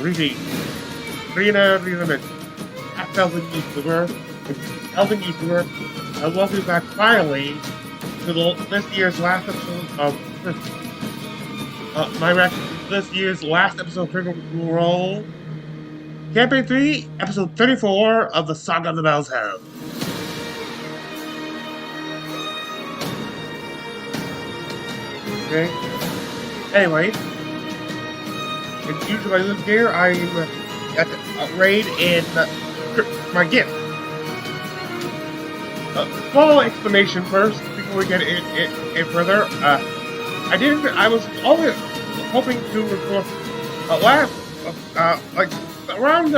Greetings. Rena, thousand YouTuber, and welcome back finally to this year's last episode of this year's last episode of Critical Role Campaign 3, episode 34 of the Saga of the Bell's House. Okay. Anyway, as usual, I live here. I'm at the raid in my gift. Small explanation first before we get it further. I was always hoping to record like around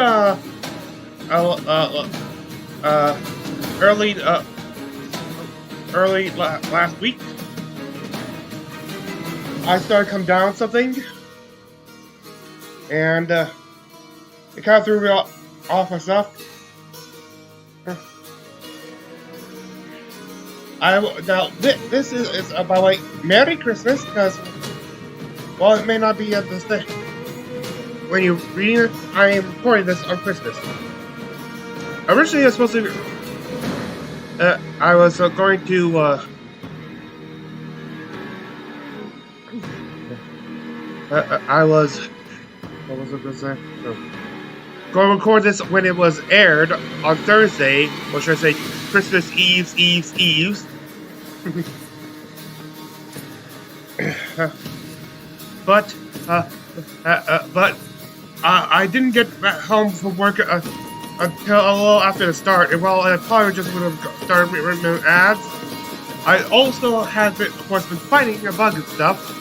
early last week. I started coming down with something, and it kind of threw me off my stuff. Now this is by the way, Merry Christmas, because while it may not be at this day when you're reading it, I am recording this on Christmas. Originally, I was supposed to. I was going to. What was it going to say? No. Going to record this when it was aired on Thursday, or should I say Christmas Eves. But I didn't get back home from work until a little after the start. And while I probably just would have started written ads, I also have been, of course, been fighting a bug and stuff,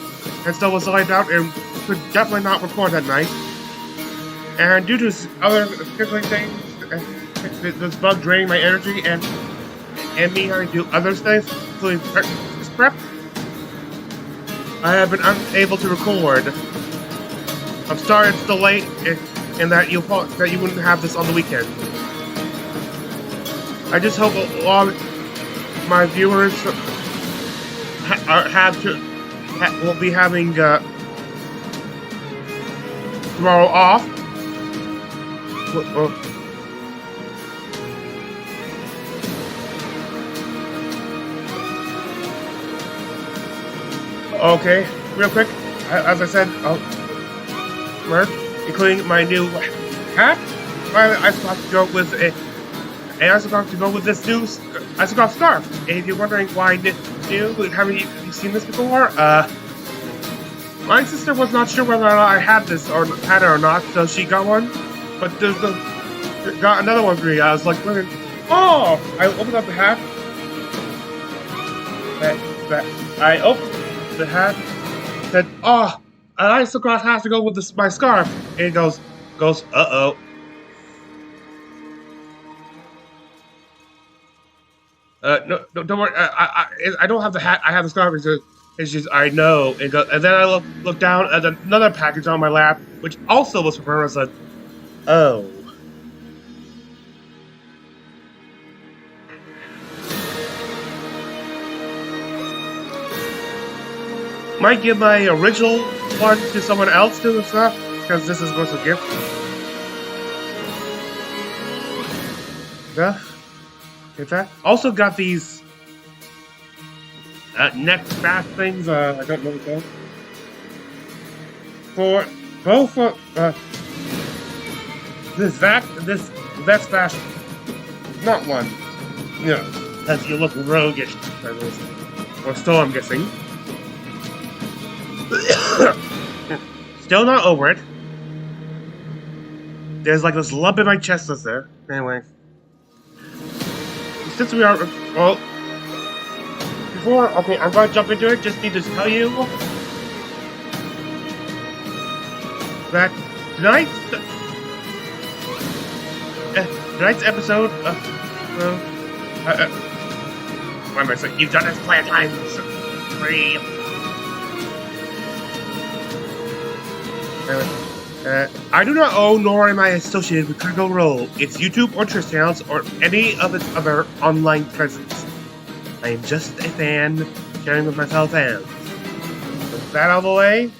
and so was laid out and could definitely not record that night. And due to other scheduling things, this bug draining my energy and me having to do other things, including prep, I have been unable to record. I'm sorry it's delayed, and that you wouldn't have this on the weekend. I just hope a lot of my viewers will be having tomorrow off. Okay, real quick, as I said, merch, including my new hat. I forgot to go with this new Isogoth scarf. And if you're wondering why new, haven't you seen this before? My sister was not sure whether or not I had it or not, so she got one. But got another one for me. I was like, oh! I opened up the hat. I opened the hat. Said, oh, an Isogoth has to go with my scarf. And it goes, uh-oh. No, don't worry. I don't have the hat. I have the scarf. It's just, I know. And then I look down at another package on my lap, which also was for her. I was like, oh. Might give my original one to someone else too and stuff, because this is supposed to gift. Yeah. Also got these neck back things. I don't know what they're for both this vest fashion. Not one, as you look roguish, or so I'm guessing. Still not over it. There's like this lump in my chest that's there. Anyway. Since we are... Well... Okay, I'm going to jump into it. Just need to tell you... that tonight's episode... what am I saying? You've done this plenty of times. 3... I do not own nor am I associated with Critical Role, its YouTube or Twitch channels, or any of its other online presence. I am just a fan sharing with my fellow fans. With that out of the way,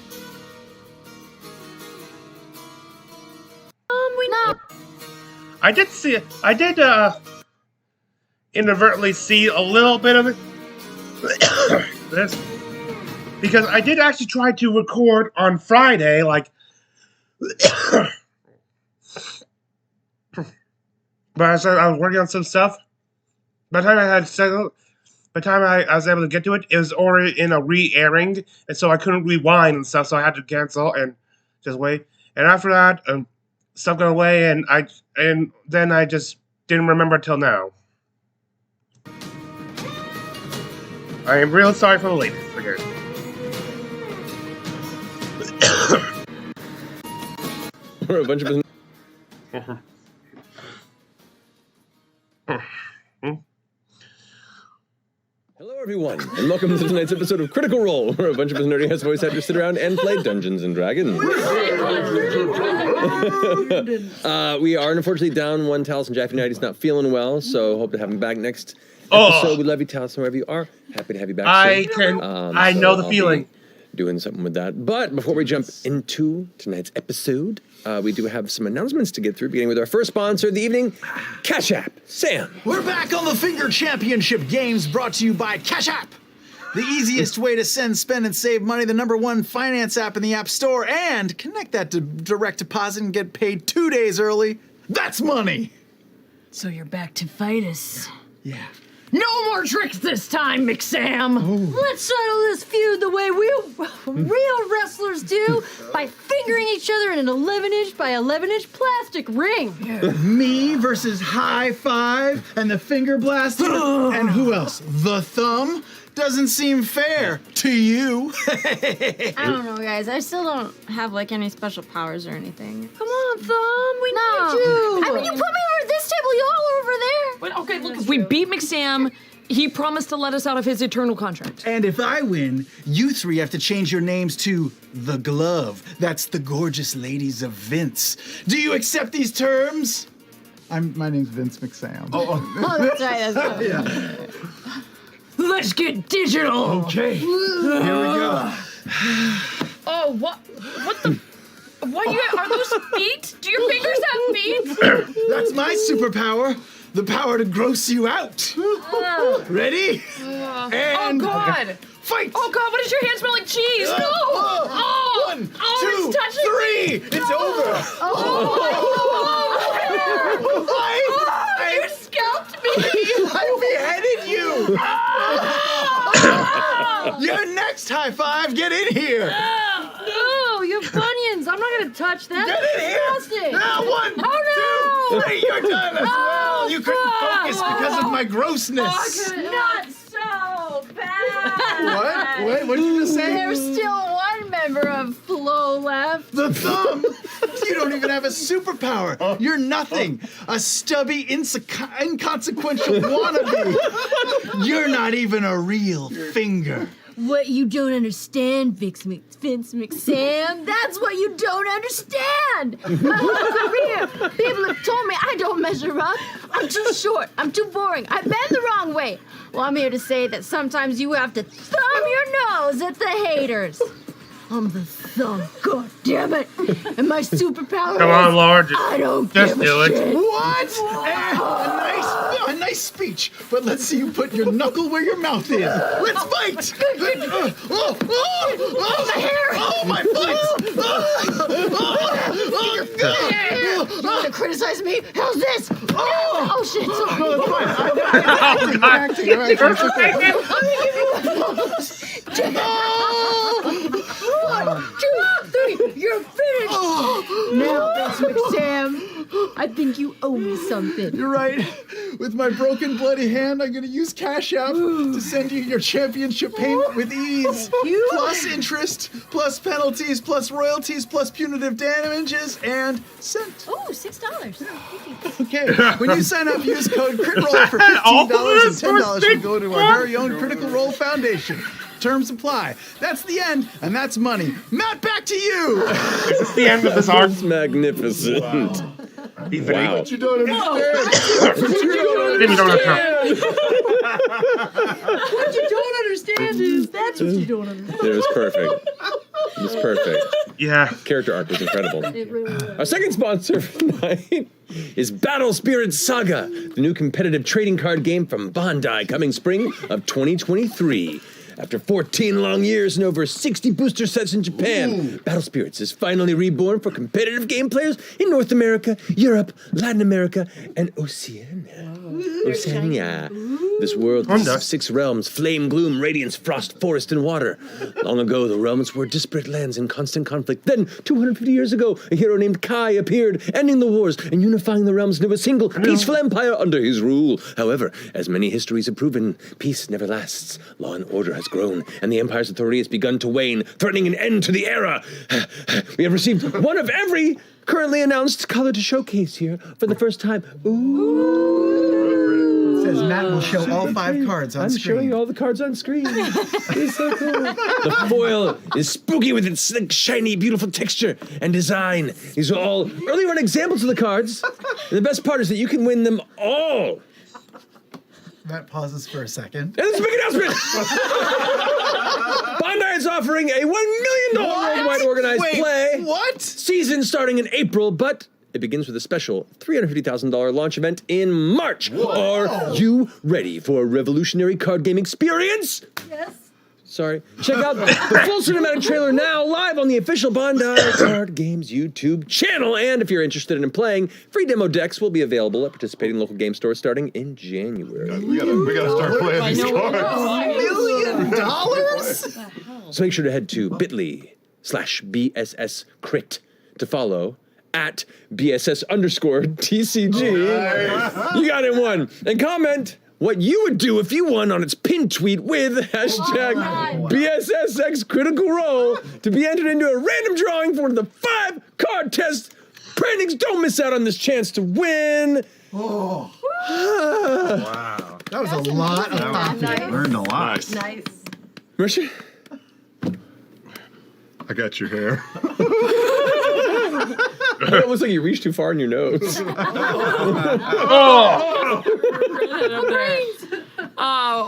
I did see it. I did inadvertently see a little bit of it. This because I did actually try to record on Friday, like, but I said I was working on some stuff. By the time I had settled, by the time I was able to get to it, it was already in a re-airing, and so I couldn't rewind and stuff. So I had to cancel and just wait. And after that, stuff got away, and then I just didn't remember till now. I am real sorry for the latest again. We're a bunch of. Hello, everyone, and welcome to tonight's episode of Critical Role, where a bunch of us nerdy ass voice actors sit around and play Dungeons and Dragons. We are unfortunately down one Taliesin Jaffe Knight. He's not feeling well, so hope to have him back next episode. We love you, Taliesin, wherever you are. Happy to have you back. I know the I'll feeling. Doing something with that. But before we jump into tonight's episode, we do have some announcements to get through, beginning with our first sponsor of the evening, Cash App. Sam. We're back on the Finger Championship Games, brought to you by Cash App. The easiest way to send, spend, and save money, the #1 finance app in the App Store, and connect that to direct deposit and get paid 2 days early. That's money. So you're back to fight us. Yeah. No more tricks this time, McSam! Let's settle this feud the way real wrestlers do, by fingering each other in an 11-inch by 11-inch plastic ring. Me versus High Five and the Finger Blaster, and who else? The Thumb? Doesn't seem fair to you. I don't know, guys. I still don't have, like, any special powers or anything. Come on, Thumb, we need you. you! I mean, you put me over at this table, you all over there. But okay, look, if we beat McSam, he promised to let us out of his eternal contract. And if I win, you three have to change your names to The Glove. That's the gorgeous ladies of Vince. Do you accept these terms? My name's Vince McSam. Oh, that's right, that's right. Yeah. Let's get digital! Okay, here we go. Oh, what the... What are those feet? Do your fingers have feet? That's my superpower. The power to gross you out. Ready? And oh, God. Fight! Oh, God, what does your hand smell like cheese? No! Oh! 1, 2, it's touching 3! me. It's over! You scalped me! I beheaded you! You're next, High Five! Get in here! No, you have bunions. I'm not going to touch that. Get in here! Disgusting. Now, 1, 2, 3! You're done as well! You couldn't focus because of my grossness! Not so bad. What? What did you just say? There's still one member of Flo left. The Thumb! You don't even have a superpower. You're nothing. A stubby, inconsequential wannabe. You're not even a real finger. What you don't understand, Vince McSam, that's what you don't understand. My whole career, people have told me I don't measure up. I'm too short. I'm too boring. I bend the wrong way. Well, I'm here to say that sometimes you have to thumb your nose at the haters. I'm the Thumb, god damn it. And my superpower Come on, Lord. I don't Just give do a it. shit. What? A nice speech, but let's see you put your knuckle where your mouth is. Let's fight! My hair! Oh, my foot! You want to criticize me? How's this? Oh shit! No, it's fine. Oh, God. You're One, 2, 3, you're finished! Now, Vince McSam, I think you owe me something. You're right. With my broken, bloody hand, I'm going to use Cash App to send you your championship payment with ease. Plus interest, plus penalties, plus royalties, plus punitive damages, and cent. Oh, $6. Thank you. Okay, when you sign up, use code CritRoll for $15 and $10 will go to our very own Critical Role Foundation. Terms apply. That's the end, and that's money. Matt, back to you. Is this the end of this arc? It's magnificent. Wow. What you don't understand. Then you don't have to. What you don't understand is that's what you don't understand. It was perfect. It was perfect. Yeah. Character arc was incredible. It really is. Our second sponsor for tonight is Battle Spirit Saga, the new competitive trading card game from Bandai, coming spring of 2023. After 14 long years and over 60 booster sets in Japan, Battle Spirits is finally reborn for competitive game players in North America, Europe, Latin America, and Oceania. This world consists of 6 realms: flame, gloom, radiance, frost, forest, and water. Long ago, the realms were disparate lands in constant conflict. Then, 250 years ago, a hero named Kai appeared, ending the wars and unifying the realms into a single peaceful empire under his rule. However, as many histories have proven, peace never lasts. Law and order has grown, and the empire's authority has begun to wane, threatening an end to the era. We have received one of every currently announced color to showcase here for the first time. It says Matt will show all 5 cards on I'm screen. showing you all the cards on screen. It's so cool. The foil is spooky with its slick, shiny, beautiful texture and design. These are all early run examples of the cards. And the best part is that you can win them all. Matt pauses for a second. And this is a big announcement! Bandai is offering a $1 million worldwide organized play season starting in April, but it begins with a special $350,000 launch event in March. Whoa. Are you ready for a revolutionary card game experience? Yes. Sorry. Check out the full cinematic trailer now, live on the official Bandai Card Games YouTube channel. And if you're interested in playing, free demo decks will be available at participating local game stores starting in January. We gotta start playing these cards. $1 million? So make sure to head to bit.ly/BSScrit to follow at BSS_TCG. You got it, one. And comment what you would do if you won on its pinned tweet with hashtag BSSX Critical Role to be entered into a random drawing for one of the 5 card tests. Brandings, don't miss out on this chance to win. Wow. That was a lot of coffee. Learned a lot. Nice. Marisha? I got your hair. It almost like you reached too far in your nose.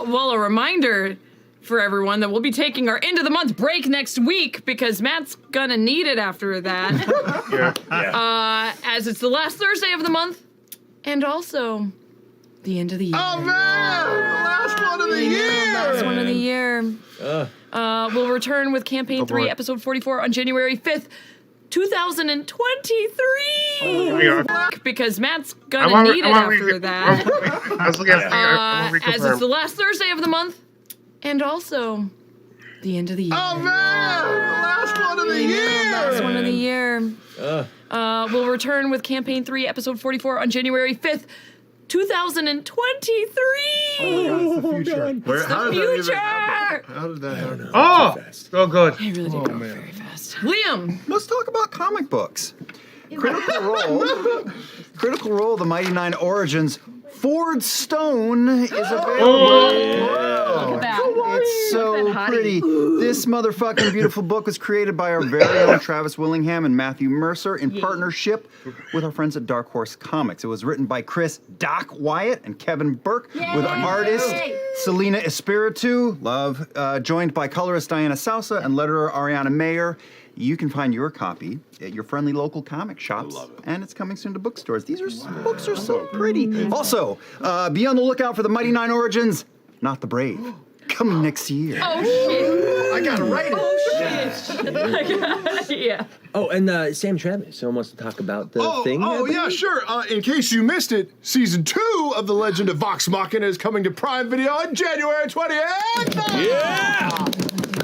Well, a reminder for everyone that we'll be taking our end of the month break next week because Matt's gonna need it after that. As it's the last Thursday of the month and also the end of the year. Oh man, the last one of the year. Last one of the year. We'll return with Campaign 3, Episode 44 on January 5th, 2023. Because Matt's gonna need it after that. As it's the last Thursday of the month and also the end of the year. Oh man, the last one of the year. Last one of the year. We'll return with Campaign 3, Episode 44 on January 5th, 2023. That's the future. How did Future! that happen? Oh, so good. I really did go very fast. Liam! Let's talk about comic books. Critical Role, The Mighty Nine Origins. Ford Stone is available. Look at that. It's so pretty. This motherfucking beautiful book was created by our very own Travis Willingham and Matthew Mercer in partnership with our friends at Dark Horse Comics. It was written by Chris Doc Wyatt and Kevin Burke with artist Selena Espiritu, joined by colorist Diana Sousa and letterer Ariana Mayer. You can find your copy at your friendly local comic shops, and it's coming soon to bookstores. These books are so pretty. Also, be on the lookout for The Mighty Nine Origins, Not the Brave, coming next year. Oh, shit. I gotta write it. Oh, shit. Yeah. Oh, and Sam Travis, someone wants to talk about the thing. Oh, yeah, sure. In case you missed it, Season 2 of The Legend of Vox Machina is coming to Prime Video on January 28th. Yeah!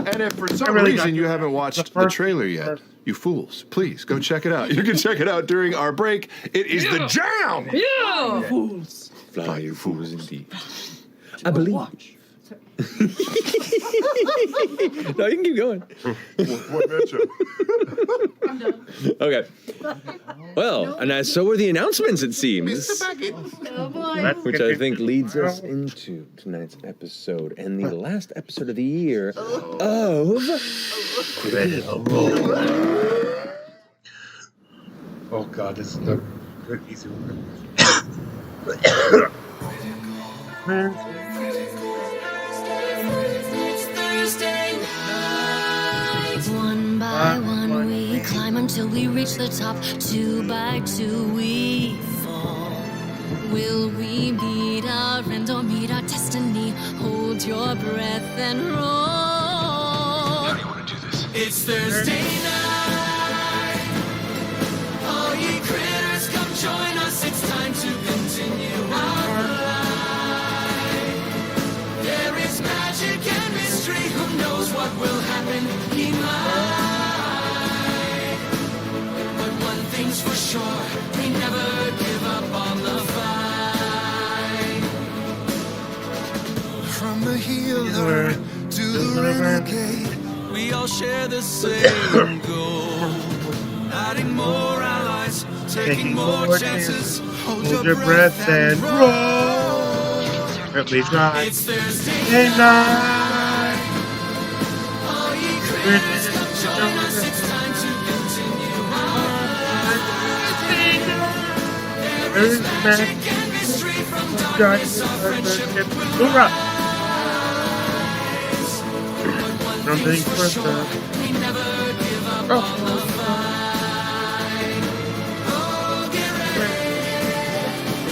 And if for some reason you haven't watched the trailer yet, you fools, please go check it out. You can check it out during our break. It is the jam! Yeah! Fools. Fly, you fools, indeed. I believe. No, you can keep going. Okay. Well, and so were the announcements, it seems. Oh boy. Which I think leads us into tonight's episode and the last episode of the year of Critical Role. Oh god, this is the good easy one. One by one we until we reach the top. 2 by 2 we fall. Will we meet our end or meet our destiny? Hold your breath and roll. How do you want to do this? It's Thursday night. All ye critters, come join us. It's time to continue our ride. There is magic and mystery. Who knows what will happen? He might. But one thing's for sure, we never give up on the fight. From the healer to the renegade, we all share the same goal. Adding more allies, taking more chances. Hold your breath and roll. At least try. It's Thursday night. All ye critters, come join us. It's time to continue our ride. There is magic and mystery from darkness of friendship. Hoorah! Something for sure, we never give up on the fight. Oh, get ready.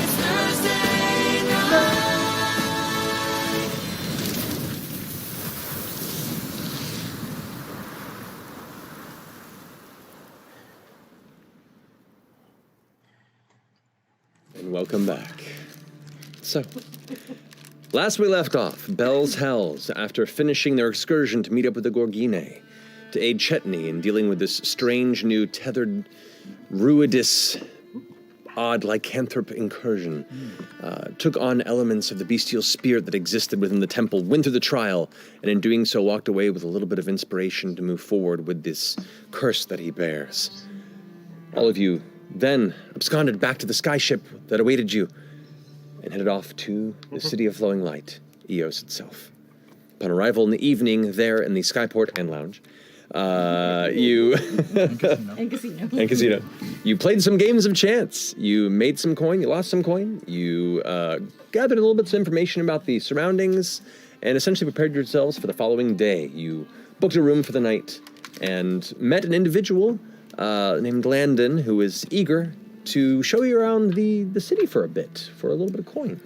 It's Thursday night. And welcome back. So, last we left off, Bell's Hells, after finishing their excursion to meet up with the Gorgine, to aid Chetney in dealing with this strange new tethered, ruidus, odd lycanthrope incursion, took on elements of the bestial spirit that existed within the temple, went through the trial, and in doing so walked away with a little bit of inspiration to move forward with this curse that he bears. All of you then absconded back to the skyship that awaited you, and headed off to the City of Flowing Light, Eos itself. Upon arrival in the evening there in the Skyport and Lounge, you... And casino. and casino. You played some games of chance. You made some coin, you lost some coin, you gathered a little bit of information about the surroundings, and essentially prepared yourselves for the following day. You booked a room for the night, and met an individual named Landon, who was eager to show you around the city for a bit, for a little bit of coin.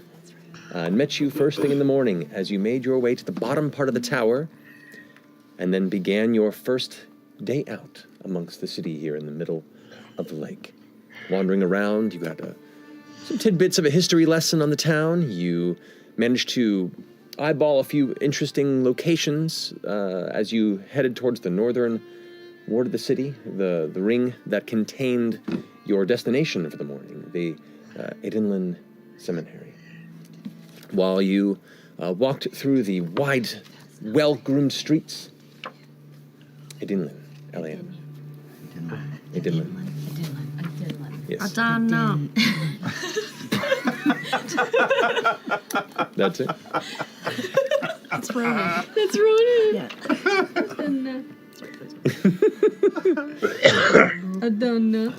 And met you first thing in the morning as you made your way to the bottom part of the tower, and then began your first day out amongst the city here in the middle of the lake. Wandering around, you got some tidbits of a history lesson on the town. You managed to eyeball a few interesting locations as you headed towards the northern ward of the city, the ring that contained your destination for the morning, the Edinland Seminary. While you walked through the wide, well-groomed streets, Edinland, L-A-N. Edinland. Yes. I don't know. That's it. That's Ronan. That's Ronan. Yeah. I don't know.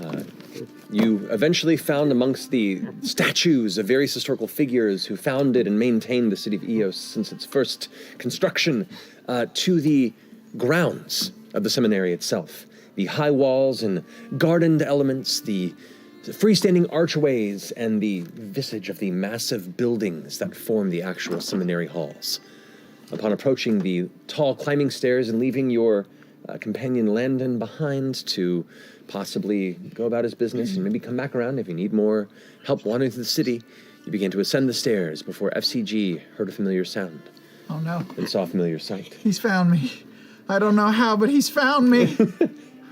You eventually found amongst the statues of various historical figures who founded and maintained the city of Eos since its first construction to the grounds of the seminary itself. The high walls and gardened elements, the freestanding archways, and the visage of the massive buildings that form the actual seminary halls. Upon approaching the tall climbing stairs and leaving your companion Landon behind to possibly go about his business and maybe come back around if you need more help wandering through the city, you began to ascend the stairs before F.C.G. heard a familiar sound. Oh no. And saw a familiar sight. He's found me. I don't know how, but he's found me.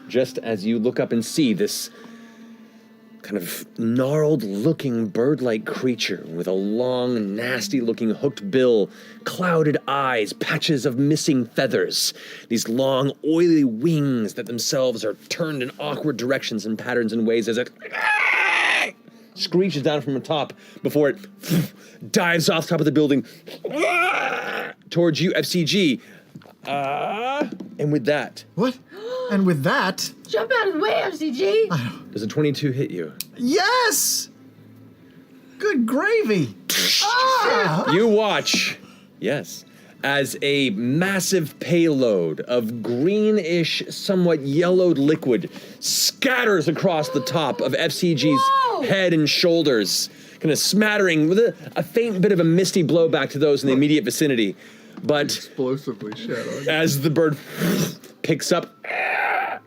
Just as you look up and see this kind of gnarled-looking bird-like creature with a long, nasty-looking hooked bill, clouded eyes, patches of missing feathers, these long, oily wings that themselves are turned in awkward directions and patterns and ways as it screeches down from the top before it dives off top of the building towards you, F.C.G. And with that... What? And with that... Jump out of the way, F.C.G. Does a 22 hit you? Yes! Good gravy. You watch, yes, as a massive payload of greenish, somewhat yellowed liquid scatters across the top of F.C.G's head and shoulders, kind of smattering with a faint bit of a misty blowback to those in the immediate vicinity. But explosively shadowed. As the bird picks up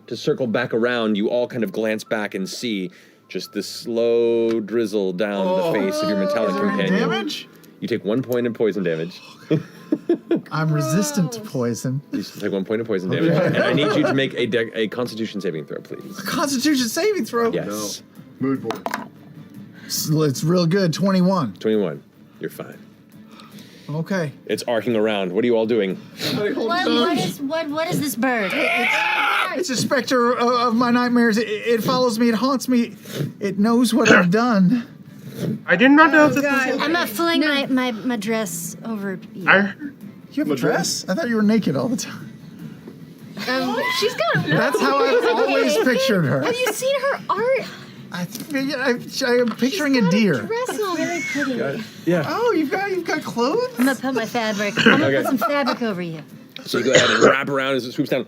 to circle back around, you all kind of glance back and see just this slow drizzle down the face of your metallic companion. Damage? You take 1 point of poison damage. I'm resistant to poison. You take 1 point of poison damage. And I need you to make a Constitution saving throw, please. Constitution saving throw? Yes. No. Mood board. It's real good. 21. 21. You're fine. Okay. It's arcing around. What are you all doing? What is this bird? It's a specter of my nightmares. It follows me. It haunts me. It knows what I've done. I did not know this was... I'm not pulling my dress over you. You have a dress? I thought you were naked all the time. She's got. That's how I've always pictured her. Have you seen her art? I am picturing a deer. Dress on. Very pretty. Yeah. Oh, you've got clothes? I'm gonna put my fabric. I'm gonna put some fabric over you. So you go ahead and wrap around as it swoops down.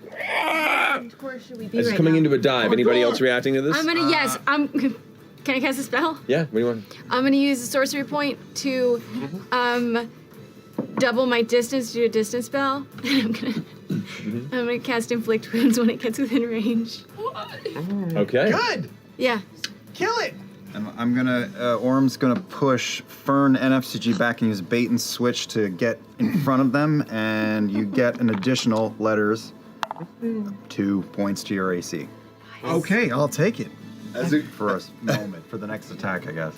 Where should we be As it's right coming now? into a dive. Anybody else reacting to this? I'm gonna yes. Can I cast a spell? Yeah. What do you want? I'm gonna use the sorcery point to double my distance to do a distance spell. I'm gonna cast inflict wounds when it gets within range. Okay. Good. Yeah. Kill it. And I'm gonna, Orm's gonna push Fern and F.C.G back and use bait and switch to get in front of them, and you get an additional letters, 2 points to your AC. Okay, I'll take it. For a moment, for the next attack, I guess.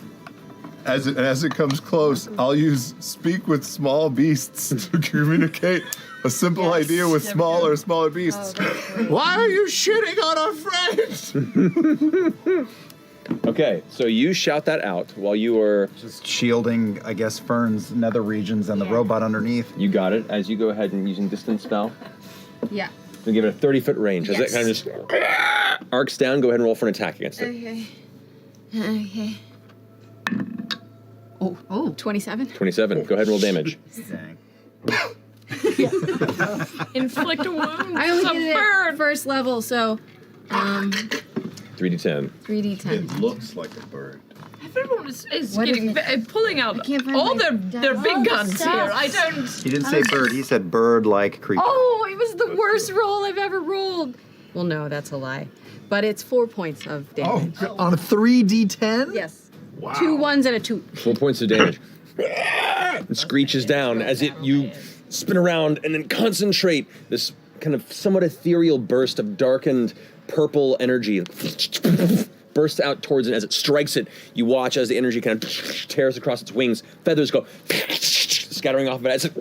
As it comes close, I'll use speak with small beasts to communicate a simple idea with smaller beasts. Why are you shitting on our friends? Okay, so you shout that out while you are just shielding, I guess, Fern's nether regions and the robot underneath. You got it. As you go ahead and using distance spell, Yeah. we give it a 30-foot range. As it kind of just arcs down, go ahead and roll for an attack against it. Okay. Okay. Oh, 27. 27. Go ahead and roll damage. Dang. Inflict a wound. I only It's a did it bird. at first level, so 3d10. 3d10. Looks like a bird. Everyone is What getting is it? pulling out can't find all my their die. big Oh, guns stop. here. I don't. He didn't say bird, he said bird-like creature. Oh, it was the worst roll I've ever rolled. Well, no, that's a lie. But it's 4 points of damage. Oh, on a 3d10? Yes. Wow. 2 1s and a 2. 4 points of damage. It screeches down as you spin around and then concentrate this kind of somewhat ethereal burst of darkened purple energy bursts out towards it. As it strikes it, you watch as the energy kind of tears across its wings. Feathers go scattering off of it as it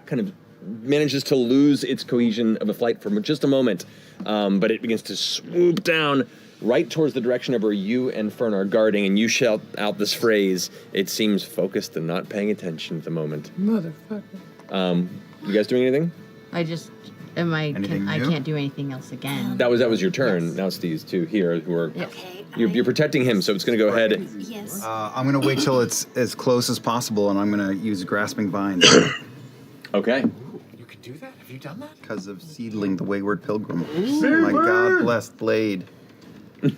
kind of manages to lose its cohesion of a flight for just a moment. But it begins to swoop down right towards the direction of where you and Fern are guarding, and you shout out this phrase. It seems focused and not paying attention at the moment. Motherfucker. You guys doing anything? I can't do anything else again. That was your turn. Yes. Now it's these two here who are. Okay. You're protecting him, so it's going to go ahead. Yes. I'm gonna wait till it's as close as possible, and I'm gonna use grasping vines. Okay. You can do that? Have you done that? Because of seedling the wayward pilgrim. My God-blessed blade. All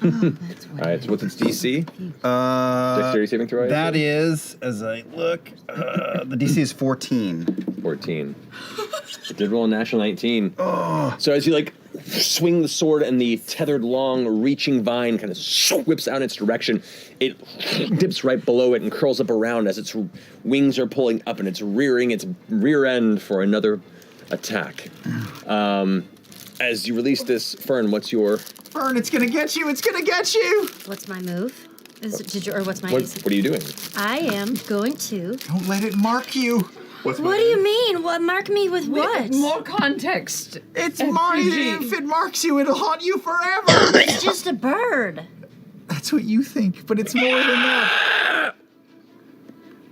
right. So what's its DC? Dexterity saving throw. That is, as I look, the DC is 14. 14. It did roll a natural 19. Oh. So as you swing the sword and the tethered long reaching vine kind of whips out in its direction, it dips right below it and curls up around as its wings are pulling up and it's rearing its rear end for another attack. As you release this, Fern, what's your... Fern, it's gonna get you! It's gonna get you! What's my move? What's my What are you doing? I am going to... Don't let it mark you! What do you mean? What mark me with what? More context. It's F.C.G. If it marks you, it'll haunt you forever! It's just a bird. That's what you think, but it's more than that.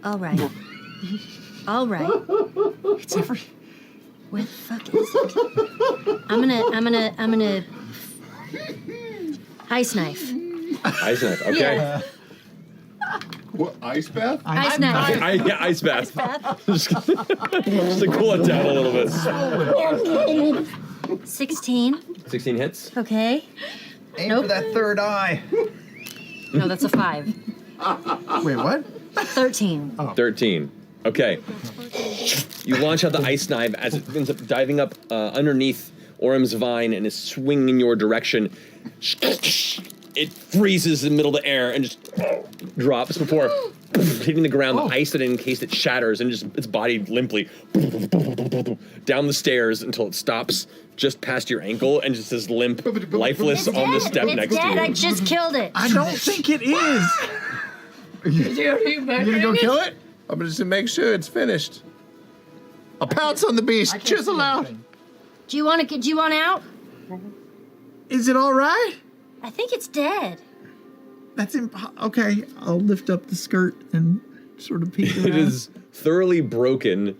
All right. All right. It's every... Where the fuck is it? I'm gonna ice knife. Ice knife. Okay. Yeah. What, ice bath? Ice knife. Ice bath. Just to cool it down a little bit. 16. 16 hits. Okay. Aim Nope. for that third eye. No, that's a 5. Wait, what? 13. 13. Okay. You launch out the ice knife as it ends up diving up underneath Orem's vine and is swinging in your direction. It freezes in the middle of the air and just drops before hitting the ground. The ice that encased it shatters and just its body limply down the stairs until it stops just past your ankle and just is limp, lifeless on the step next to you. I just killed it. I don't think it is. You gonna go kill it? I'm just to make sure it's finished. I'll pounce on the beast. Chisel out. Do you want out? Is it all right? I think it's dead. That's okay. I'll lift up the skirt and sort of peek around. It is thoroughly broken.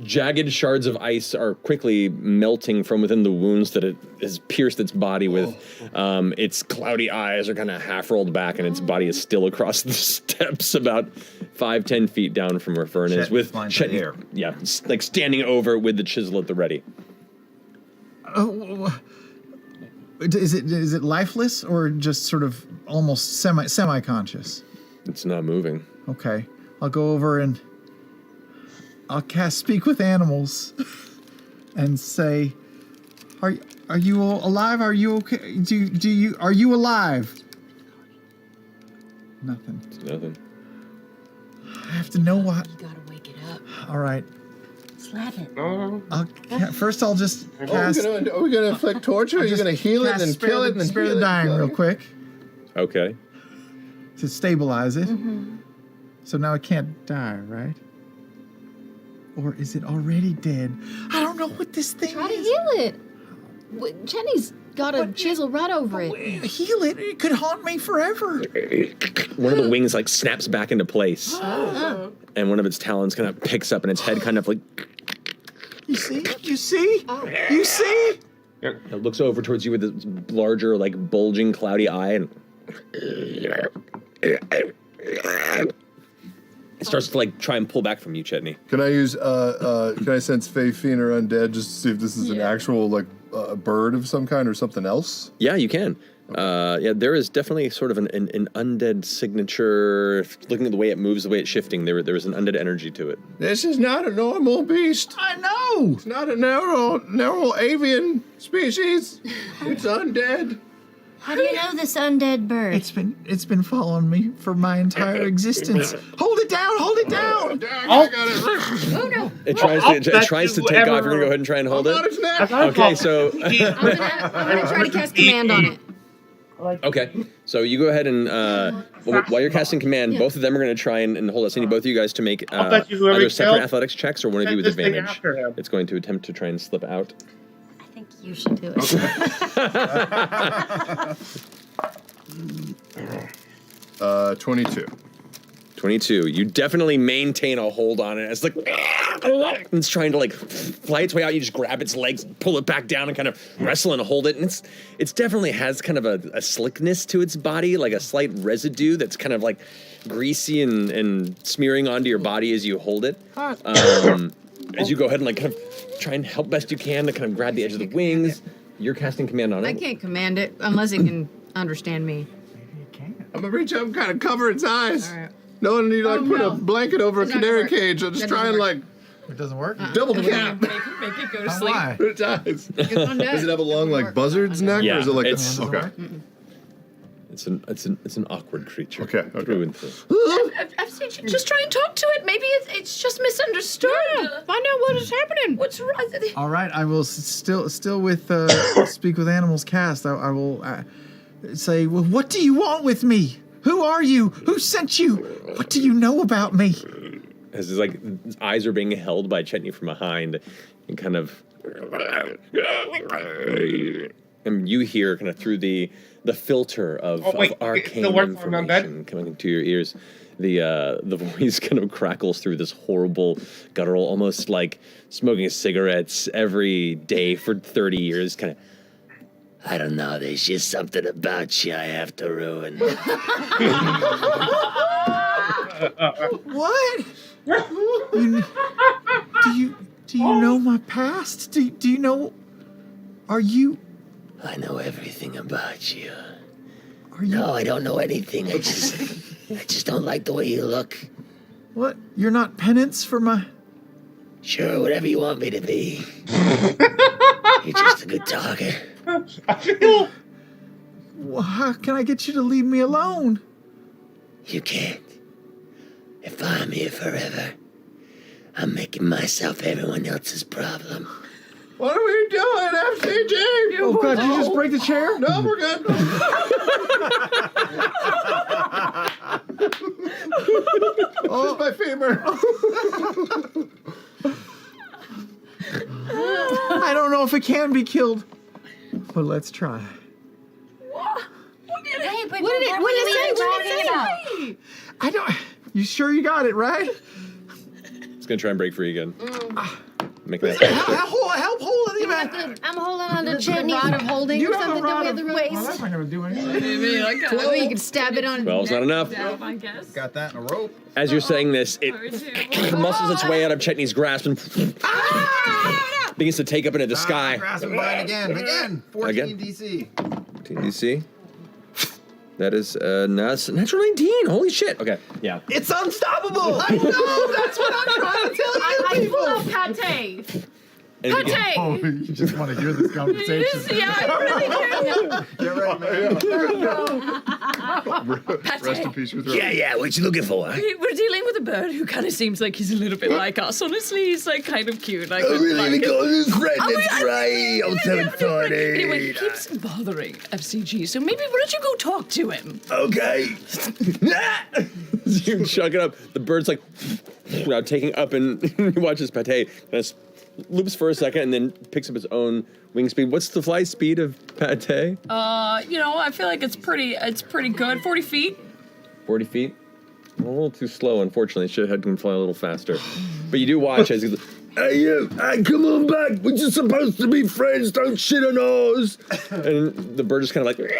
Jagged shards of ice are quickly melting from within the wounds that it has pierced its body with. Its cloudy eyes are kind of half rolled back, and its body is still across the steps about 5-10 feet down from where Fern is. With Chet here. Yeah, like standing over with the chisel at the ready. Oh, is it lifeless or just sort of almost semi-conscious? It's not moving. Okay, I'll go over and I'll cast Speak with Animals and say, "Are you all alive? Are you okay? Are you alive?" Nothing. It's nothing. I have to know what. You gotta wake it up. All right. Slap it. First, I'll just cast. Are we gonna inflict torture? Are you gonna heal it and then kill it and then spare heal the it? dying real quick Okay. to stabilize it. So now it can't die, right? Or is it already dead? I don't know what this thing Try to is. heal it. Jenny's got a chisel right over it. Heal it. It could haunt me forever. One of the wings like snaps back into place, and one of its talons kind of picks up, and its head kind of like You see? You see? You see? it looks over towards you with this larger, like bulging, cloudy eye, and it starts to like try and pull back from you, Chetney. Can I use can I sense Fae, Fiend, or Undead just to see if this is an actual like bird of some kind or something else? Yeah, you can. Yeah, there is definitely sort of an undead signature. Looking at the way it moves, the way it's shifting, there is an undead energy to it. This is not a normal beast. I know. It's not a normal avian species. It's undead. How do you know this undead bird? It's been following me for my entire existence. Hold it down! Hold it down! I got it. Oh no! It tries to take off. You're gonna go ahead and try and hold it. Okay, so I'm gonna try to cast command on it. okay, so you go ahead and while you're casting command, both of them are going to try and hold us. I need both of you guys to make bet you whoever either separate kills- athletics checks or one of you with this thing advantage. after him. It's going to attempt to try and slip out. I think you should do it. 22. 22. You definitely maintain a hold on it. It's like it's trying to like fly its way out. You just grab its legs, pull it back down, and kind of wrestle and hold it. And it's definitely has kind of a slickness to its body, like a slight residue that's kind of like greasy and smearing onto your body as you hold it. As you go ahead and like kind of try and help best you can to kind of grab the edge of the wings. You're casting command on it. I can't command it unless it can understand me. I'm gonna reach up and kind of cover its eyes. All right. No one need like Oh, put no. a blanket over It's a not canary gonna work. cage. I'll just That try and doesn't like It doesn't work? double cap. Make it go to sleep. Why? Put its eyes. Undead. Does it have a long like buzzard's neck, Yeah, or is it like it's- a, okay? It's an awkward creature. Okay, okay. Through and through. F.C.G, just try and talk to it. Maybe it's just misunderstood. Find out what is happening. What's wrong? All right, I will still with Speak with Animals cast. I will say, well, what do you want with me? Who are you? Who sent you? What do you know about me? As his like his eyes are being held by Chetney from behind, and kind of, and you hear kind of through the filter of arcane still works on information coming into your ears. The voice kind of crackles through this horrible, guttural, almost like smoking cigarettes every day for 30 years. Kind of, I don't know. There's just something about you I have to ruin. What? Do you know my past? Do you know? Are you? I know everything about you. Are you? No, I don't know anything. I just don't like the way you look. What? You're not penance for my? Sure, whatever you want me to be. You're just a good talker. Well, how can I get you to leave me alone? You can't. If I'm here forever, I'm making myself everyone else's problem. What are we doing, F.C.G? Oh God! Did you just break the chair? No, we're good. Just my femur. I don't know if it can be killed, but let's try. Hey, but what did it say? I don't. You sure you got it right? It's gonna try and break free again. Make that. Help hold it, man. I'm holding on to the rod of holding or something. Don't we have the waist? Well, that's not gonna do anything. Maybe like Well, you can stab it on. 12's not enough. I guess. Got that in a rope. As you're saying this, it muscles its way out of Chetney's grasp and begins to take up into the sky. Grasp mine again. 14 Again? DC. TDC. That is natural 19. Holy shit. Okay. Yeah. It's unstoppable. I know. That's what I'm trying to tell you. I pull out pate. And it begins- Oh, you just want to hear this conversation. Yeah, I really do. Get ready, man. Rest in peace, your throat. Yeah, what you looking for? We're dealing with a bird who kind of seems like he's a little bit like us. Honestly, he's like kind of cute. Like, Oh, really? like We got a new friend. Oh, That's yeah, right. I'm so excited. Anyway, he keeps bothering F.C.G. So maybe why don't you go talk to him? Okay. you chuck it up. The bird's like taking up, and you watch this pate kind of loops for a second and then picks up its own wing speed. What's the flight speed of pate? I feel like it's pretty good. 40 feet. 40 feet? A little too slow, unfortunately. Should have had him fly a little faster. But you do watch as he Hey, you. Hey, come on back. We're just supposed to be friends. Don't shit on ours. and the bird just kind of like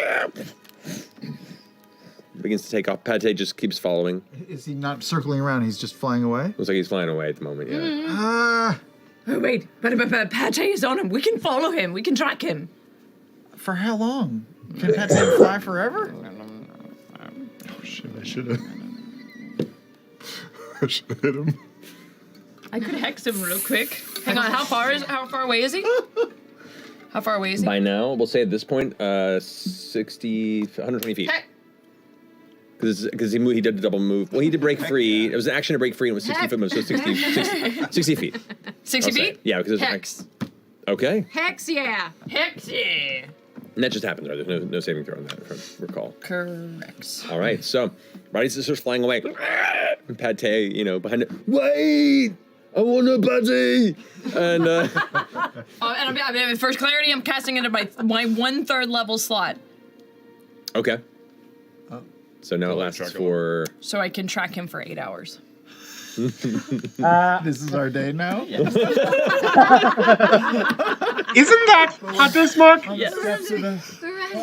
begins to take off. Pate just keeps following. Is he not circling around? He's just flying away? Looks like he's flying away at the moment, yeah. Oh, wait. But Pate is on him. We can follow him. We can track him. For how long? Can Pate fly forever? Oh, shit, I should have hit him. I could hex him real quick. Hang on, how far away is he? How far away is he? By now, we'll say at this point, 120 feet. Heck. Because he did a double move. Well, he did break free. It was an action to break free, and it was 60 foot move, so 60 feet. 60 I'll say. feet? Yeah, because Hex. Okay. Hex, yeah. Hex, yeah. And that just happens, right? There's no saving throw on that, if I recall. Correct. All right, so Roddy's sister's flying away. And Pate, behind it. Wait! I want a buddy! And, And I mean, first clarity, I'm casting into my 1/3 level slot. okay. So now it lasts for... So I can track him for 8 hours. This is our day now? Isn't that how this work? Yes. Steps of the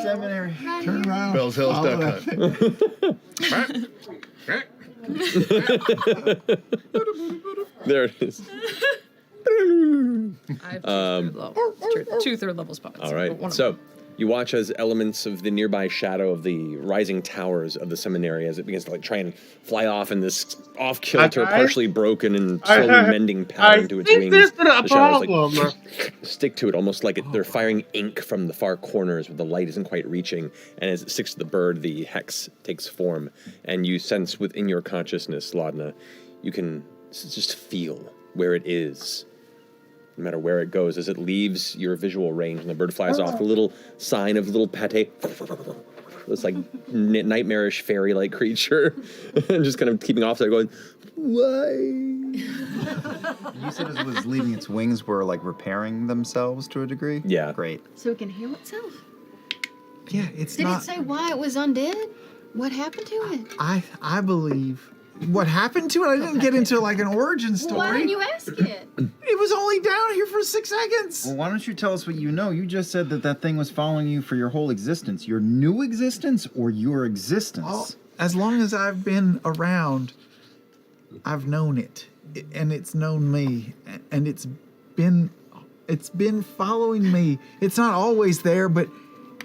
seminary. Turn around. Bell's Hill's Follow duck that hunt. There it is. I have two third level spots. All right, so you watch as elements of the nearby shadow of the rising towers of the seminary as it begins to try and fly off in this off-kilter, partially broken and slowly mending pattern to its wings. There's been a The shadows, problem. stick to it, almost like they're firing ink from the far corners where the light isn't quite reaching. And as it sticks to the bird, the hex takes form, and you sense within your consciousness, Laudna, you can just feel where it is. No matter where it goes, as it leaves your visual range and the bird flies off, a little sign of little Pate, this nightmarish fairy-like creature, and just kind of keeping off there going, why? You said as it was leaving its wings were repairing themselves to a degree? Yeah. Great. So it can heal itself? Yeah, it's Did not... it say why it was undead? What happened to it? I believe... What happened to it? I didn't get into an origin story. Why didn't you ask it? It was only down here for 6 seconds. Well, why don't you tell us what you know? You just said that thing was following you for your whole existence. Your new existence or your existence? As long as I've been around, I've known it, and it's known me, and it's been following me. It's not always there, but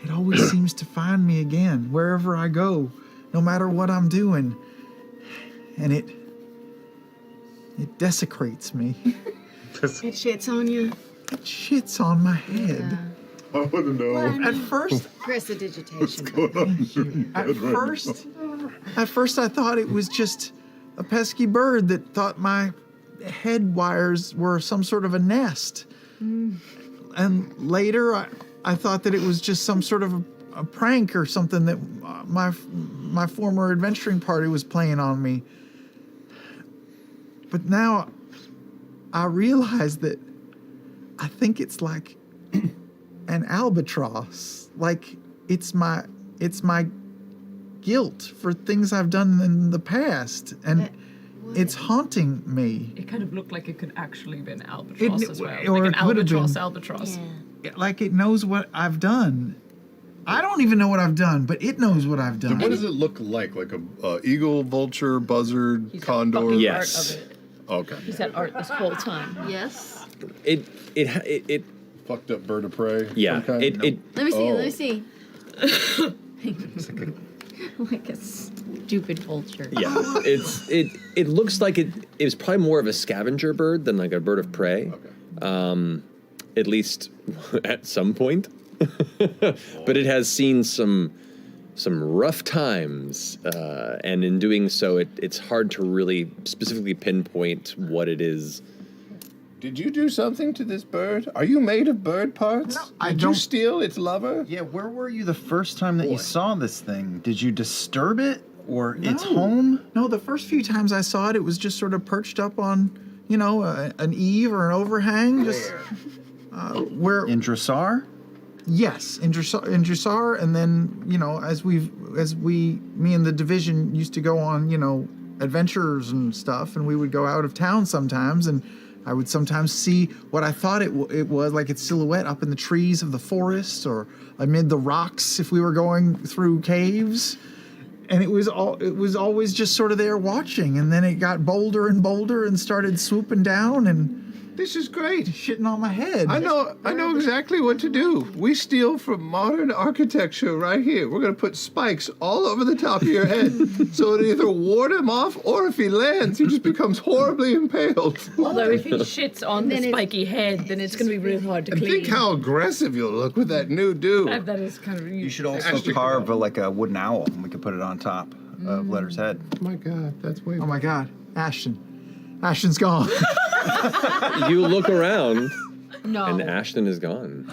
it always seems to find me again wherever I go, no matter what I'm doing. And it desecrates me. It shits on you. It shits on my head. I want to know. At first, Prestidigitation. At first I thought it was just a pesky bird that thought my head wires were some sort of a nest. And later I thought that it was just some sort of a prank or something that my former adventuring party was playing on me. But now I realize that I think it's like an albatross. Like it's my guilt for things I've done in the past, and it's haunting me. It kind of looked like it could actually have been albatross as well. Or Like it an could have been. albatross. Like it knows what I've done. I don't even know what I've done, but it knows what I've done. What does it look like? Like a eagle, vulture, buzzard, condor? Yes. Okay. He's had art this whole time. Yes. It fucked up bird of prey. Yeah. some kind? Let me see. Oh. Let me see. Like a stupid vulture. Yeah, it looks like it was probably more of a scavenger bird than like a bird of prey. Okay. At least at some point. But it has seen some rough times, and in doing so, it's hard to really specifically pinpoint what it is. Did you do something to this bird? Are you made of bird parts? I Did don't- you steal its lover? Yeah, where were you the first time that you saw this thing? Did you disturb it or its No. home? No, the first few times I saw it, it was just sort of perched up on, an eave or an overhang. Just where In Dressar? Yes, in Dressar, and then me and the division used to go on adventures and stuff, and we would go out of town sometimes, and I would sometimes see what I thought it was, like its silhouette up in the trees of the forest or amid the rocks if we were going through caves, and it was always just sort of there watching, and then it got bolder and bolder and started swooping down and. This is great. Shitting on my head. I know exactly what to do. We steal from modern architecture right here. We're gonna put spikes all over the top of your head, so it'll either ward him off, or if he lands, he just becomes horribly impaled. Although if he shits on the spiky head, then it's going to be really hard to And clean. think how aggressive you'll look with that new do. That is kind of. You should also carve like a wooden owl, and we could put it on top of Letter's head. Oh my God, that's way. Oh my God, Ashton. Ashton's gone. You look around, No. and Ashton is gone.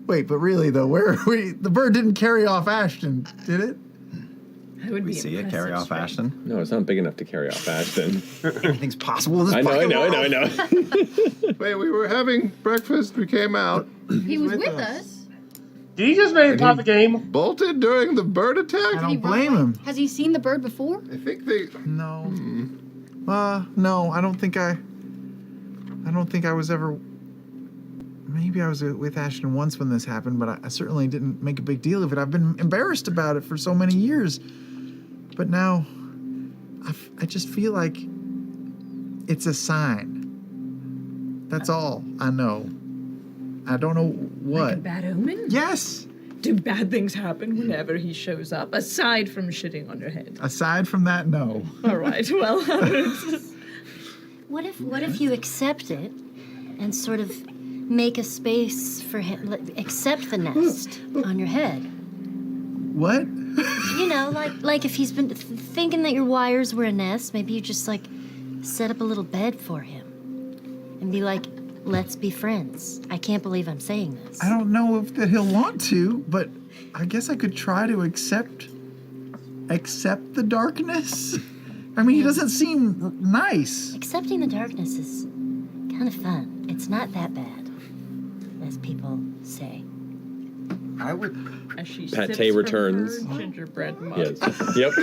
Wait, but really though, where are we? The bird didn't carry off Ashton, did it? That would We be see it carry impressive off strength. Ashton. No, it's not big enough to carry off Ashton. Anything's possible in this I fucking know. world. Wait, we were having breakfast. We came out. He was with us. He just made it top the game. Bolted during the bird I attack. don't blame him. Has he seen the bird before? I think they. No. No, I don't think I was ever. Maybe I was with Ashton once when this happened, but I certainly didn't make a big deal of it. I've been embarrassed about it for so many years. But now, I just feel like it's a sign. That's all I know. I don't know what. Like a bad omen? Yes. Do bad things happen whenever he shows up, aside from shitting on your head? Aside from that, no. All right, well. What if you accept it and sort of make a space for him, accept the nest on your head? What? Like if he's been thinking that your wires were a nest, maybe you just set up a little bed for him and be like, let's be friends. I can't believe I'm saying this. I don't know if that he'll want to, but I guess I could try to accept the darkness. I mean, he doesn't seem nice. Accepting the darkness is kind of fun. It's not that bad, as people say. I would. As she Pate sips from returns. her gingerbread mug. Yes. Yep.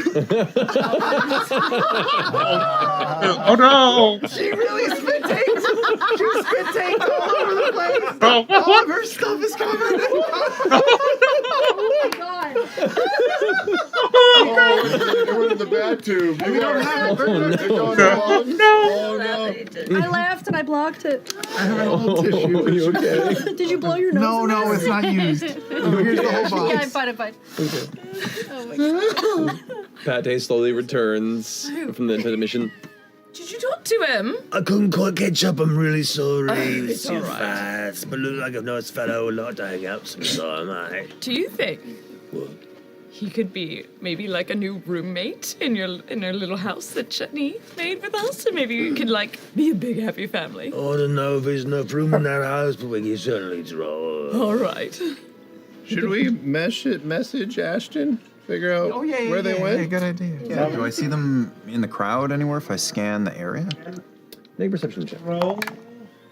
Oh no! She really spit takes. She spit takes all over the place. Oh, All of her stuff is covered. Oh my god! Oh, we're in the the bad tube. We don't have it. I laughed and I blocked it. I have an old tissue. Are you okay? Did you blow your nose? No, in no, this? it's not used. Oh, here's the whole box. Yeah, I'm fine, I'm fine. Oh my god. Pate slowly returns from the intermission. Did you talk to him? I couldn't quite catch up. I'm really sorry. It's too all right. fast, but look like a nice fellow. I'd like to hang out sometime, eh? Do you think What? he could be maybe like a new roommate in your little house that Chutney made with us? And maybe you could like be a big happy family. I don't know if there's enough room in that house, but we can certainly try. All right. Should we message Ashton? Figure out where they went? Yeah, good idea. Yeah. Do I see them in the crowd anywhere if I scan the area? Make a perception check. Roll.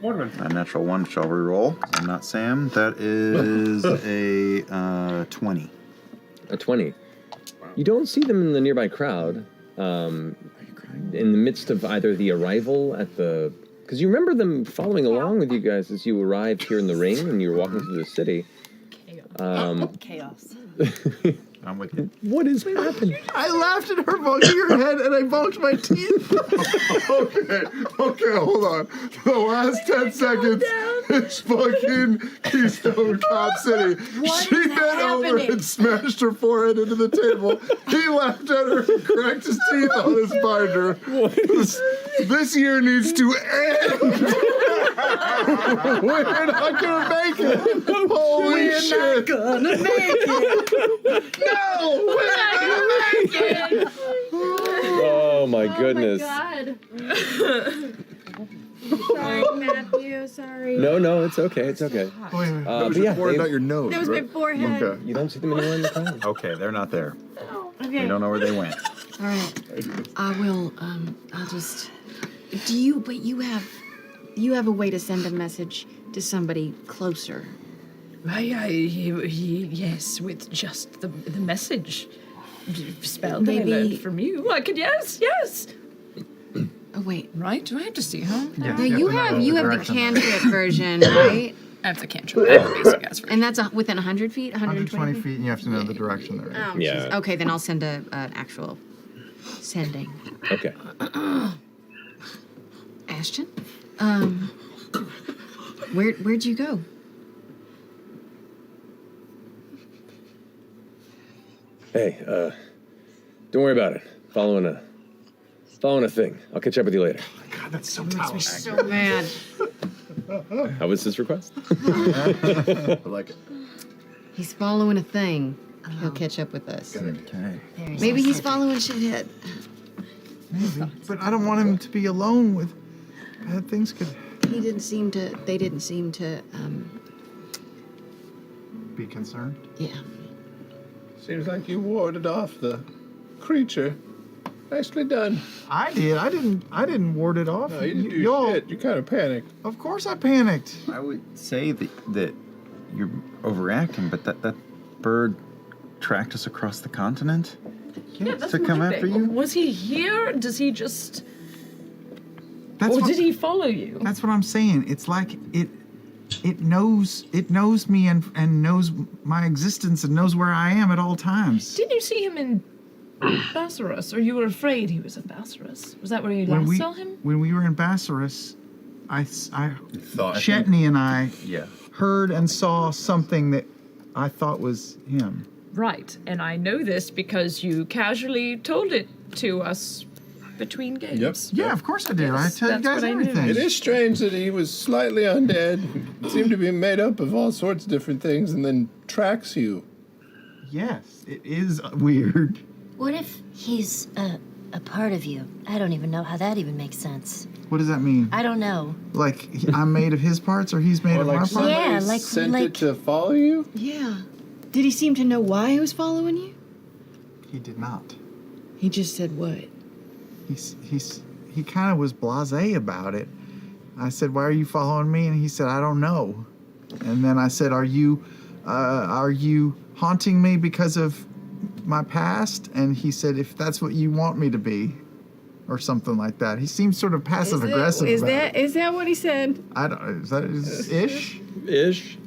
Mortimer. A natural 1 shall re-roll. I'm not Sam. That is a 20. A 20. You don't see them in the nearby crowd. In the midst of either the arrival at the... Because you remember them following along with you guys as you arrived here in the ring and you were walking through the city. Chaos. I'm with you. What is happening? I laughed at her bulging her head and I bulged my teeth. Okay, hold on. The last 10 seconds is fucking Keystone Cop City. She bent over and smashed her forehead into the table. He laughed at her and cracked his teeth on his binder. This year needs to end. We're not gonna make it. Holy shit. Gonna make it. No, we're not gonna make it. Oh my goodness. God. Sorry, Matthew. Sorry. No, it's okay. It's okay. Wait, wait. That was but your yeah, forehead, they- not your nose. That was my right? forehead. Okay. you don't see them anywhere in the crowd. Okay, they're not there. Okay. We don't know where they went. All right. I will. I'll just. Do you? But you have a way to send a message to somebody closer. Yes, with just the message spell that I Maybe- learned from you. I could, yes. Oh wait. Right? Do I have to see her? No, you have the cantrip version, right? I have the cantrip. I have the basic ass version. And that's within 100 feet, 120 120 feet and you have to know the direction they're in. Oh, Yeah. jeez. Okay, then I'll send an actual sending. Okay. Ashton, where'd you go? Hey, don't worry about it. Following a thing. I'll catch up with you later. God, that's so Makes me tough. so mad. How was this request? I like it. He's following a thing. He'll catch up with us. Okay. Maybe he's following shithead. Maybe. But I don't want him to be alone with bad things could They didn't seem to. be concerned. Yeah. Seems like you warded off the creature. Nicely done. I did. I didn't ward it off. No, you didn't do Y'all- shit. You kind of panicked. Of course I panicked. I would say that you're overreacting, but that bird tracked us across the continent to come after you. Was he here? Does he just... That's or what, did he follow you? That's what I'm saying. It's like it knows me and knows my existence and knows where I am at all times. Didn't you see him in Bassaris, or you were afraid he was in Bassaris? Was that where you When last we saw him? when we were in Bassaris, I Thought- Shetney and I Yeah. heard and saw something that I thought was him. Right, and I know this because you casually told it to us between games. Yeah, of course I did. I Yes, tell you that's guys what I knew. everything. It is strange that he was slightly undead, seemed to be made up of all sorts of different things, and then tracks you. Yes, it is weird. What if he's a part of you? I don't even know how that even makes sense. What does that mean? I don't know. Like I'm made of his parts, or he's made Or of like my somebody parts? Yeah, like- sent like- it to follow you? Yeah. Did he seem to know why he was following you? He did not. He just said what? He kind of was blasé about it. I said, "Why are you following me?" And he said, "I don't know." And then I said, "Are you haunting me because of my past?" And he said, "If that's what you want me to be," or something like that. He seemed sort of passive aggressive. Is that what he said? I don't. Is that ish? Ish.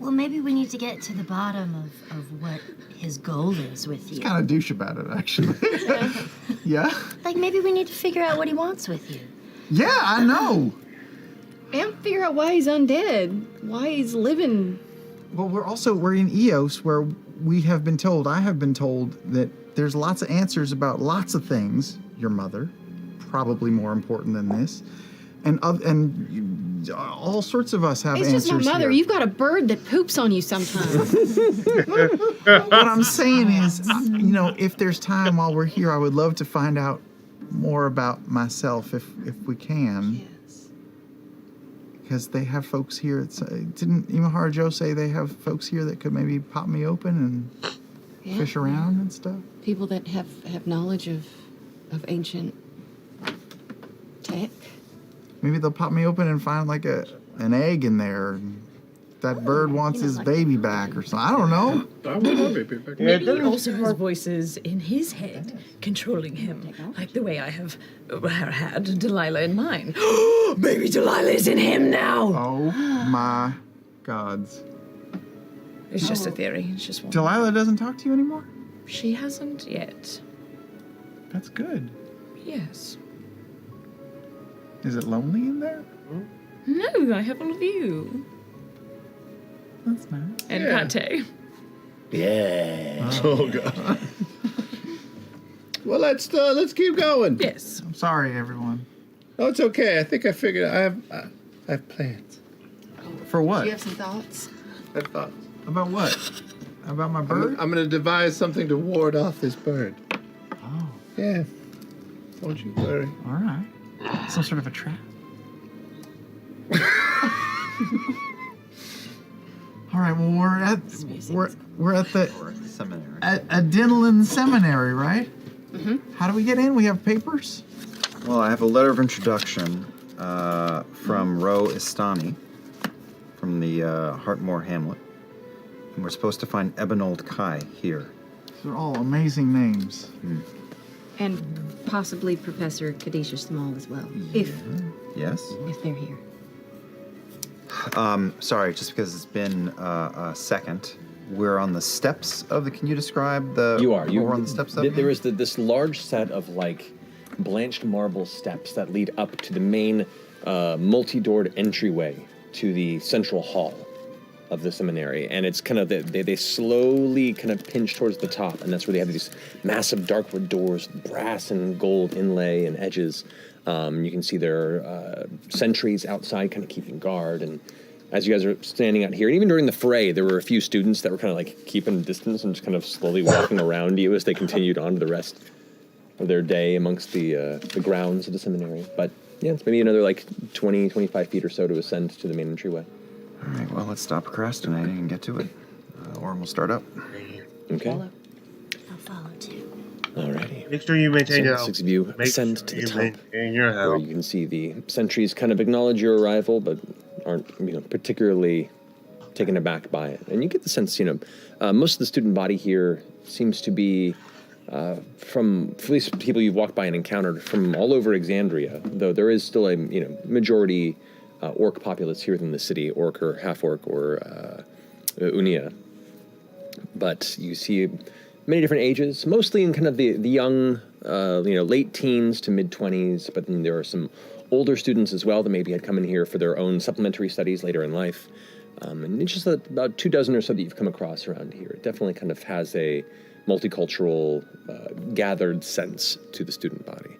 Well, maybe we need to get to the bottom of what his goal is with you. He's kind of douche about it, actually. Yeah? Like, maybe we need to figure out what he wants with you. Yeah, I know. And figure out why he's undead. Why he's living. Well, we're in Eos, where I have been told that there's lots of answers about lots of things. Your mother, probably more important than this. And all sorts of us have It's answers just my mother. here. You've got a bird that poops on you sometimes. What I'm saying is, if there's time while we're here, I would love to find out more about myself if we can. Yes. Because they have folks here. Didn't Imahara Joe say they have folks here that could maybe pop me open and fish around and stuff? People that have knowledge of ancient tech. Maybe they'll pop me open and find like an egg in there. And that bird wants his baby back or something. I don't know. I want my baby back. Maybe he also has voices in his head controlling him, like the way I have had Delilah in mine. Maybe Delilah is in him now. Oh my gods. It's just a theory. It's just one. Delilah doesn't talk to you anymore? She hasn't yet. That's good. Yes. Is it lonely in there? No, I have all of you. That's nice. And Kate. Yeah. Oh God. Well, let's keep going. Yes. I'm sorry, everyone. Oh, it's okay. I think I figured I have plans. For what? Do you have some thoughts? I have thoughts. About what? About my bird? I'm going to devise something to ward off this bird. Oh. Yeah. Don't you worry. All right. Some sort of a trap. All right. Well, we're at the seminary. At Adenolan Seminary, right? Mm-hmm. How do we get in? We have papers. Well, I have a letter of introduction from Ro Istani from the Hartmore Hamlet. And we're supposed to find Ebenold Kai here. These are all amazing names. And possibly Professor Kadisha Small as well. Yes? If they're here. Sorry, just because it's been a second. We're on the steps of the. Can you describe the? You are. We're on the steps of it? There is this large set of like blanched marble steps that lead up to the main multi-doored entryway to the central hall of the seminary, and it's kind of they slowly kind of pinch towards the top, and that's where they have these massive dark-wood doors, brass and gold inlay and edges. You can see there are sentries outside kind of keeping guard, and as you guys are standing out here, and even during the fray, there were a few students that were kind of like keeping distance and just kind of slowly walking around you as they continued on to the rest of their day amongst the grounds of the seminary. But yeah, it's maybe another like 20, 25 feet or so to ascend to the main entryway. All right, well, let's stop procrastinating and get to it. Or we'll start up. Okay. I'll follow too. Alrighty. Make sure you maintain So your the six of you make ascend sure to the you top, maintain your where health. you can see the sentries kind of acknowledge your arrival, but aren't particularly taken aback by it. And you get the sense, most of the student body here seems to be from at least people you've walked by and encountered from all over Exandria, though there is still a majority orc populace here within the city, orc or half-orc or Unia. But you see many different ages, mostly in kind of the young, late teens to mid-20s, but then there are some older students as well that maybe had come in here for their own supplementary studies later in life. And it's just about 2 dozen or so that you've come across around here. It definitely kind of has a multicultural, gathered sense to the student body.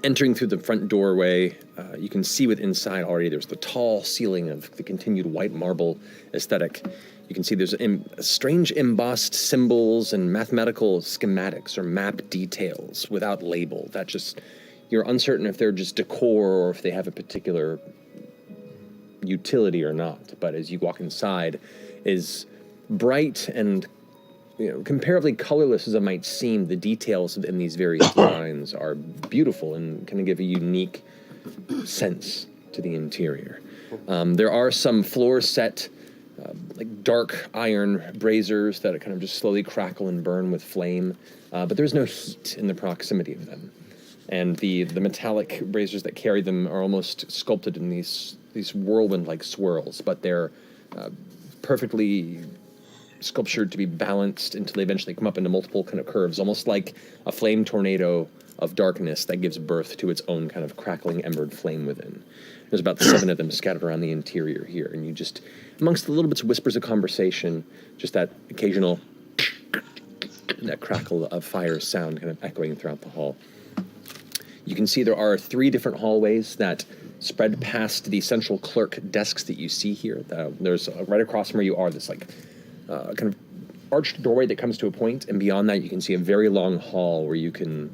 Entering through the front doorway, you can see inside already there's the tall ceiling of the continued white marble aesthetic. You can see there's strange embossed symbols and mathematical schematics or map details without label. That just, you're uncertain if they're just decor or if they have a particular utility or not. But as you walk inside, is bright and comparably colorless as it might seem, the details in these various lines are beautiful and kind of give a unique sense to the interior. There are some floors set like dark iron braziers that kind of just slowly crackle and burn with flame, but there's no heat in the proximity of them. And the metallic braziers that carry them are almost sculpted in these whirlwind-like swirls, but they're perfectly sculptured to be balanced until they eventually come up into multiple kind of curves, almost like a flame tornado of darkness that gives birth to its own kind of crackling embered flame within. There's about 7 of them scattered around the interior here, and you just, amongst the little bits of whispers of conversation, just that occasional that crackle of fire sound kind of echoing throughout the hall. You can see there are 3 different hallways that spread past the central clerk desks that you see here. There's right across from where you are this like kind of arched doorway that comes to a point, and beyond that you can see a very long hall where you can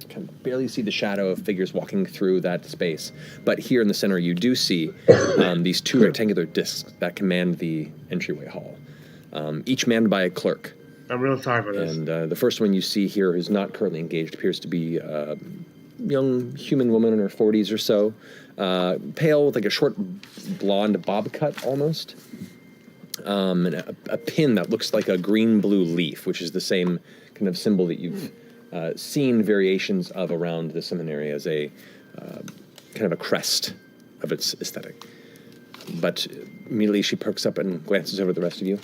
kind of barely see the shadow of figures walking through that space. But here in the center you do see these 2 rectangular discs that command the entryway hall, each manned by a clerk. I'm real tired for this. And the first one you see here, who's not currently engaged, appears to be a young human woman in her 40s or so, pale with like a short blonde bob cut almost, and a pin that looks like a green-blue leaf, which is the same kind of symbol that you've seen variations of around the seminary as a kind of a crest of its aesthetic. But immediately she perks up and glances over at the rest of you.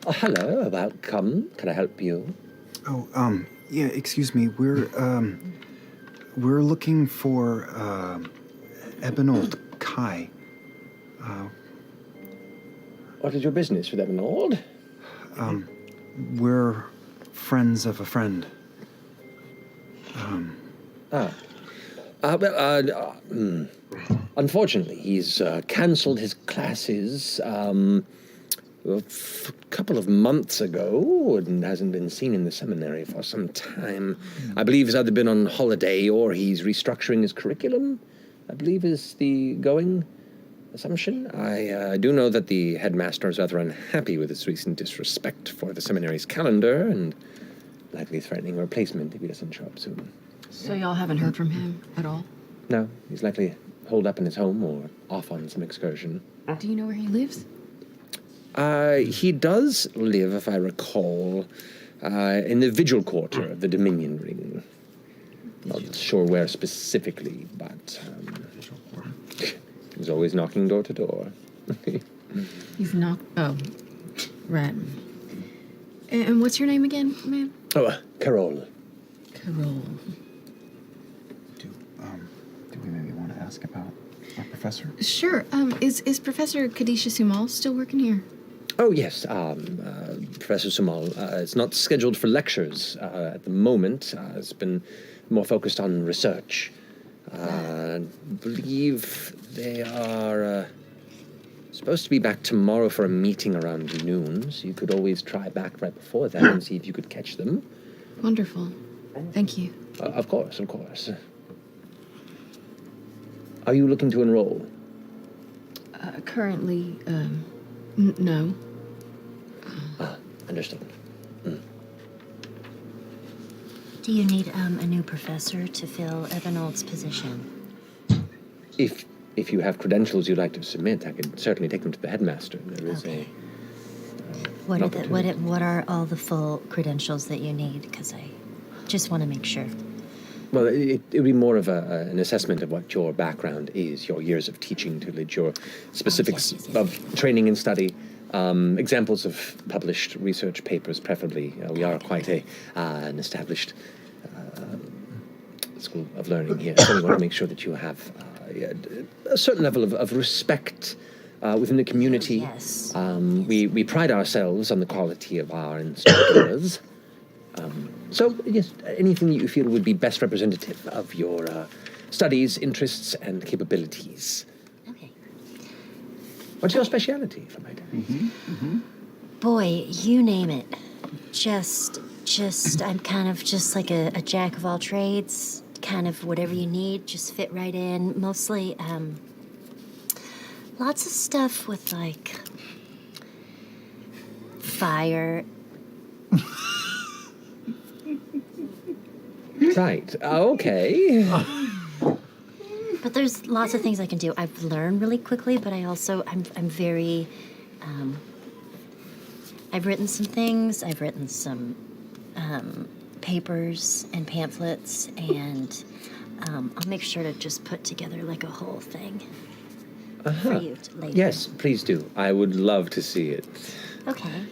Oh, hello, welcome. Can I help you? Oh, yeah, excuse me. We're looking for, Ebenold Kai. What is your business with Ebenold? We're friends of a friend. Unfortunately, he's cancelled his classes a couple of months ago and hasn't been seen in the seminary for some time. I believe he's either been on holiday or he's restructuring his curriculum, I believe is the going assumption. I do know that the headmaster is rather unhappy with his recent disrespect for the seminary's calendar and likely threatening a replacement if he doesn't show up soon. So y'all haven't heard from him at all? No, he's likely holed up in his home or off on some excursion. Do you know where he lives? He does live, if I recall, in the vigil quarter of the Dominion Ring. Not sure where specifically, but he's always knocking door to door. He's not. Oh, right. And what's your name again, ma'am? Oh, Carol. Carol. Do we maybe want to ask about our professor? Sure. Is Professor Kadisha Sumal still working here? Oh, yes. Professor Sumal is not scheduled for lectures at the moment. It's been more focused on research. I believe they are supposed to be back tomorrow for a meeting around noon, so you could always try back right before that and see if you could catch them. Wonderful. Thank you. Of course, of course. Are you looking to enroll? Currently, no. Understood. Do you need a new professor to fill Ebenold's position? If you have credentials you'd like to submit, I could certainly take them to the headmaster. There is Okay. a What are all the full credentials that you need? Because I just want to make sure. Well, it would be more of an assessment of what your background is, your years of teaching tutelage, your specifics of training and study, examples of published research papers, preferably. We are quite an established school of learning here, so we want to make sure that you have a certain level of respect within the community. Yes. We pride ourselves on the quality of our instructors. So, yes, anything that you feel would be best representative of your studies, interests, and capabilities. Okay. What's your speciality, if I might ask? Boy, you name it. I'm kind of just like a jack of all trades. Kind of whatever you need, just fit right in. Mostly, lots of stuff with like fire. Right. Okay. But there's lots of things I can do. I've learned really quickly, but I'm very, I've written some things. I've written some papers and pamphlets, and I'll make sure to just put together like a whole thing. for you later. Yes, please do. I would love to see it. Okay.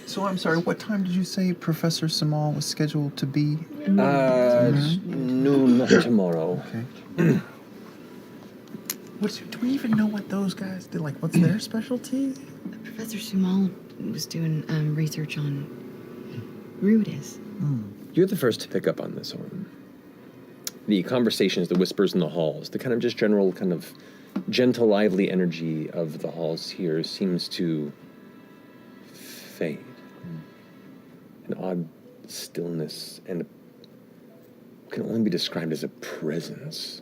So I'm sorry, what time did you say Professor Samal was scheduled to be? Noon tomorrow. Okay. Do we even know what those guys did? Like, what's their specialty? Professor Sumal was doing research on Rudis. You're the first to pick up on this, Orm. The conversations, the whispers in the halls, the kind of just general kind of gentle, lively energy of the halls here seems to fade. An odd stillness and can only be described as a presence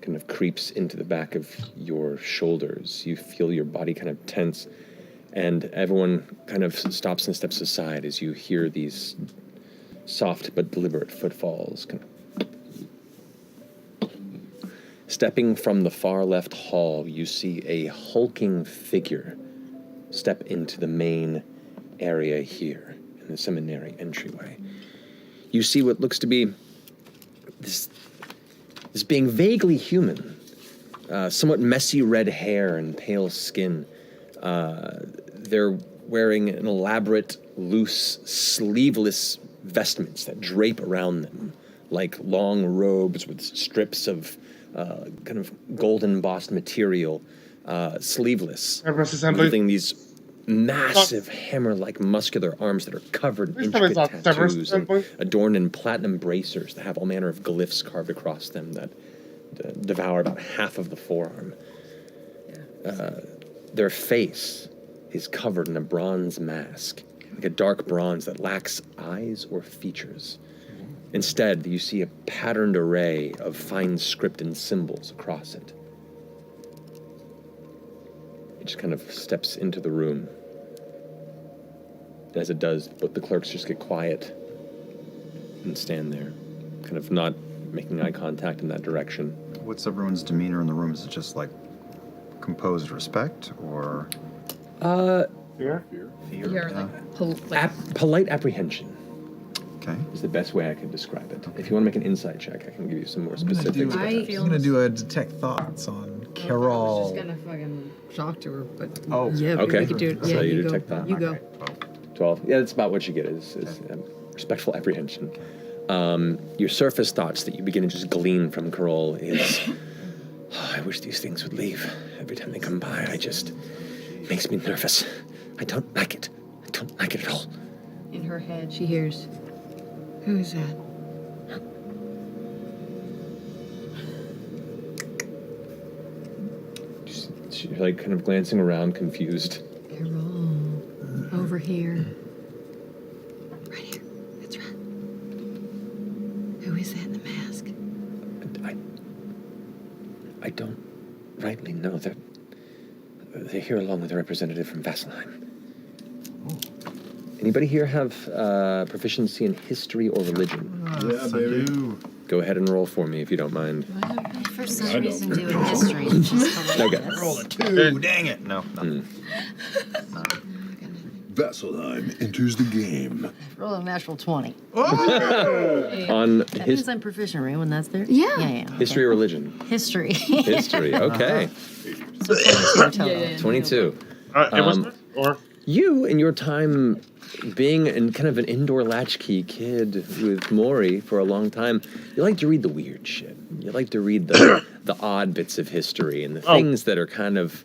kind of creeps into the back of your shoulders. You feel your body kind of tense, and everyone kind of stops and steps aside as you hear these soft but deliberate footfalls. Stepping from the far left hall, you see a hulking figure step into the main area here in the seminary entryway. You see what looks to be this being vaguely human, somewhat messy red hair and pale skin. They're wearing an elaborate, loose, sleeveless vestments that drape around them like long robes with strips of kind of golden embossed material, sleeveless, wielding these massive hammer-like muscular arms that are covered in intricate tattoos and adorned in platinum bracers that have all manner of glyphs carved across them that devour about half of the forearm. Their face is covered in a bronze mask, like a dark bronze that lacks eyes or features. Instead, you see a patterned array of fine script and symbols across it. It just kind of steps into the room. As it does, both the clerks just get quiet and stand there, kind of not making eye contact in that direction. What's everyone's demeanor in the room? Is it just like composed respect, or fear? Polite apprehension. Okay. Is the best way I can describe it. If you want to make an insight check, I can give you some more specifics. I'm gonna do a detect thoughts on Carol. I was just gonna fucking talk to her, but yeah, we could do it. So Yeah, you you detect go. that. You go. 12. Yeah, that's about what you get is respectful apprehension. Your surface thoughts that you begin to just glean from Carol is, I wish these things would leave. Every time they come by, it makes me nervous. I don't like it. I don't like it at all. In her head, she hears, "Who is that?" She's like kind of glancing around, confused. Carol, over here. Right here. That's right. Who is that in the mask? I don't rightly know. They're here along with a representative from Vasselheim. Anybody here have proficiency in history or religion? Yes, I do. Go ahead and roll for me if you don't mind. I for some reason do in history, which is hilarious. Okay. I rolled a 2. Dang it. No. Vasselheim enters the game. Roll a natural 20. On That means I'm proficient, right, when that's there? Yeah. Yeah. history or religion? History. History, okay. So 22 total. 22. It was or You, in your time being kind of an indoor latchkey kid with Maury for a long time, you like to read the weird shit. You like to read the odd bits of history and the things that are kind of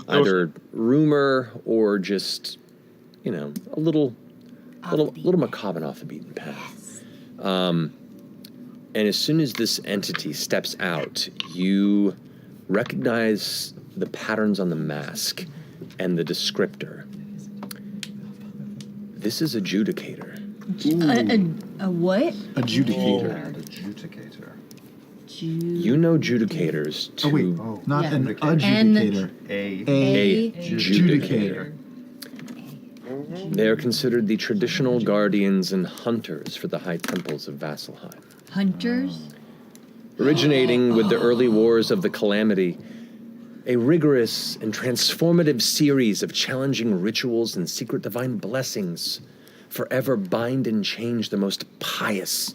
either rumor or just, a little macabre and off the beaten path. And as soon as this entity steps out, you recognize the patterns on the mask and the descriptor. This is adjudicator. A what? Adjudicator. Adjudicator. You know judicators to... Not an adjudicator. A judicator. They are considered the traditional guardians and hunters for the high temples of Vasselheim. Hunters? Originating with the early wars of the Calamity, a rigorous and transformative series of challenging rituals and secret divine blessings forever bind and change the most pious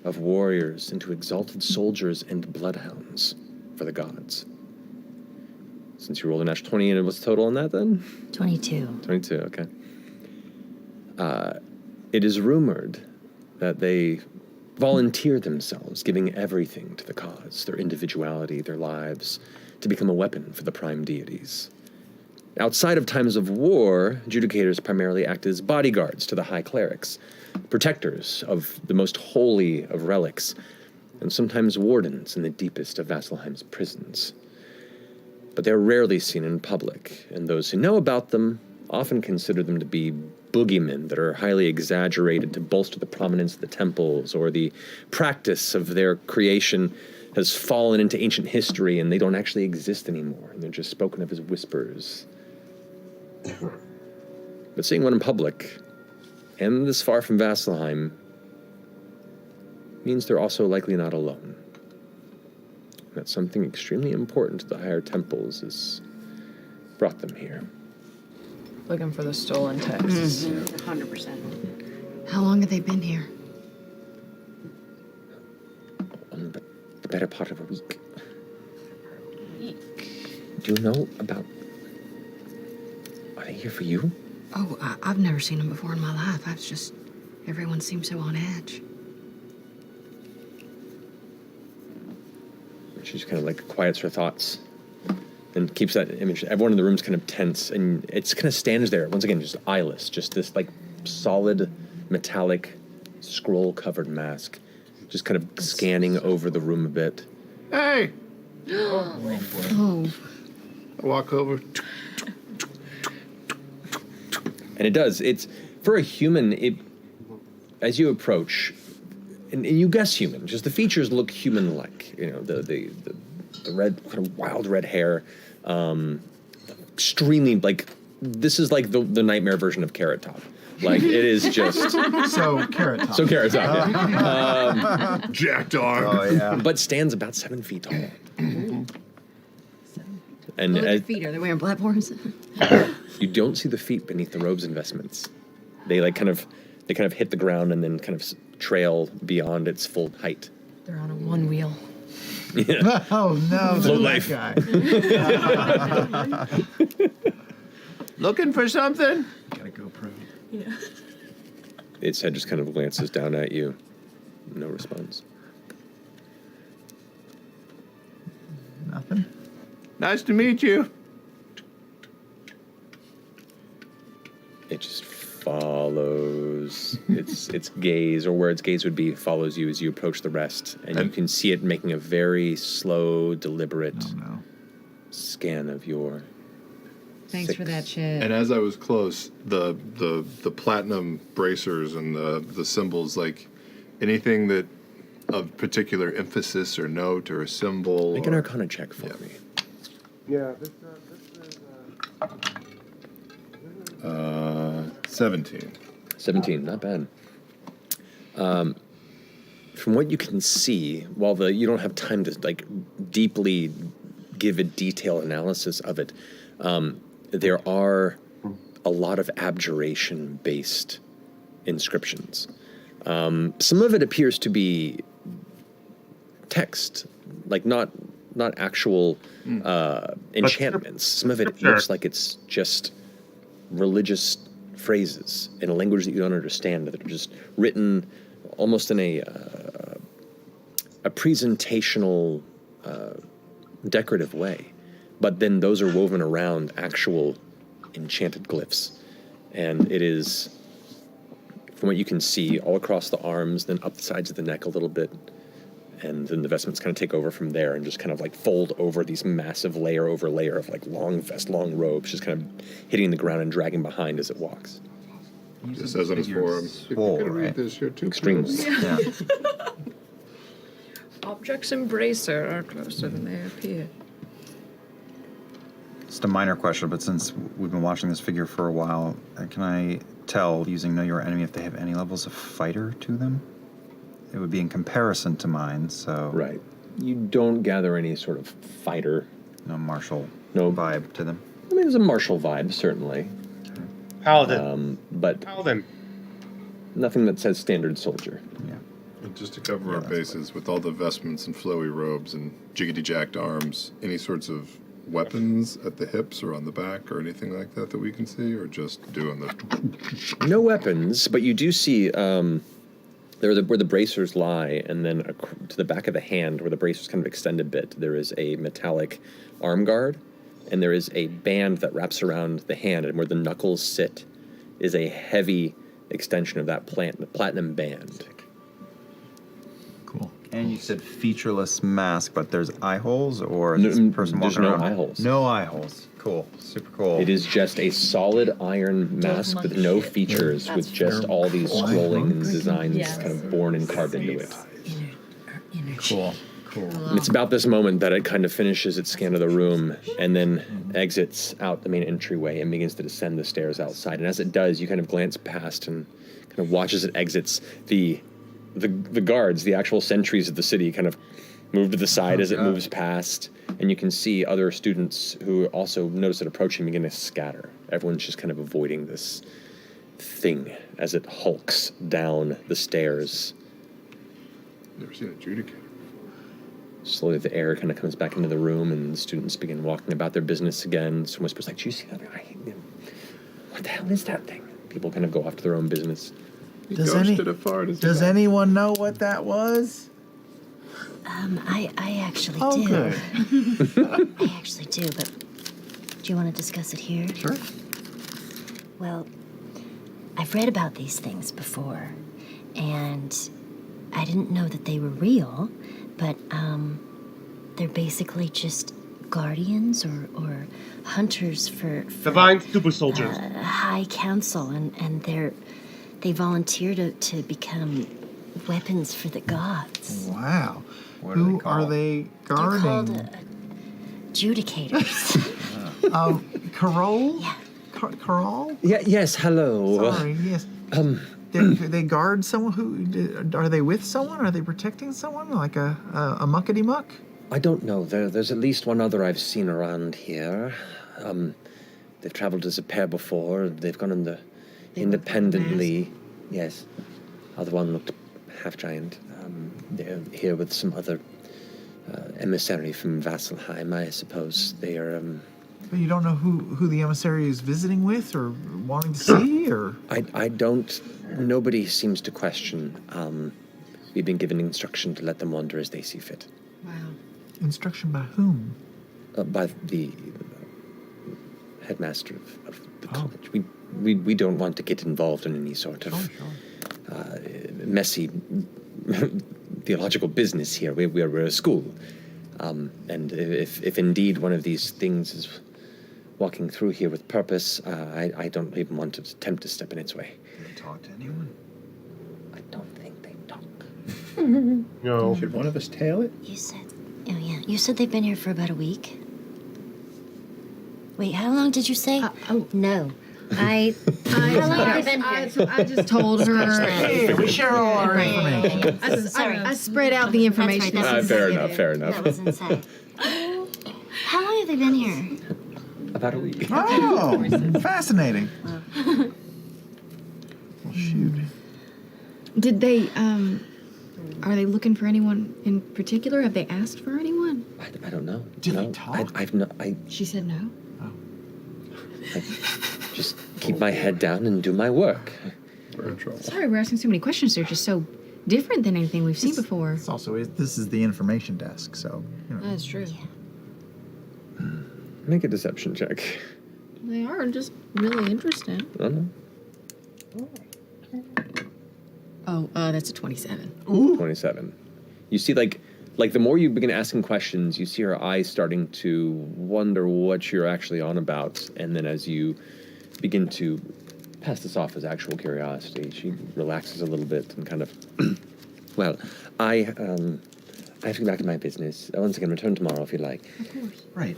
of warriors into exalted soldiers and bloodhounds for the gods. Since you rolled a natural 20, and what's the total on that then? 22. 22, okay. It is rumored that they volunteer themselves, giving everything to the cause, their individuality, their lives, to become a weapon for the prime deities. Outside of times of war, adjudicators primarily act as bodyguards to the high clerics, protectors of the most holy of relics, and sometimes wardens in the deepest of Vasselheim's prisons. But they're rarely seen in public, and those who know about them often consider them to be boogeymen that are highly exaggerated to bolster the prominence of the temples, or the practice of their creation has fallen into ancient history and they don't actually exist anymore, and they're just spoken of as whispers. But seeing one in public, and this far from Vasselheim, means they're also likely not alone. That something extremely important to the higher temples has brought them here. Looking for the stolen texts. 100%. How long have they been here? The better part of a week. Do you know about... Are they here for you? Oh, I've never seen them before in my life. Everyone seems so on edge. She just kind of like quiets her thoughts and keeps that image. Everyone in the room's kind of tense, and it's kind of stands there, once again, just eyeless, just this like solid metallic scroll-covered mask, just kind of scanning over the room a bit. Hey! Oh. I walk over. And it does. It's, for a human, as you approach, and you guess human, just the features look human-like. You know, the red, kind of wild red hair, extremely, like, this is like the nightmare version of Carrot Top. Like, it is just... So Carrot Top. So Carrot Top, yeah. Jacked arm. Oh, yeah. But stands about 7 feet tall. And Look at their feet. Are they wearing platforms? you don't see the feet beneath the robes and vestments. They kind of hit the ground and then kind of trail beyond its full height. They're on a one wheel. Yeah. Oh no, Float that life. guy. Looking for something? Got a GoPro. Yeah. Its head just kind of glances down at you. No response. Nothing. Nice to meet you. It just follows its gaze, or where its gaze would be, follows you as you approach the rest, and you can see it making a very slow, deliberate scan of your. Thanks for that shit. And as I was close, the platinum bracers and the symbols, like anything that of particular emphasis or note or a symbol. Make an Arcana check for me. Yeah, this is 17. 17, not bad. From what you can see, while you don't have time to like deeply give a detailed analysis of it, there are a lot of abjuration-based inscriptions. Some of it appears to be text, like not actual enchantments. Some of it looks like it's just religious phrases in a language that you don't understand, that are just written almost in a presentational, decorative way. But then those are woven around actual enchanted glyphs. And it is, from what you can see, all across the arms, then up the sides of the neck a little bit, and then the vestments kind of take over from there and just kind of like fold over these massive layer over layer of like long vest, long robes, just kind of hitting the ground and dragging behind as it walks. It says on his forearm. You can read this here too. Extremely. Yeah. Objects in Bracer are closer than they appear. Just a minor question, but since we've been watching this figure for a while, can I tell, using Know Your Enemy, if they have any levels of fighter to them? It would be in comparison to mine, so... Right. You don't gather any sort of fighter. No martial vibe to them? I mean, there's a martial vibe, certainly. Paladin. But Paladin. Nothing that says standard soldier. Yeah. And just to cover our bases, with all the vestments and flowy robes and jiggity-jacked arms, any sorts of weapons at the hips or on the back or anything like that we can see, or just doing the... No weapons, but you do see where the bracers lie, and then to the back of the hand, where the bracers kind of extend a bit, there is a metallic arm guard, and there is a band that wraps around the hand, and where the knuckles sit is a heavy extension of that platinum band. Cool. And you said featureless mask, but there's eye holes, or is this person there's walking no around? eye holes. No eye holes. Cool. Super cool. It is just a solid iron mask with no features, with just all these scrolling designs kind of born and carved into it. Cool. Cool. And it's about this moment that it kind of finishes its scan of the room and then exits out the main entryway and begins to descend the stairs outside. And as it does, you kind of glance past and kind of watch as it exits. The guards, the actual sentries of the city, kind of move to the side as it moves past. And you can see other students who also notice it approaching begin to scatter. Everyone's just kind of avoiding this thing as it hulks down the stairs. Never seen a judicator. Slowly the air kind of comes back into the room and the students begin walking about their business again. Someone whispers like, "Do you see that? What the hell is that thing?" People kind of go off to their own business. Does anyone know what that was? I actually Oh, do. good. I actually do, but do you want to discuss it here? Sure. Well, I've read about these things before, and I didn't know that they were real, but they're basically just guardians or hunters for Divine super soldiers. High Council, and they volunteer to become weapons for the gods. Wow. What Who are they They're called guarding? adjudicators. Carol? Yeah. Carol? Yeah. Yes. Hello. Sorry. Yes. They guard someone who? Are they with someone? Are they protecting someone? Like a muckety muck? I don't know. There's at least one other I've seen around here. They've traveled as a pair before. They've gone independently. Yes. Other one looked half giant. They're here with some other emissary from Vasselheim, I suppose. They are. But you don't know who the emissary is visiting with or wanting to see, or? I don't. Nobody seems to question. We've been given instruction to let them wander as they see fit. Wow. Instruction by whom? By the headmaster of the college. We don't want to get involved in any sort of messy theological business here. We're a school. And if indeed one of these things is walking through here with purpose, I don't even want to attempt to step in its way. Do they talk to anyone? I don't think they talk. No. Should one of us tail it? You said, oh yeah, you said they've been here for about a week. Wait, how long did you say? No. How long have they been here? I just told her. Hey, we share all our information. I spread out the information. Fair enough. That was insane. How long have they been here? About a week. Oh, fascinating. Well, shoot. Did they? Are they looking for anyone in particular? Have they asked for anyone? I don't know. Did they talk? She said no. I just keep my head down and do my work. We're in trouble. Sorry, we're asking so many questions. They're just so different than anything we've seen before. It's also this is the information desk, so you know. That's true. Make a deception check. They are just really interested. I don't know. Oh, that's a 27. Ooh. 27. You see, like the more you begin asking questions, you see her eyes starting to wonder what you're actually on about. And then as you begin to pass this off as actual curiosity, she relaxes a little bit and kind of, well, I have to get back to my business. Once again, return tomorrow if you'd like. Of course. Right.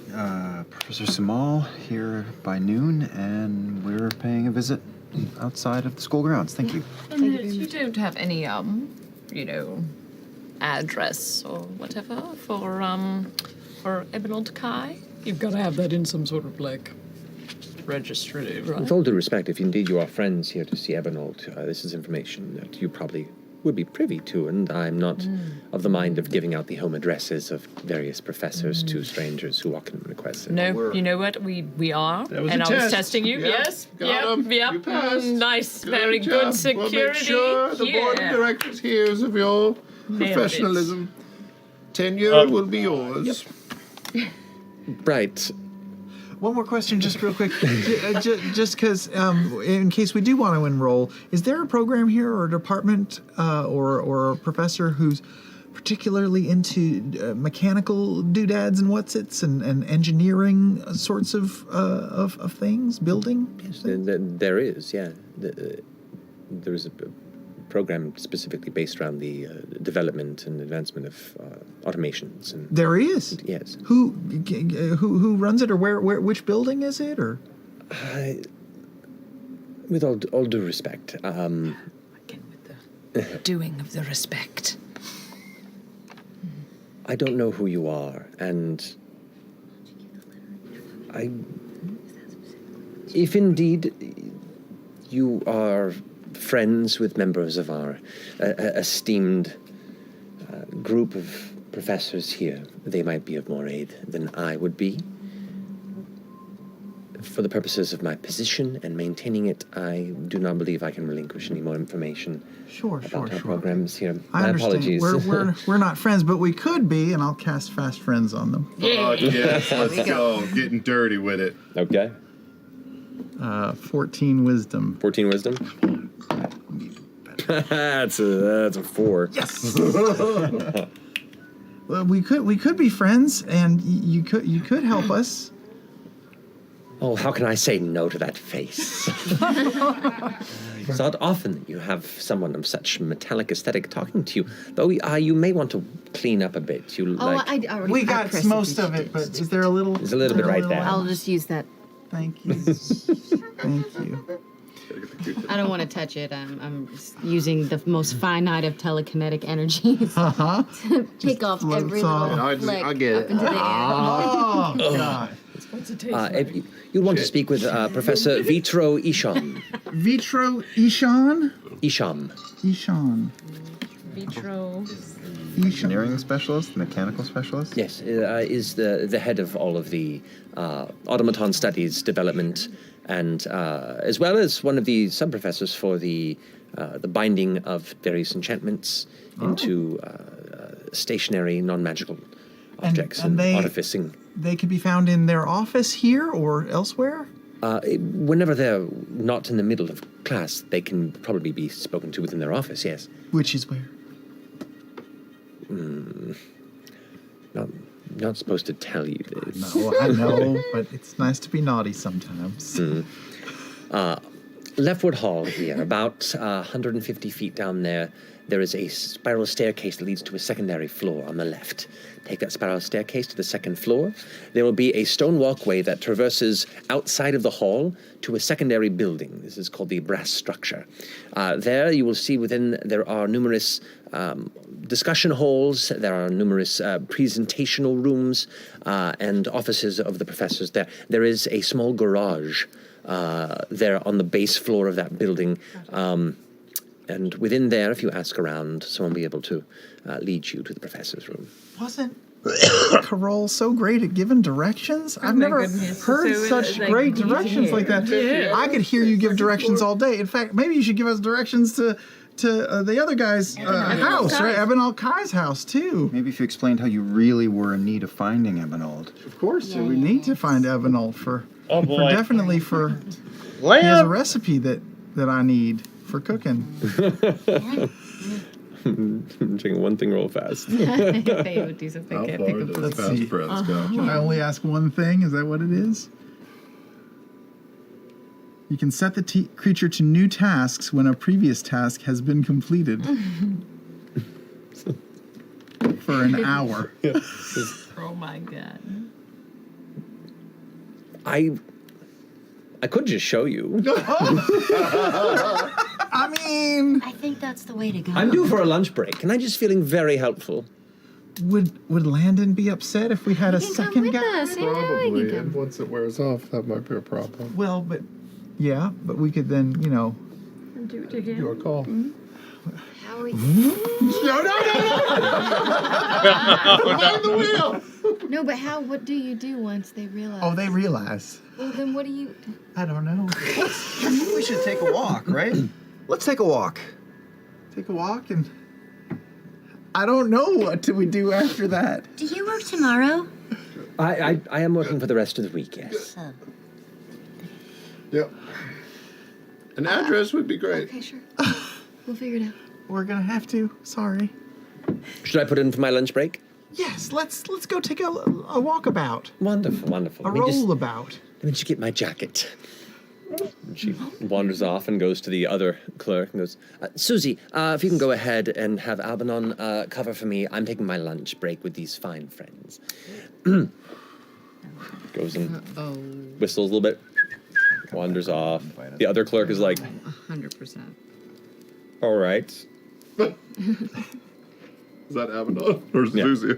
Professor Samal here by noon, and we're paying a visit outside of the school grounds. Thank you. You don't have any, address or whatever for Emerald Kai? You've got to have that in some sort of, registry, right? With all due respect, if indeed you are friends here to see Ebenold, this is information that you probably would be privy to, and I'm not of the mind of giving out the home addresses of various professors to strangers who walk in and request it. No, you know what? We are, That was and a I was test. testing you. Yep, Yes, got 'em. yep. You passed. Nice, Good very job. good security. We'll make sure the board of here. directors hears of your Nailed it. professionalism. Tenure will be yours. Right. One more question, just real quick, just because, in case we do want to enroll, is there a program here or a department or a professor who's particularly into mechanical doodads and whatsits and engineering sorts of things, building? There is, yeah. There is a program specifically based around the development and advancement of automations. And There is. yes. Who runs it, or where which building is it, or? With all due respect, Doing of the respect. I don't know who you are, and if indeed you are friends with members of our esteemed group of professors here, they might be of more aid than I would be. For the purposes of my position and maintaining it, I do not believe I can relinquish any more information about our programs here. I My understand. apologies. We're not friends, but we could be, and I'll cast Fast Friends on them. Oh, yes, let's go. Getting dirty with it. Okay. 14 wisdom. 14 wisdom? that's a 4. Yes. Well, we could be friends, and you could help us. Oh, how can I say no to that face? It's not often that you have someone of such metallic aesthetic talking to you. Though you may want to clean up a bit. You I already. We got most of it, but is there a little? There's a little bit right there. I'll just use that. Thank you. Thank you. I don't want to touch it. I'm just using the most finite of telekinetic energies to pick off every little fleck I get up it. into the air. Oh, God. If you'll want to speak with Professor Vitro Isham. Vitro Ishan? Isham. Ishan. Vitro. Engineering specialist, mechanical specialist? Yes, is the head of all of the automaton studies development, and as well as one of the sub-professors for the binding of various enchantments into stationary, non-magical objects and artificing. They could be found in their office here or elsewhere? Whenever they're not in the middle of class, they can probably be spoken to within their office, yes. Which is where? Not supposed to tell you this. No, I know, but it's nice to be naughty sometimes. Leftward Hall here, about 150 feet down there, there is a spiral staircase that leads to a secondary floor on the left. Take that spiral staircase to the second floor. There will be a stone walkway that traverses outside of the hall to a secondary building. This is called the brass structure. There you will see there are numerous discussion halls, there are numerous presentational rooms and offices of the professors there. There is a small garage there on the base floor of that building. And within there, if you ask around, someone will be able to lead you to the professor's room. Wasn't Carol so great at giving directions? I've my never goodness. heard So, such like, great detailed. directions like that. Yeah. I could hear you give directions all day. In fact, maybe you should give us directions to the other guy's house, right? Ebonald Kai's house, too. Maybe if you explained how you really were in need of finding Ebonald. Of course, we need to find Ebonald for boy. definitely for... He Lamb! has a recipe that I need for cooking. I'm taking one thing real fast. They would do something. How Can't far think of does Let's fast see. breaths go? Can I only ask one thing? Is that what it is? You can set the creature to new tasks when a previous task has been completed. For an hour. Oh my god. I could just show you. I mean, I think that's the way to go. I'm due for a lunch break, and I'm just feeling very helpful. would Landon be upset if we had a second guy? Probably, and once it wears off, that might be a problem. Well, but yeah, but we could then, Do it to him. Your call. How are you? No! Behind the wheel! No, but what do you do once they realize? Oh, they realize. Well, then what do you... I don't know. I think we should take a walk, right? Let's take a walk. Take a walk and... I don't know what do we do after that. Do you work tomorrow? I am working for the rest of the week, yes. Oh. Yep. An address would be great. Okay, sure. We'll figure it out. We're gonna have to. Sorry. Should I put in for my lunch break? Yes, let's go take a walkabout. Wonderful, wonderful. A rollabout. Let me just get my jacket. And she wanders off and goes to the other clerk and goes, Susie, if you can go ahead and have Albanon cover for me. I'm taking my lunch break with these fine friends. Goes and whistles a little bit, wanders off. The other clerk is like, 100%. all right. Is that Abaddon or Susie?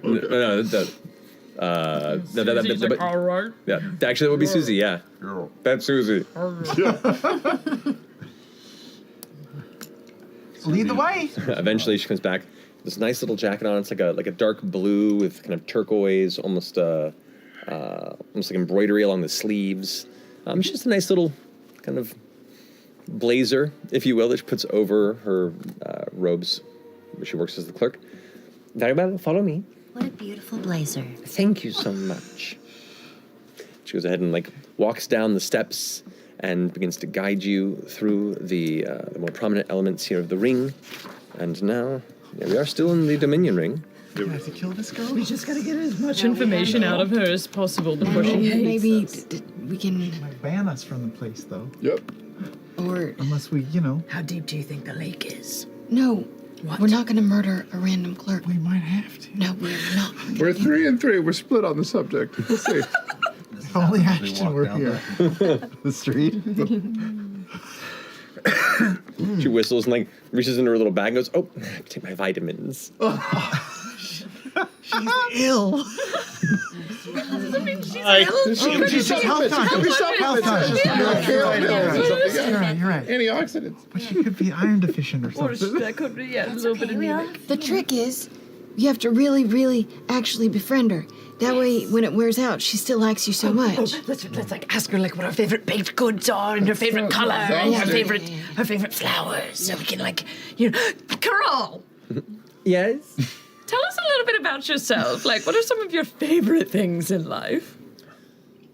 Susie's like, all right. Yeah, actually, that would be Susie. Yeah, that's Susie. Lead the way. Eventually, she comes back. This nice little jacket on. It's like a dark blue with kind of turquoise, almost like embroidery along the sleeves. It's just a nice little kind of blazer, if you will, that she puts over her robes where she works as the clerk. Very well, follow me. What a beautiful blazer. Thank you so much. She goes ahead and walks down the steps and begins to guide you through the more prominent elements here of the ring. And now, we are still in the Dominion ring. Do we have to kill this girl? We just gotta get as much information out of her as possible before she hates Maybe us. we can... Might ban us from the place, though. Yep. Or... Unless we, How deep do you think the lake is? No. What? We're not gonna murder a random clerk. We might have to. No, we're not. We're 3 and 3. We're split on the subject. We'll see. If only Ashton were here. The street. She whistles and reaches into her little bag and goes, oh, I have to take my vitamins. She's ill. She's just health conscious. Health conscious. You're right. Antioxidants. But she could be iron deficient or something. That could be, a little bit of The trick is, you have to really, really actually befriend her. That way, when it wears out, she still likes you so much. Let's ask her what her favorite baked goods are and her favorite color and her favorite flowers, so we can Carl. Yes. Tell us a little bit about yourself. What are some of your favorite things in life?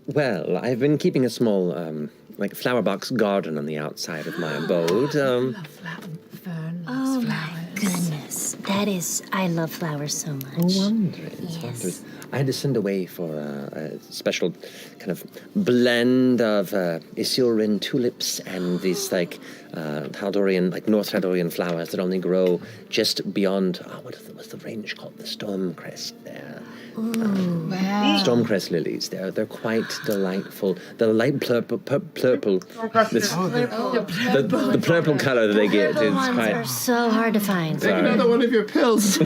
Well, I've been keeping a small, flower box garden on the outside of my abode. Oh my goodness. I love flowers so much. Wondrous, wondrous. I had to send away for a special kind of blend of Isilrin tulips and these Haldorian, North Haldorian flowers that only grow just beyond, what's the range called? The Stormcrest there. Wow. Stormcrest lilies. They're quite delightful. The light purple. The purple color that they get is Ones quite. are so hard to find. Take another one of your pills.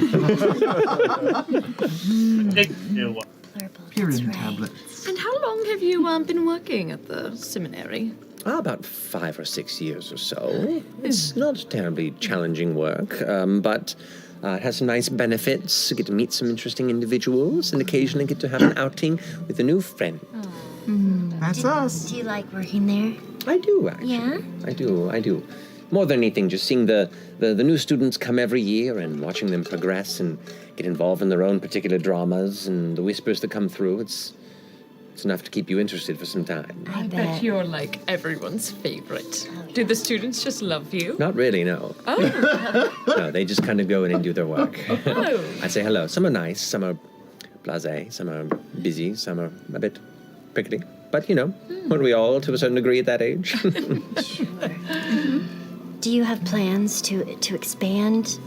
Pyridine tablets. And how long have you been working at the seminary? About 5 or 6 years or so. It's not terribly challenging work, but it has some nice benefits. You get to meet some interesting individuals and occasionally get to have an outing with a new friend. That's us. Do you like working there? I do, actually. Yeah? I do. More than anything, just seeing the new students come every year and watching them progress and get involved in their own particular dramas and the whispers that come through, it's enough to keep you interested for some time. I Bet you're everyone's favorite. Do the students just love you? Not really, no. Oh. No, they just kind of go in and do their work. Oh. I say hello. Some are nice, some are blasé, some are busy, some are a bit prickly. But, weren't we all to a certain degree at that age? Do you have plans to expand,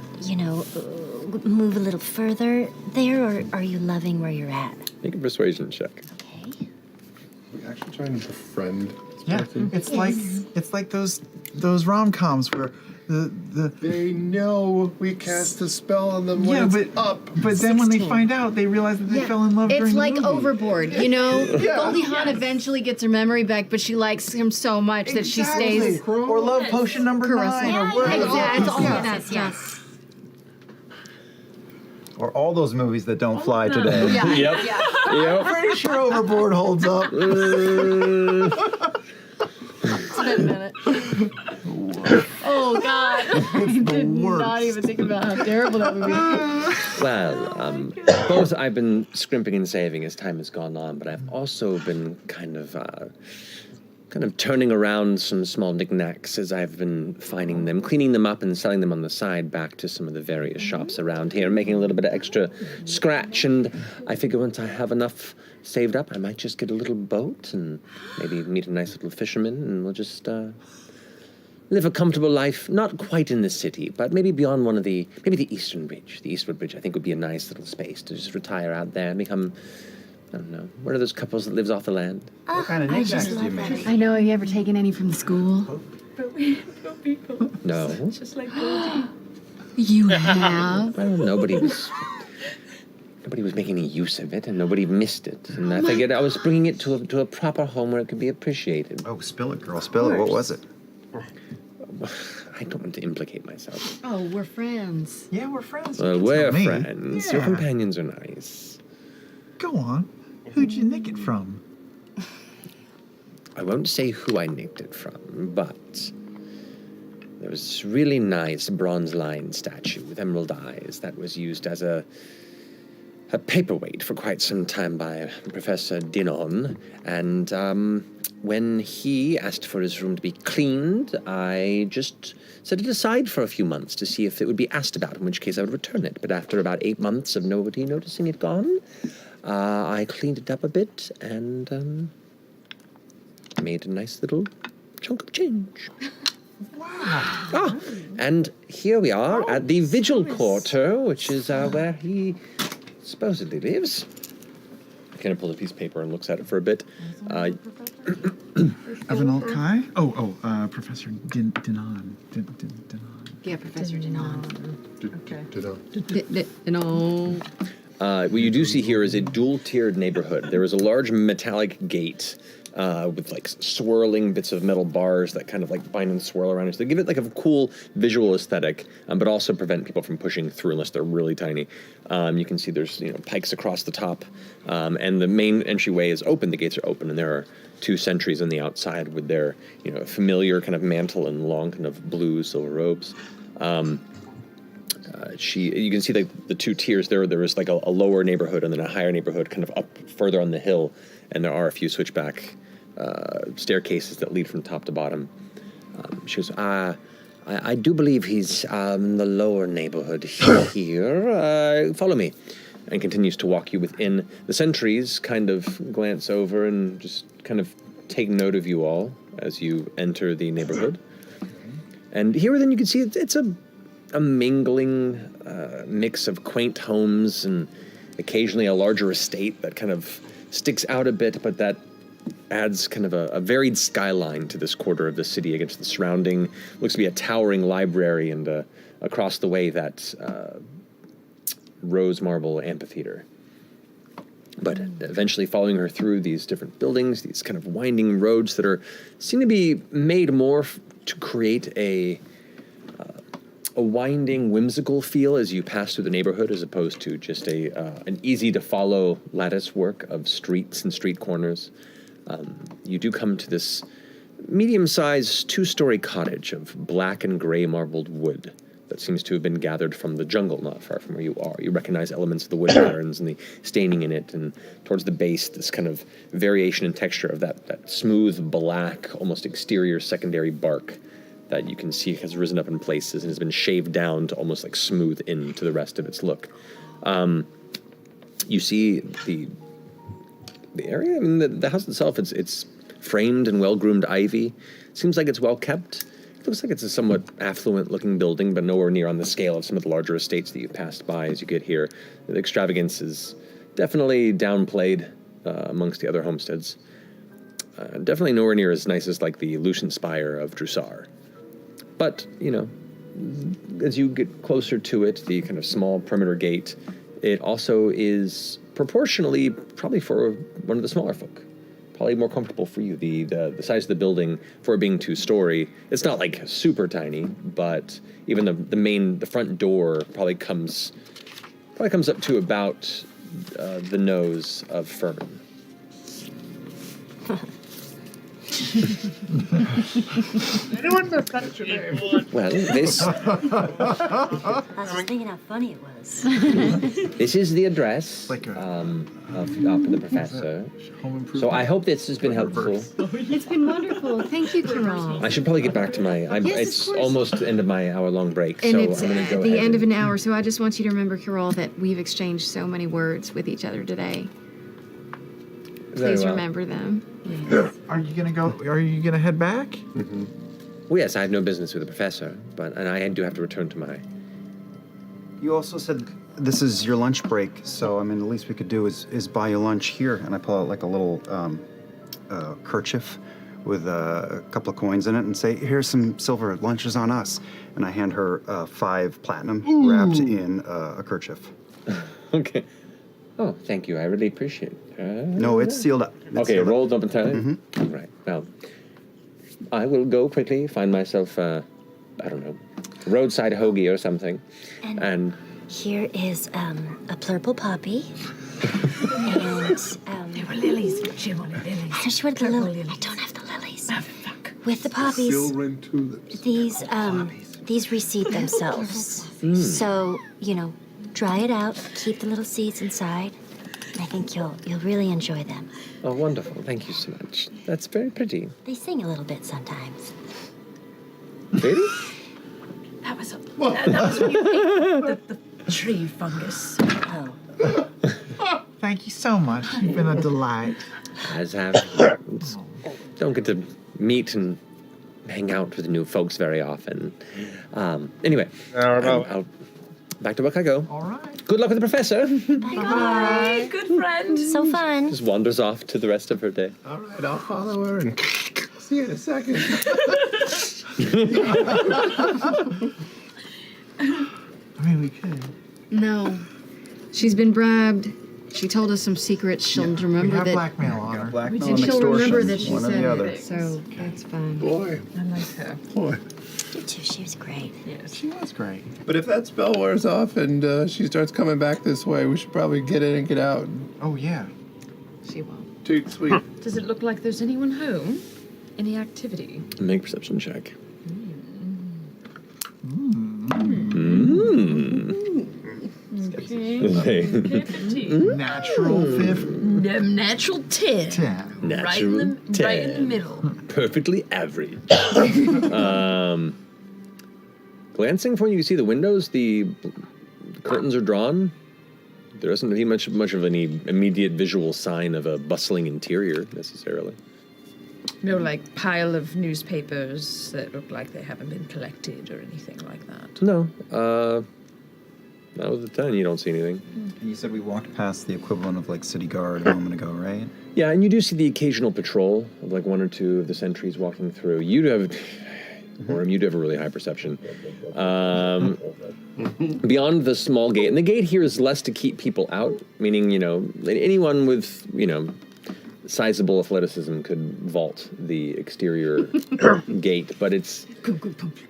move a little further there, or are you loving where you're at? Make a persuasion check. Okay. Are we actually trying to befriend this Yeah, person? it's like those rom-coms where They know we cast a spell on them when it's up. But then when they find out, they realize that they fell in love It's during like the movie. Overboard, you know? Yeah. Goldie Hawn eventually gets her memory back, but she likes him so much that she stays. Or Love Potion number 9. Or Exactly. Yes. Yes. Or all those movies that don't fly today. Yeah. Yep. I'm pretty sure Overboard holds up. It's been a minute. Oh God! I did not even think about how terrible that would be. Well, both I've been scrimping and saving as time has gone on, but I've also been kind of turning around some small knickknacks as I've been finding them, cleaning them up and selling them on the side back to some of the various shops around here, making a little bit of extra scratch. And I figure once I have enough saved up, I might just get a little boat and maybe meet a nice little fisherman, and we'll just live a comfortable life, not quite in the city, but maybe beyond maybe the Eastern Bridge. The Eastwood Bridge, I think, would be a nice little space to just retire out there and become, I don't know, one of those couples that lives off the land. What kind of knickknacks do you make? I know. Have you ever taken any from the school? No. Just like Goldie. You have. Well, nobody was making any use of it, and nobody missed it. And I figured I was bringing it to a proper home where it could be appreciated. Oh, spill it, girl, spill it. What was it? I don't want to implicate myself. Oh, we're friends. Yeah, we're friends. Well, You can we're tell me. friends. Your Yeah. companions are nice. Go on. Who'd you nick it from? I won't say who I nicked it from, but there was this really nice bronze lion statue with emerald eyes that was used as a paperweight for quite some time by Professor Dinon, and when he asked for his room to be cleaned, I just set it aside for a few months to see if it would be asked about, in which case I would return it. But after about 8 months of nobody noticing it gone, I cleaned it up a bit and made a nice little chunk of change. Wow. And here we are at the Vigil Quarter, which is where he supposedly lives. I kind of pulled a piece of paper and looks at it for a bit. Avenal Kai? Professor Dinon. Yeah, Professor Dinon. What you do see here is a dual-tiered neighborhood. There is a large metallic gate with like swirling bits of metal bars that kind of like bind and swirl around it. So they give it like a cool visual aesthetic, but also prevent people from pushing through unless they're really tiny. You can see there's pikes across the top, and the main entryway is open. The gates are open, and there are 2 sentries on the outside with their familiar kind of mantle and long kind of blue silver robes. You can see the 2 tiers there. There is like a lower neighborhood and then a higher neighborhood kind of up further on the hill, and there are a few switchback staircases that lead from top to bottom. She goes, I do believe he's the lower neighborhood here. Follow me. And continues to walk you within. The sentries kind of glance over and just kind of take note of you all as you enter the neighborhood. And here then you can see it's a mingling mix of quaint homes and occasionally a larger estate that kind of sticks out a bit, but that adds kind of a varied skyline to this quarter of the city against the surrounding, looks to be a towering library, and across the way that rose marble amphitheater. But eventually following her through these different buildings, these kind of winding roads that seem to be made more to create a winding, whimsical feel as you pass through the neighborhood, as opposed to just an easy-to-follow lattice work of streets and street corners. You do come to this medium-sized 2-story cottage of black and gray marbled wood that seems to have been gathered from the jungle not far from where you are. You recognize elements of the wood patterns and the staining in it, and towards the base, this kind of variation in texture of that smooth, black, almost exterior secondary bark that you can see has risen up in places and has been shaved down to almost like smooth into the rest of its look. You see the area. I mean, the house itself, it's framed and well-groomed ivy. Seems like it's well kept. It looks like it's a somewhat affluent-looking building, but nowhere near on the scale of some of the larger estates that you've passed by as you get here. The extravagance is definitely downplayed amongst the other homesteads. Definitely nowhere near as nice as like the Lucian Spire of Drusar. But, as you get closer to it, the kind of small perimeter gate, it also is proportionally probably for one of the smaller folk. Probably more comfortable for you. The size of the building, for it being 2-story, it's not like super tiny, but even the front door probably comes up to about the nose of Fern. Anyone that's your name? Well, this I was just thinking how funny it was. this is the address of the professor. So I hope this has been helpful. It's been wonderful. Thank you, Carol. I should probably get back to my. Yes, of it's course. almost the end of my hour-long break, And so it's I'm going to go the ahead end of and- an hour, so I just want you to remember, Carol, that we've exchanged so many words with each other today. Very Please well. remember them. Are you gonna go? Are you gonna head back? Well, yes, I have no business with the professor, and I do have to return to my. You also said this is your lunch break, so I mean, the least we could do is buy you lunch here. And I pull out like a little kerchief with a couple of coins in it and say, "Here's some silver. Lunch is on us." And I hand her 5 platinum wrapped in a kerchief. Okay. Oh, thank you. I really appreciate it. No, it's sealed up. It's Okay, sealed up. rolled up entirely? Right. Well, I will go quickly find myself, I don't know, roadside hoagie or something. And Here is a purple poppy. And There were lilies. She wanted lilies. I just wanted the lilies. I don't have the lilies. Oh, fuck. With the poppies, Silver and tulips. these reseed themselves. So, dry it out, keep the little seeds inside. I think you'll really enjoy them. oh, wonderful. Thank you so much. That's very pretty. They sing a little bit sometimes. Really? That was when you ate the tree fungus. Oh. Thank you so much. You've been a delight. As have. Don't get to meet and hang out with new folks very often. Anyway, I'll back to work I go. All right. Good luck with the professor. Bye. Good friend. So fun. Just wanders off to the rest of her day. All right, I'll follow her and see you in a second. I mean, we could. No. She's been bribed. She told us some secrets. She'll remember we have that. blackmail on her. Blackmail And and she'll remember extortion, that she one or said the other. it. So that's fine. Boy, I like her. boy. You too. She was great. Yes. She was great. But if that spell wears off and she starts coming back this way, we should probably get in and get out. Oh yeah. She won't. Toot sweet. Does it look like there's anyone home? Any activity? Make a perception check. Natural 15. Natural 10. 10. Right in the middle. Perfectly average. Glancing from you, you see the windows, the curtains are drawn. There doesn't seem much of any immediate visual sign of a bustling interior, necessarily. No, like, pile of newspapers that look like they haven't been collected or anything like that. No. Not with the 10, you don't see anything. You said we walked past the equivalent of like city guard a moment ago, right? Yeah, and you do see the occasional patrol of like 1 or 2 of the sentries walking through. You do have a really high perception. Beyond the small gate, and the gate here is less to keep people out, meaning, anyone with, sizable athleticism could vault the exterior gate, but it's...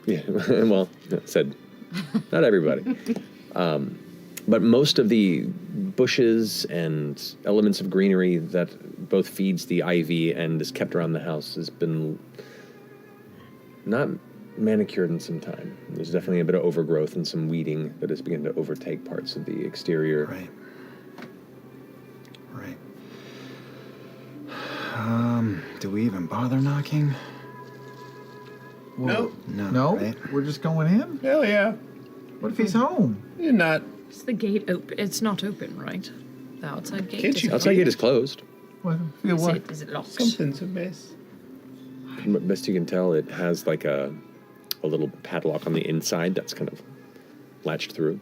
Yeah, well, said not everybody. But most of the bushes and elements of greenery that both feeds the ivy and is kept around the house has been not manicured in some time. There's definitely a bit of overgrowth and some weeding that has begun to overtake parts of the exterior. Right. Do we even bother knocking? Nope. No? Right? We're just going in? Hell yeah. What if he's home? You're not. Is the gate open? It's not open, right? The outside gate? Can't Is you it Outside gate is closed. Feel Is what? it locked? Something's amiss. Best you can tell, it has like a little padlock on the inside that's kind of latched through.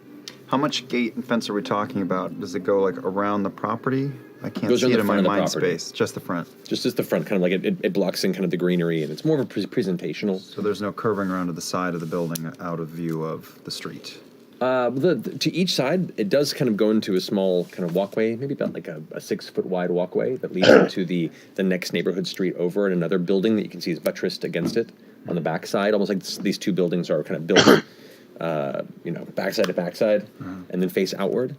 How much gate and fence are we talking about? Does it go like around the property? I can't Goes see around it the in my front of the mind property. space. Just the front. Just the front, kind of like it blocks in kind of the greenery, and it's more of a presentational. So there's no curving around to the side of the building out of view of the street. To each side, it does kind of go into a small kind of walkway, maybe about like a 6 foot wide walkway that leads into the next neighborhood street over, and another building that you can see is buttressed against it on the back side, almost like these two buildings are kind of built, backside to backside, and then face outward.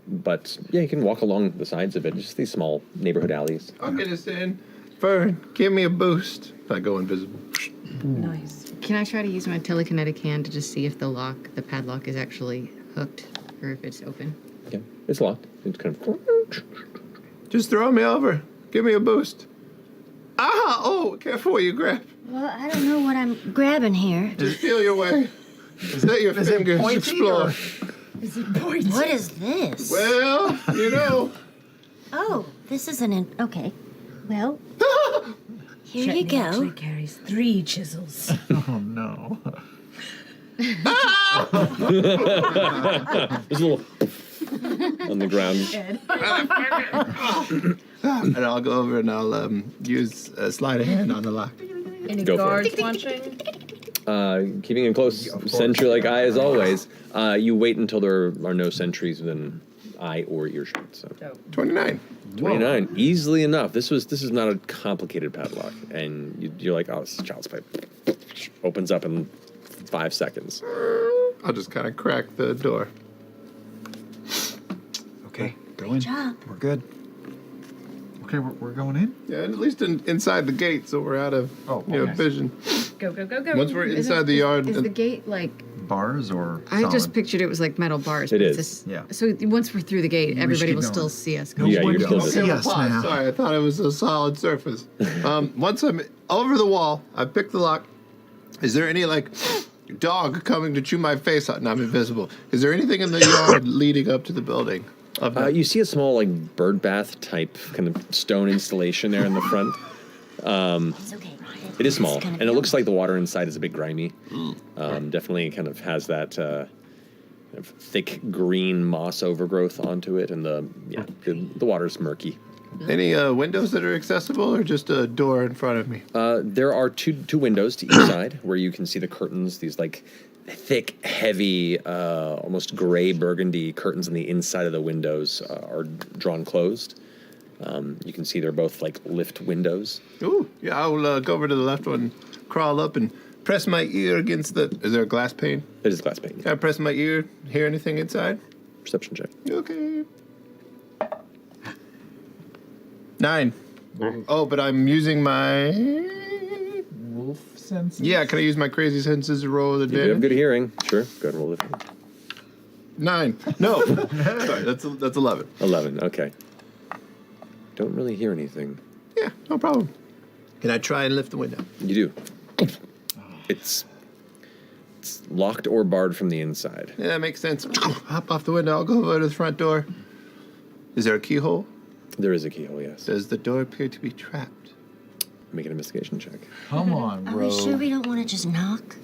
But yeah, you can walk along the sides of it, just these small neighborhood alleys. I'll get us in. Fern, give me a boost. I go invisible. Nice. Can I try to use my telekinetic hand to just see if the padlock is actually hooked or if it's open? Yeah, it's locked. It's kind of. Just throw me over. Give me a boost. Ah! Oh, careful what you grab. Well, I don't know what I'm grabbing here. Just feel your way. Just let your fingers explore. Is it pointy? What is this? Well, you know. Oh, this isn't okay. Well, here you Chutney actually go. carries 3 chisels. Oh no. There's a little on the ground. And I'll go over and I'll use a sleight of hand on the lock. Any Go for it. guards watching? Keeping a close sentry-like eye as always. You wait until there are no sentries within eye or earshot. So 29. 29, easily enough. This is not a complicated padlock, and you're like, oh, this is child's play. Opens up in 5 seconds. I'll just kind of crack the door. Okay, go in. Good job. We're good. Okay, we're going in? Yeah, at least inside the gate, so we're out of vision. Go, go, go, go. Once we're inside the yard, Is the gate like... Bars or I solid? just pictured it was like metal bars. It but is. Yeah. So once we're through the gate, We everybody should will keep still going. see us. Yeah, you're still See us now. Sorry, I thought it was a solid surface. Once I'm over the wall, I pick the lock. Is there any dog coming to chew my face out and I'm invisible? Is there anything in the yard leading up to the building? You see a small bird bath type kind of stone installation there in the front. It's okay. It is small, and it looks like the water inside is a bit grimy. Definitely kind of has that kind of thick green moss overgrowth onto it, and the water's murky. Any windows that are accessible, or just a door in front of me? There are two windows to each side where you can see the curtains. These thick, heavy, almost gray burgundy curtains on the inside of the windows are drawn closed. You can see they're both lift windows. Ooh, yeah, I'll go over to the left one, crawl up and press my ear against the... Is there a glass pane? It is glass pane. Can I press my ear, hear anything inside? Perception check. Okay. 9. Oh, but I'm using my... Wolf senses? Yeah, can I use my crazy senses to roll with You do have advantage? good hearing. Sure, go ahead and roll it. 9. No. Sorry, that's 11. 11, okay. Don't really hear anything. Yeah, no problem. Can I try and lift the window? You do. It's locked or barred from the inside. Yeah, that makes sense. Hop off the window. I'll go over to the front door. Is there a keyhole? There is a keyhole, yes. Does the door appear to be trapped? Make an investigation check. Come on, Are bro. we sure we don't want to just knock?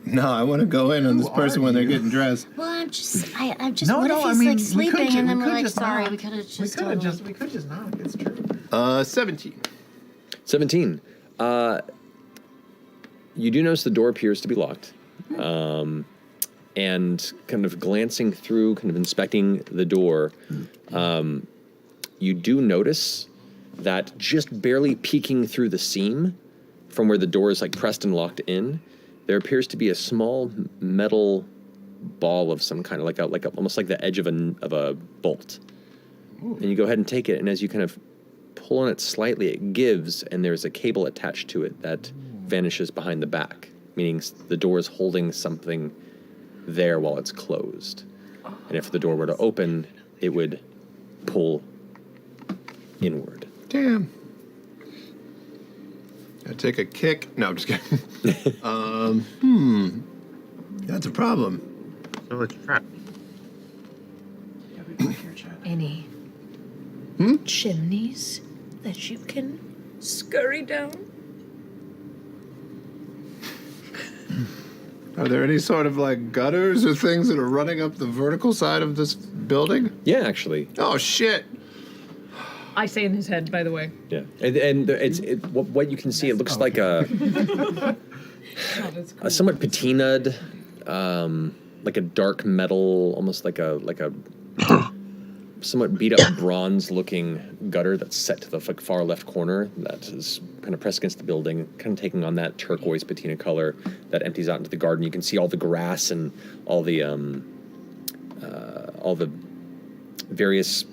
No, I want to go in on this person when they're getting dressed. Well, I'm just what No, if I he's mean, like we sleeping could and then we're like, just sorry, knock. we could have just We could just knock. It's true. 17. 17. You do notice the door appears to be locked. And kind of glancing through, kind of inspecting the door, you do notice that just barely peeking through the seam from where the door is pressed and locked in, there appears to be a small metal ball of some kind, almost like the edge of a bolt. Ooh. And you go ahead and take it, and as you kind of pull on it slightly, it gives, and there's a cable attached to it that vanishes behind the back, meaning the door is holding something there while it's closed. And if the door were to open, it would pull inward. Damn. I take a kick. No, I'm just kidding. That's a problem. So it's trapped. Any chimneys that you can scurry down? Are there any sort of like gutters or things that are running up the vertical side of this building? Yeah, actually. Oh shit! I say in his head, by the way. Yeah, and what you can see, it looks like a somewhat patinaed, like a dark metal, almost like a somewhat beat up bronze-looking gutter that's set to the far left corner that is kind of pressed against the building, kind of taking on that turquoise patina color that empties out into the garden. You can see all the grass and all the various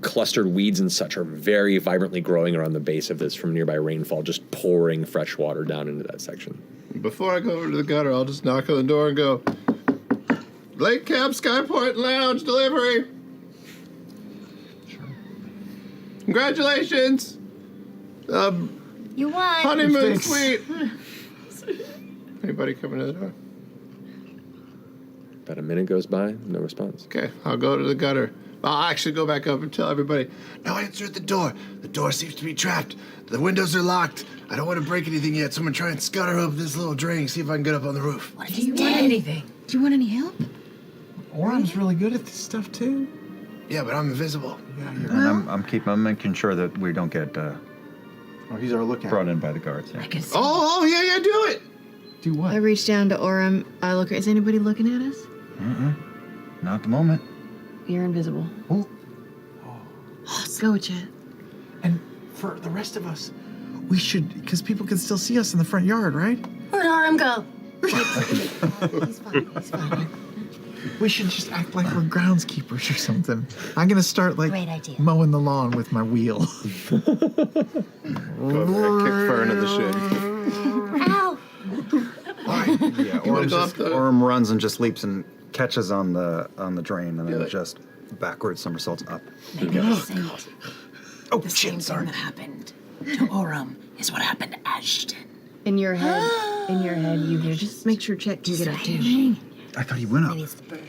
clustered weeds and such are very vibrantly growing around the base of this from nearby rainfall, just pouring fresh water down into that section. Before I go over to the gutter, I'll just knock on the door and go, Lake Camp Skyport Lounge delivery. Congratulations! You won. Honeymoon suite. Anybody coming to the door? About a minute goes by, no response. Okay, I'll go to the gutter. I'll actually go back up and tell everybody, no answer at the door. The door seems to be trapped. The windows are locked. I don't want to break anything yet. Someone try and scutter up this little drain, see if I can get up on the roof. What if Do he's you dead? want anything? Do you want any help? Orion's really good at this stuff too. Yeah, but I'm invisible. And I'm making sure that we don't get he's our lookout. brought in by the guards. Yeah. I can see. Oh, yeah, do it. Do what? I reached down to Orem. I look. Is anybody looking at us? Not at the moment. You're invisible. Oh. Go with you. And for the rest of us, we should, because people can still see us in the front yard, right? Where'd Aram go? He's fine. We should just act like we're groundskeepers or something. I'm gonna start like Great idea. mowing the lawn with my wheel. Go over and kick Fern in the shin. Ow! Yeah, Orem runs and just leaps and catches on the drain and then just backwards somersaults up. Oh, the same thing that happened to Orem is what happened to Ashton. In your head, you hear. Just make sure Chet can get up too. I thought he went up.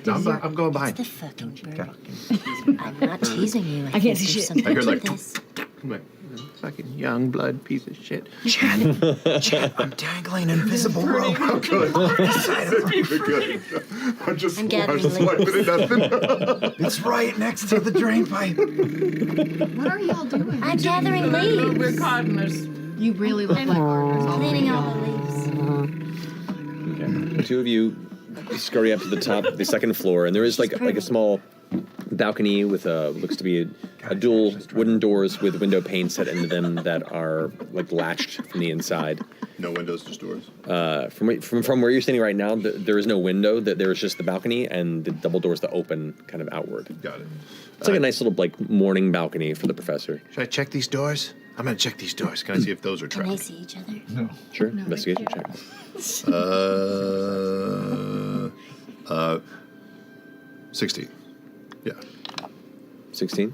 I'm going behind. The fucking bird. I'm not teasing you. I can't see shit. I hear like, this. I'm like, fucking young blood piece of shit. Chad, I'm dangling invisible rope. Oh, good. Good. I'm just gathering wiping it nothing. It's right next to the drain pipe. What are y'all doing? I'm gathering leaves. We're caught in this. You really look like gardeners all Cleaning over. all the leaves. Okay. The two of you scurry up to the top, the second floor, and there is like a small balcony with looks to be a dual wooden doors with window pane set into them that are like latched from the inside. No windows, just doors. From where you're standing right now, there is no window. There is just the balcony and the double doors that open kind of outward. Got it. It's like a nice little like morning balcony for the professor. Should I check these doors? I'm gonna check these doors. Can I see if those are Can they trapped? see each other? No. Sure, investigation check. 16. Yeah. 16.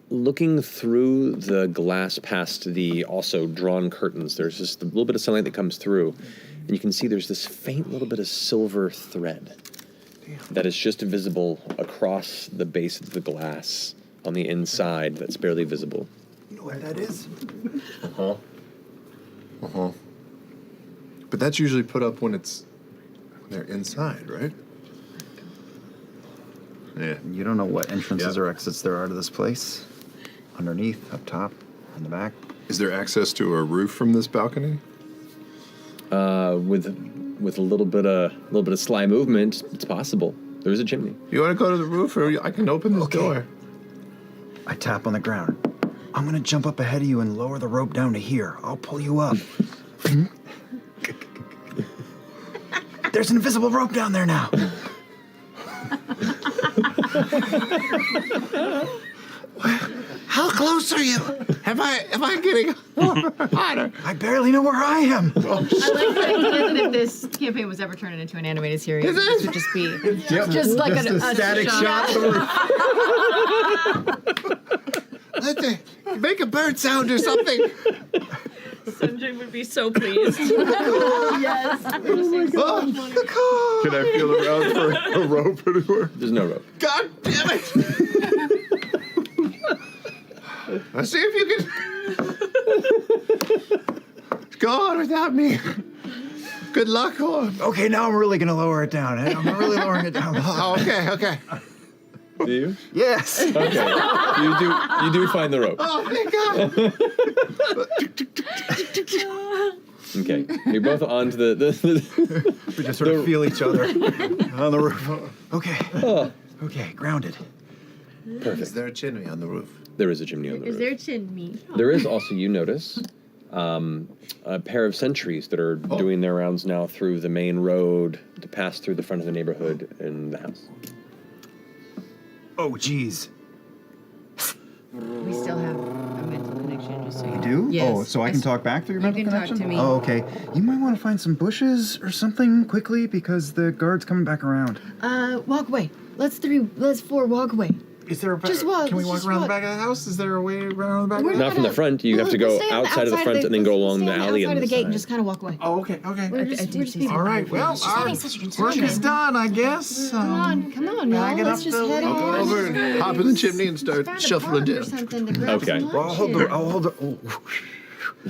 Looking through the glass past the also drawn curtains, there's just a little bit of sunlight that comes through, and you can see there's this faint little bit of silver thread that is just visible across the base of the glass on the inside that's barely visible. You know what that is? But that's usually put up when they're inside, right? Yeah. You don't know what entrances Yeah. or exits there are to this place. Underneath, up top, in the back. Is there access to a roof from this balcony? With a little bit of sly movement, it's possible. There's a chimney. You want to go to the roof, or I can open this door? I tap on the ground. I'm gonna jump up ahead of you and lower the rope down to here. I'll pull you up. There's an invisible rope down there now. How close are you? Am I getting hotter? I barely know where I am. I like the idea that if this campaign was ever turned into an animated series, Is it? this would just be Yep. just like Just a static shot. Make a bird sound or something. Sanjay would be so pleased. Yes. Can I feel around for a rope anywhere? There's no rope. God damn it! Let's see if you can go on without me. Good luck, Horn. Okay, now I'm really gonna lower it down. I'm really lowering it down. Okay. Do you? Yes. Okay. You do find the rope. Oh, thank God. Okay. You're both onto the We just sort of feel each other on the roof. Okay. Okay, grounded. Perfect. Is there a chimney on the roof? There is a chimney on the roof. Is there chimney? There is also, you notice, a pair of sentries that are doing their rounds now through the main road to pass through the front of the neighborhood and the house. Oh, geez. We still have a mental connection, just so you You know. do? Yes. Oh, so I can talk back through your You mental can talk connection? to me. Oh, okay. You might want to find some bushes or something quickly because the guard's coming back around. Walk away. Let's four walk away. Is there a Just walk. Can we walk just around walk. the back of the house? Is there a way around the back? We're of the Not from the front. You have to go Stay on outside of the front and then go along the alley outside and of the the gate and side. just kind of walk away. Oh, okay. We're just people. All right. Well, our work is done, I guess. Come on, bag y'all. it Let's up just the- head I'll go on. over and hop in the chimney and start Find a shuffling park or down. something to grab Okay. some Well, I'll lunch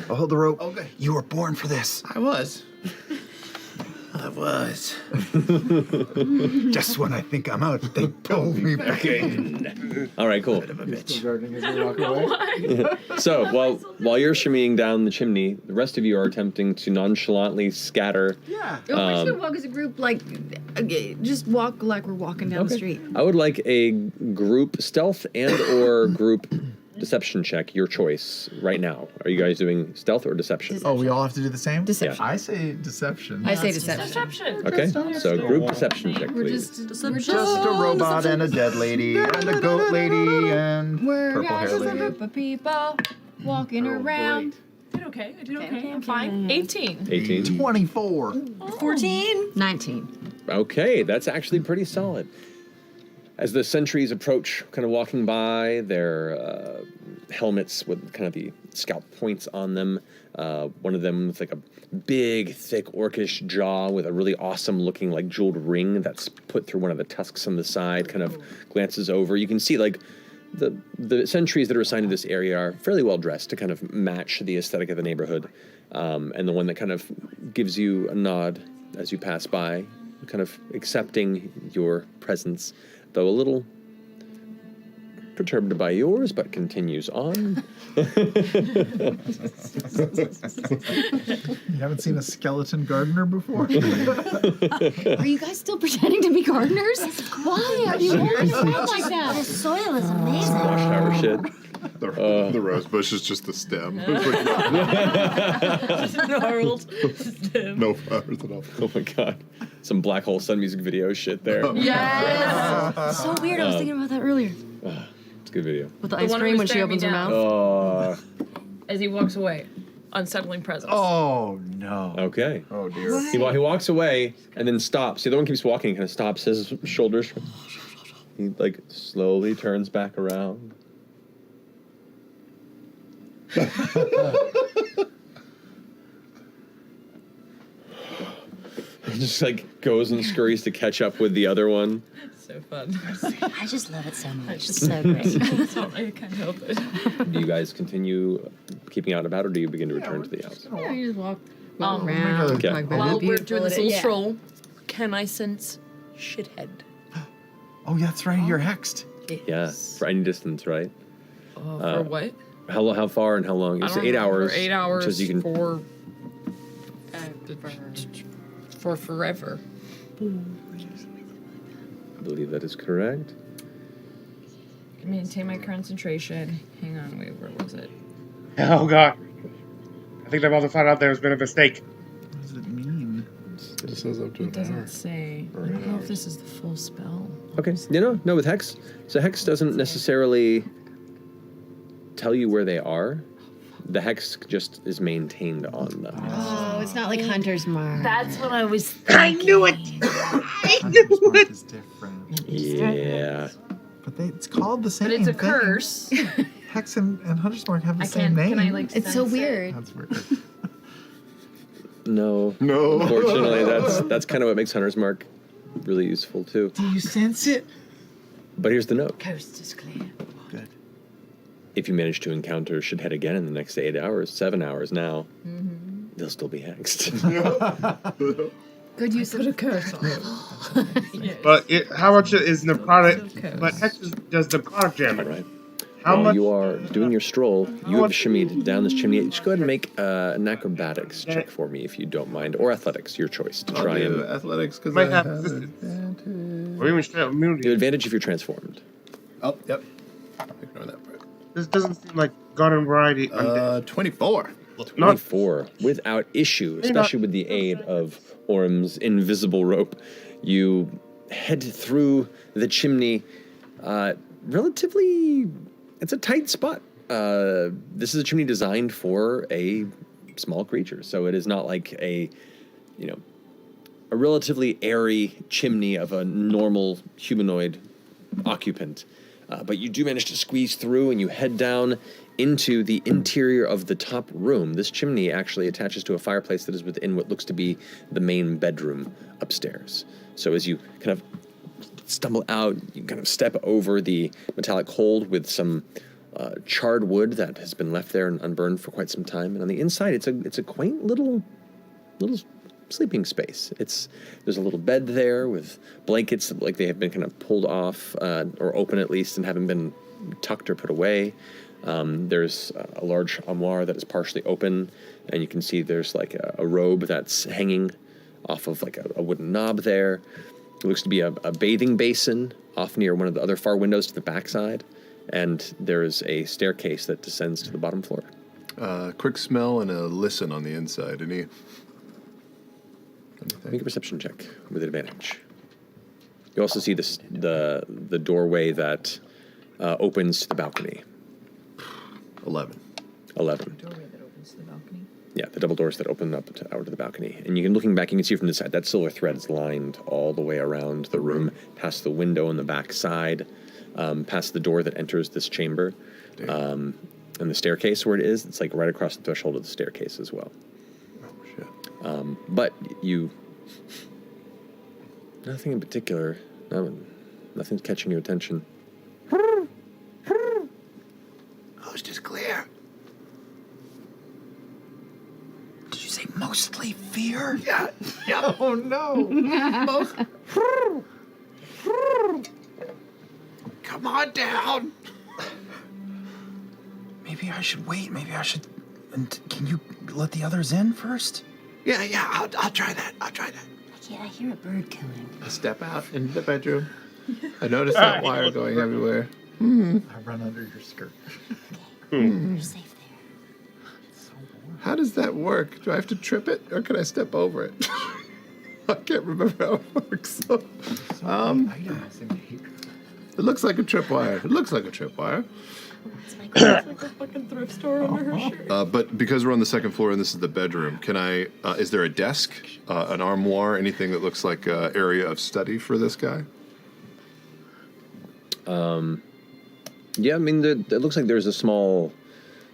hold the rope. Okay. You were born for this. I was. Just when I think I'm out, they pull me back in. All right, cool. gardening as we walk away. So while you're shimmying down the chimney, the rest of you are attempting to nonchalantly scatter. Yeah. We're just gonna walk as a group, just walk like we're walking down the street. I would like a group stealth and or group deception check, your choice, right now. Are you guys doing stealth or deception? Oh, we all have to do the same? Deception. I say deception. I say deception. Okay, so group deception check, We're please. just Just a robot and a dead lady and a goat lady and We're purple hair just a lady. group of people walking around. I did okay. I'm fine. 18. 18. 24. 14. 19. Okay, that's actually pretty solid. As the sentries approach, kind of walking by, their helmets with kind of the scalp points on them. One of them with like a big, thick, orcish jaw with a really awesome looking like jeweled ring that's put through one of the tusks on the side, kind of glances over. You can see like the sentries that are assigned to this area are fairly well dressed to kind of match the aesthetic of the neighborhood. And the one that kind of gives you a nod as you pass by, kind of accepting your presence, though a little perturbed by yours, but continues on. You haven't seen a skeleton gardener before? Are you guys still pretending to be gardeners? Why are you walking around like that? The soil is amazing. Watchtower shit. The rose bush is just the stem. Gnarled. No flowers at all. Oh my god. Some Black Hole Sun music video shit there. Yes. So weird. I was thinking about that earlier. It's a good video. With the The ice one cream who when she stared me opens her down. mouth. As he walks away. Unsettling presence. Oh, no. Okay. Oh, dear. He walks away and then stops. The other one keeps walking, kind of stops, his shoulders. He like slowly turns back around. Just like goes and scurries to catch up with the other one. So fun. I just love it so much. It's so great. I can't help it. Do you guys continue keeping out and about, or do you begin to return to the house? Yeah, you just walk Um, around. Okay. Talk about While how we're beautiful doing this it little is. stroll, can I sense shithead? Oh, yeah, that's right. You're hexed. Yeah, for any distance, right? For what? How far and how long? I It's don't 8 know, hours. For 8 hours Which is you can, for forever. I believe that is correct. Maintain my concentration. Hang on, wait, where was it? Oh god. I think they've all found out there's been a mistake. What does it mean? It says up to It an doesn't hour. say. I don't know if this is the full spell. Okay. No, with Hex. So Hex doesn't necessarily tell you where they are. The Hex just is maintained on them. Oh, it's not like Hunter's Mark. That's what I was I knew it! I knew it! Is different. Yeah. But it's called the same But it's a thing. curse. Hex and Hunter's Mark have the I same can't. name. Can I like? It's so sense it? weird. That's weird. No. No. Unfortunately, that's kind of what makes Hunter's Mark really useful too. Do you sense it? But here's the note. Coast is clear. Good. If you manage to encounter Shithead again in the next 8 hours, 7 hours now, they'll still be hexed. Good use of a curse on it. But how much is necrotic? But hexes does necrotic damage. Right. How While much? you are doing your stroll, you have shimmied down this chimney. Just go ahead and make an acrobatics check for me if you don't mind, or athletics, your choice, to try and. Athletics because Might I have have resistance. advantage. Or even straight up immunity. You have advantage if you're transformed. Oh, yep. Ignore that part. This doesn't seem like garden variety. 24. 24 without issue, especially with the aid of Orm's invisible rope. You head through the chimney. Relatively, it's a tight spot. This is a chimney designed for a small creature, so it is not like a relatively airy chimney of a normal humanoid occupant. But you do manage to squeeze through, and you head down into the interior of the top room. This chimney actually attaches to a fireplace that is within what looks to be the main bedroom upstairs. So as you kind of stumble out, you kind of step over the metallic hold with some charred wood that has been left there and unburned for quite some time. And on the inside, it's a quaint little sleeping space. There's a little bed there with blankets that like they have been kind of pulled off or open at least and haven't been tucked or put away. There's a large armoire that is partially open, and you can see there's like a robe that's hanging off of like a wooden knob there. It looks to be a bathing basin off near one of the other far windows to the backside, and there's a staircase that descends to the bottom floor. Quick smell and a listen on the inside. Anything? Make a perception check with advantage. You also see the doorway that opens to the balcony. 11. 11. Doorway that opens to the balcony. Yeah, the double doors that open up out to the balcony. And looking back, you can see from the side, that silver thread is lined all the way around the room, past the window on the back side, past the door that enters this chamber, and the staircase where it is. It's like right across the threshold of the staircase as well. Oh, shit. But nothing in particular, nothing's catching your attention. Coast is clear. Did you say mostly fear? Yeah. Oh no. Come on down. Maybe I should wait. And can you let the others in first? Yeah. I'll try that. I hear a bird cooing. I step out into the bedroom. I notice that wire going everywhere. I run under your skirt. You're safe there. How does that work? Do I have to trip it, or can I step over it? I can't remember how it works. It looks like a tripwire. It's like a fucking thrift store under her shirt. But because we're on the second floor and this is the bedroom, can I? Is there a desk, an armoire, anything that looks like an area of study for this guy? Yeah, I mean, it looks like there's a small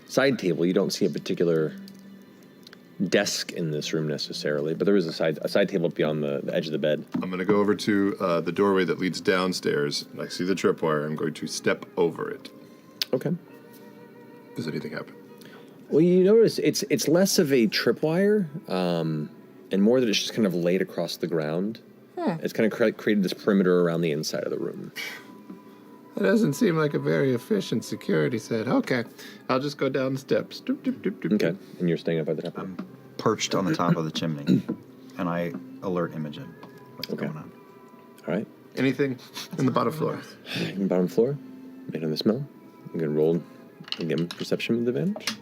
side table. You don't see a particular desk in this room necessarily, but there is a side table beyond the edge of the bed. I'm going to go over to the doorway that leads downstairs. I see the tripwire. I'm going to step over it. Okay. Does anything happen? Well, you notice it's less of a tripwire, and more that it's just kind of laid across the ground. It's kind of created this perimeter around the inside of the room. That doesn't seem like a very efficient security set. Okay, I'll just go down the steps. Doop, doop, doop, doop, Okay, and you're staying up at the top. I'm perched on the top of the chimney, and I alert Imogen. What's going on? All right. Anything in the bottom floor? In the bottom floor, made on the smell. I'm going to roll again perception with advantage.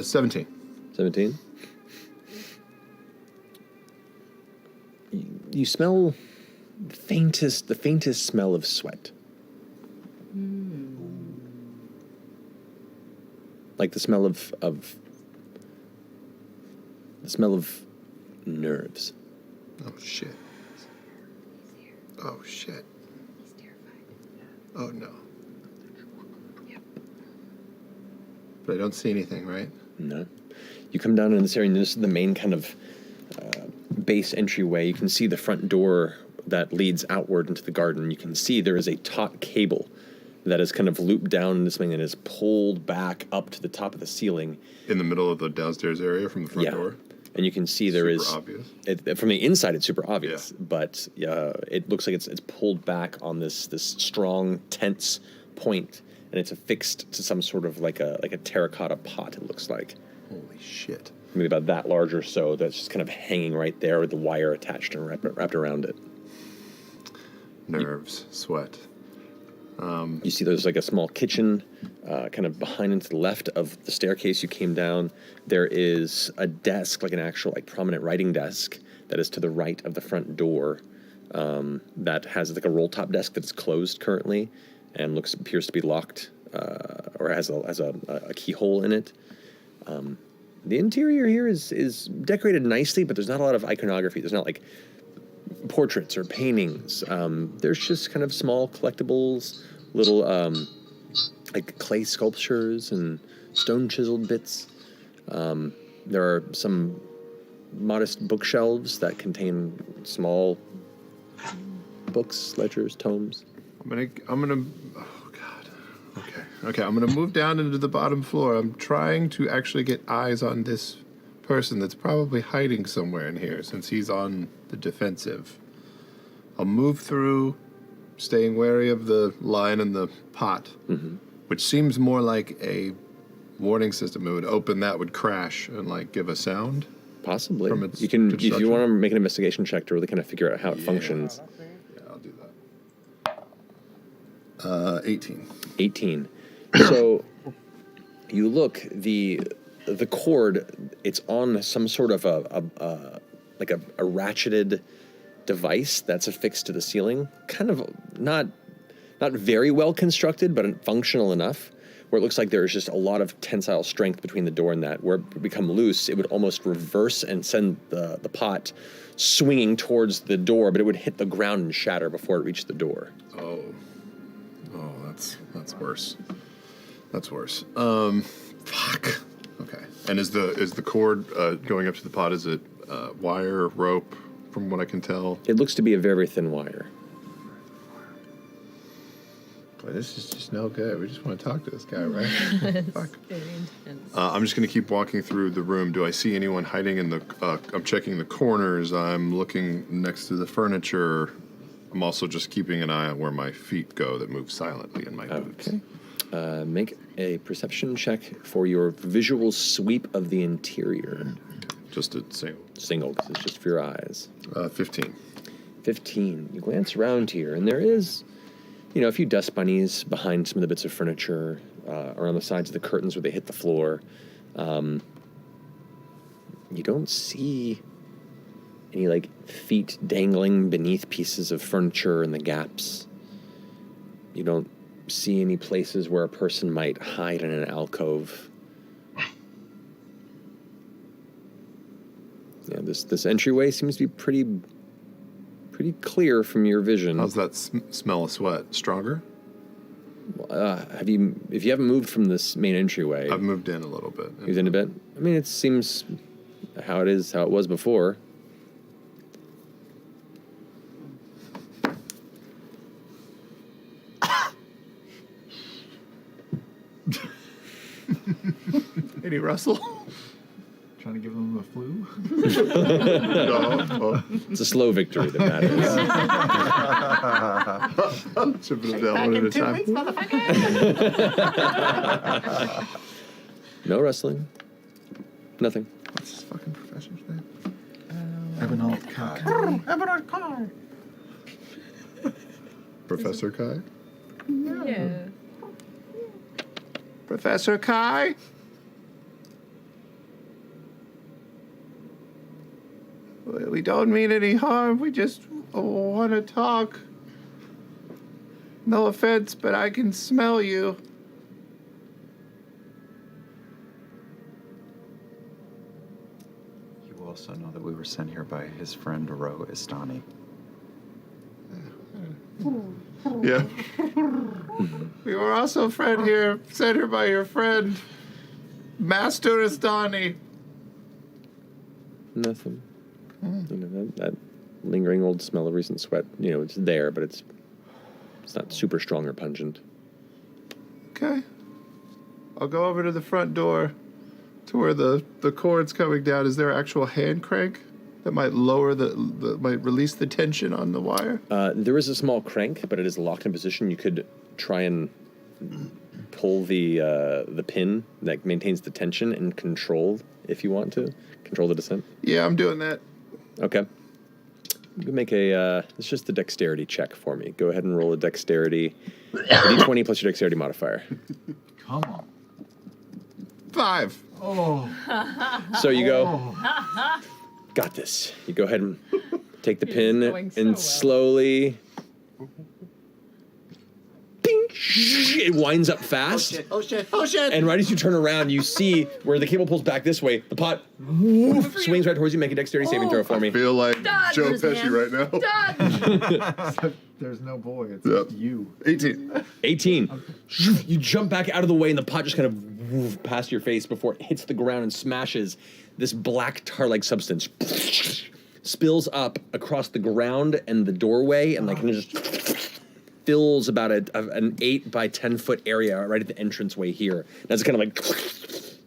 17. 17. You smell the faintest smell of sweat. Like the smell of nerves. Oh shit. Oh shit. He's terrified. Oh no. But I don't see anything, right? No. You come down in this area, and this is the main kind of base entryway. You can see the front door that leads outward into the garden. You can see there is a taut cable that is kind of looped down into something that is pulled back up to the top of the ceiling. In the middle of the downstairs area from the front door? And you can see there is... Super obvious. From the inside, it's super obvious, but it looks like it's pulled back on this strong, tense point, and it's affixed to some sort of like a terracotta pot, it looks like. Holy shit. Maybe about that large or so, that's just kind of hanging right there with the wire attached and wrapped around it. Nerves, sweat. You see there's like a small kitchen kind of behind and to the left of the staircase you came down. There is a desk, like an actual like prominent writing desk that is to the right of the front door that has like a roll-top desk that's closed currently and appears to be locked or has a keyhole in it. The interior here is decorated nicely, but there's not a lot of iconography. There's not like portraits or paintings. There's just kind of small collectibles, little like clay sculptures and stone chiseled bits. There are some modest bookshelves that contain small books, ledgers, tomes. I'm gonna oh god. Okay, I'm gonna move down into the bottom floor. I'm trying to actually get eyes on this person that's probably hiding somewhere in here since he's on the defensive. I'll move through, staying wary of the line in the pot, which seems more like a warning system. It would open, that would crash and like give a sound. Possibly. From its You can, if construction. you want to make an investigation check to really kind of figure out how it functions. Yeah, I'll do that. 18. 18. So you look, the cord, it's on some sort of a ratcheted device that's affixed to the ceiling. Kind of not very well constructed, but functional enough, where it looks like there's just a lot of tensile strength between the door and that. Where it would become loose, it would almost reverse and send the pot swinging towards the door, but it would hit the ground and shatter before it reached the door. Oh, that's worse. That's worse. Fuck. Okay. And is the cord going up to the pot? Is it wire, rope? From what I can tell, it looks to be a very thin wire. Boy, this is just no good. We just want to talk to this guy, right? Fuck. Very intense. I'm just going to keep walking through the room. Do I see anyone hiding in the... I'm checking the corners. I'm looking next to the furniture. I'm also just keeping an eye on where my feet go that move silently in my boots. Okay. Make a perception check for your visual sweep of the interior. Just a single. Single, because it's just for your eyes. 15. 15. You glance around here, and there is, a few dust bunnies behind some of the bits of furniture, around the sides of the curtains where they hit the floor. You don't see any, feet dangling beneath pieces of furniture in the gaps. You don't see any places where a person might hide in an alcove. Yeah, this entryway seems to be pretty clear from your vision. How's that smell of sweat? Stronger? If you haven't moved from this main entryway, I've moved in a little bit. Moved in a bit. I mean, it seems how it was before. Any Russell? Trying to give them the flu? No. It's a slow victory that matters. Chipping them down one at a time. No wrestling. Nothing. What's this fucking professor's name? Ebenald Kai. Ebenald Kai. Professor Kai? Yeah. Professor Kai? We don't mean any harm. We just want to talk. No offense, but I can smell you. You also know that we were sent here by his friend Ro Istani. Yeah. We were also sent here by your friend, Master Istani. Nothing. That lingering old smell of recent sweat, it's there, but it's not super strong or pungent. Okay. I'll go over to the front door to where the cord's coming down. Is there an actual hand crank that might lower might release the tension on the wire? There is a small crank, but it is locked in position. You could try and pull the pin that maintains the tension and control, if you want to, control the descent. Yeah, I'm doing that. Okay. You can make it's just a dexterity check for me. Go ahead and roll a dexterity. A D20 plus your dexterity modifier. Come on. 5. Oh. So you go, got this. You go ahead and take the pin and slowly, ding, it winds up fast. Oh shit. And right as you turn around, you see where the cable pulls back this way, the pot swings right towards you. Make a dexterity saving throw for me. I feel like Joe Pesci right now. There's no boy. It's Yep. you. 18. 18. You jump back out of the way, and the pot just kind of past your face before it hits the ground and smashes. This black tar-like substance spills up across the ground and the doorway, and kind of just fills about an 8 by 10 foot area right at the entranceway here. And as it kind of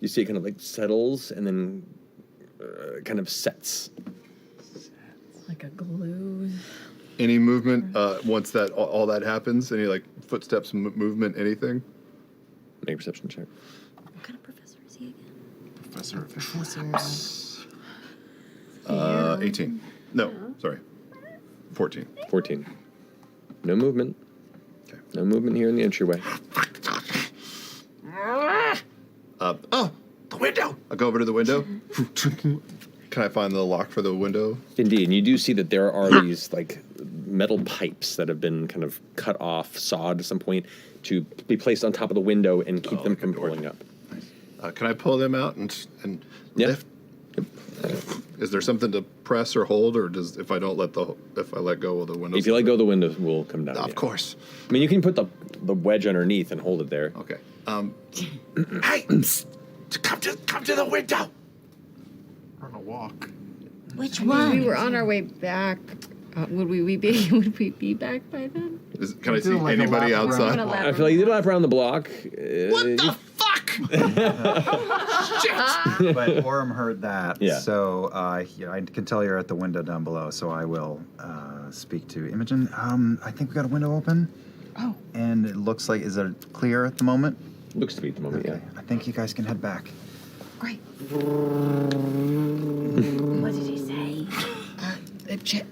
you see it kind of settles and then kind of sets. Like a glue. Any movement once that all that happens? Any footsteps, movement, anything? Make a perception check. What kind of professor is he again? Professor. 18. No, sorry. 14. 14. No movement. Okay. No movement here in the entryway. The window. I'll go over to the window. Can I find the lock for the window? Indeed, and you do see that there are these metal pipes that have been kind of cut off, sawed at some point to be placed on top of the window and keep them from pulling up. Can I pull them out and lift? Yep. Is there something to press or hold, or if I let go of the window? If you let go, the window will come down. Of course. I mean, you can put the wedge underneath and hold it there. Okay. Hey, come to the window. We're on a walk. Which I mean, one? we were on our way back. Would we be back by then? Can I see anybody outside? I feel like you did a lap around the block. What the fuck? Shit! But Orem heard that, Yeah. so I can tell you're at the window down below. So I will speak to Imogen. I think we got a window open. Oh. And it looks like, is it clear at the moment? Looks to be at the moment, okay. I think you guys can head back. Great. What did he say?